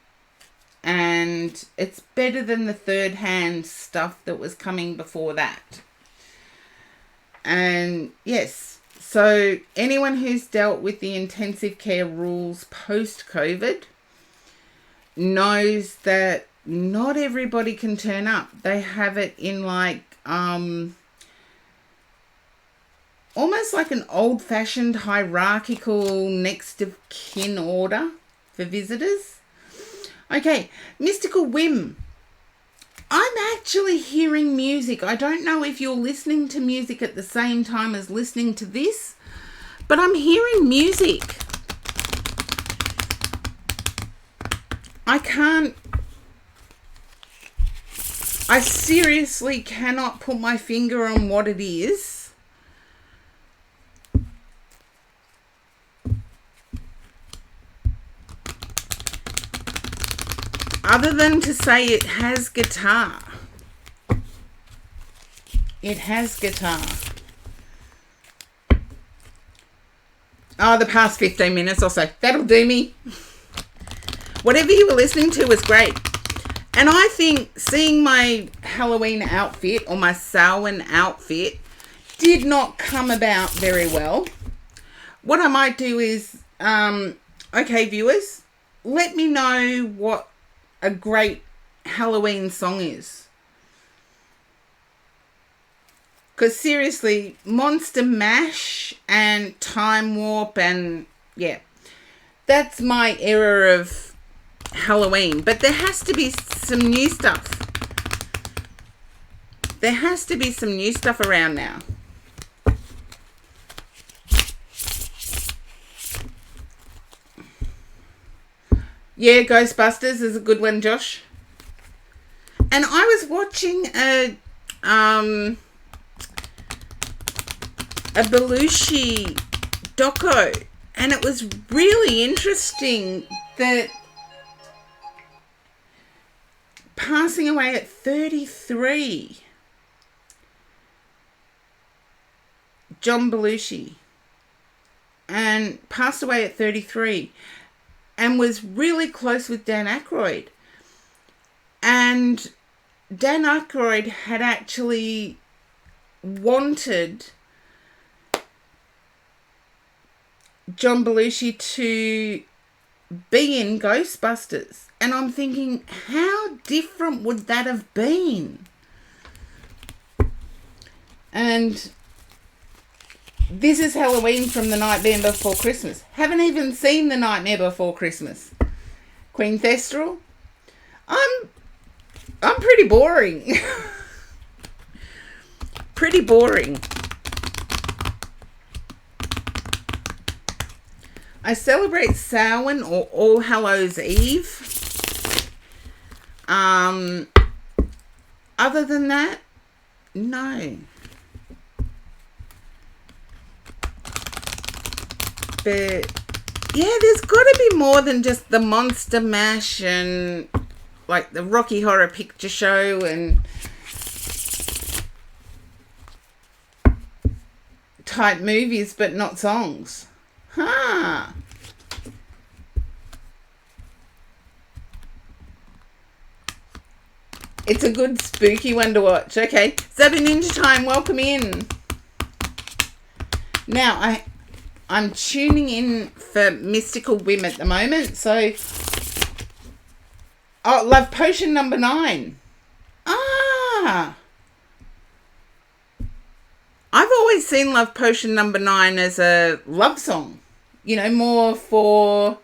And it's better than the third hand stuff that was coming before that. And yes, so anyone who's dealt with the intensive care rules post-COVID knows that not everybody can turn up. They have it in like almost like an old-fashioned hierarchical next of kin order for visitors. Okay, Mystical Whim. I'm actually hearing music. I don't know if you're listening to music at the same time as listening to this, but I'm hearing music. I seriously cannot put my finger on what it is. Other than to say it has guitar. It has guitar. Oh, the past 15 minutes or so. That'll do me. Whatever you were listening to was great. And I think seeing my Halloween outfit or my Samhain outfit did not come about very well. What I might do is, okay, viewers, let me know what a great Halloween song is. Because seriously, Monster Mash and Time Warp and, yeah, that's my era of Halloween. But there has to be some new stuff. There has to be some new stuff around now. Yeah, Ghostbusters is a good one, Josh. And I was watching a Belushi doco, and it was really interesting that passing away at 33, John Belushi, and passed away at 33, and was really close with Dan Aykroyd. And Dan Aykroyd had actually wanted John Belushi to be in Ghostbusters. And I'm thinking, how different would that have been? And this is Halloween from The Nightmare Before Christmas. Haven't even seen The Nightmare Before Christmas. Queen Thestral. I'm pretty boring. Pretty boring. I celebrate Samhain or All Hallows Eve. Other than that, no. But yeah, there's got to be more than just the Monster Mash and like the Rocky Horror Picture Show and type movies, but not songs. Huh. It's a good spooky one to watch. Okay, Zabby Ninja Time, welcome in. Now, I'm tuning in for Mystical Whim at the moment, so... Oh, Love Potion number 9. Ah! I've always seen Love Potion number 9 as a love song. You know, more for...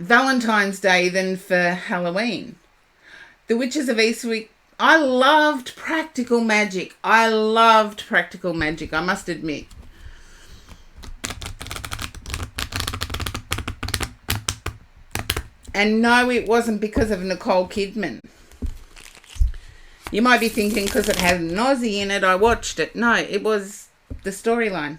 Valentine's Day than for Halloween. The Witches of Eastwick. I loved Practical Magic. I must admit. And no, it wasn't because of Nicole Kidman. You might be thinking because it had an Aussie in it, I watched it. No, it was the storyline.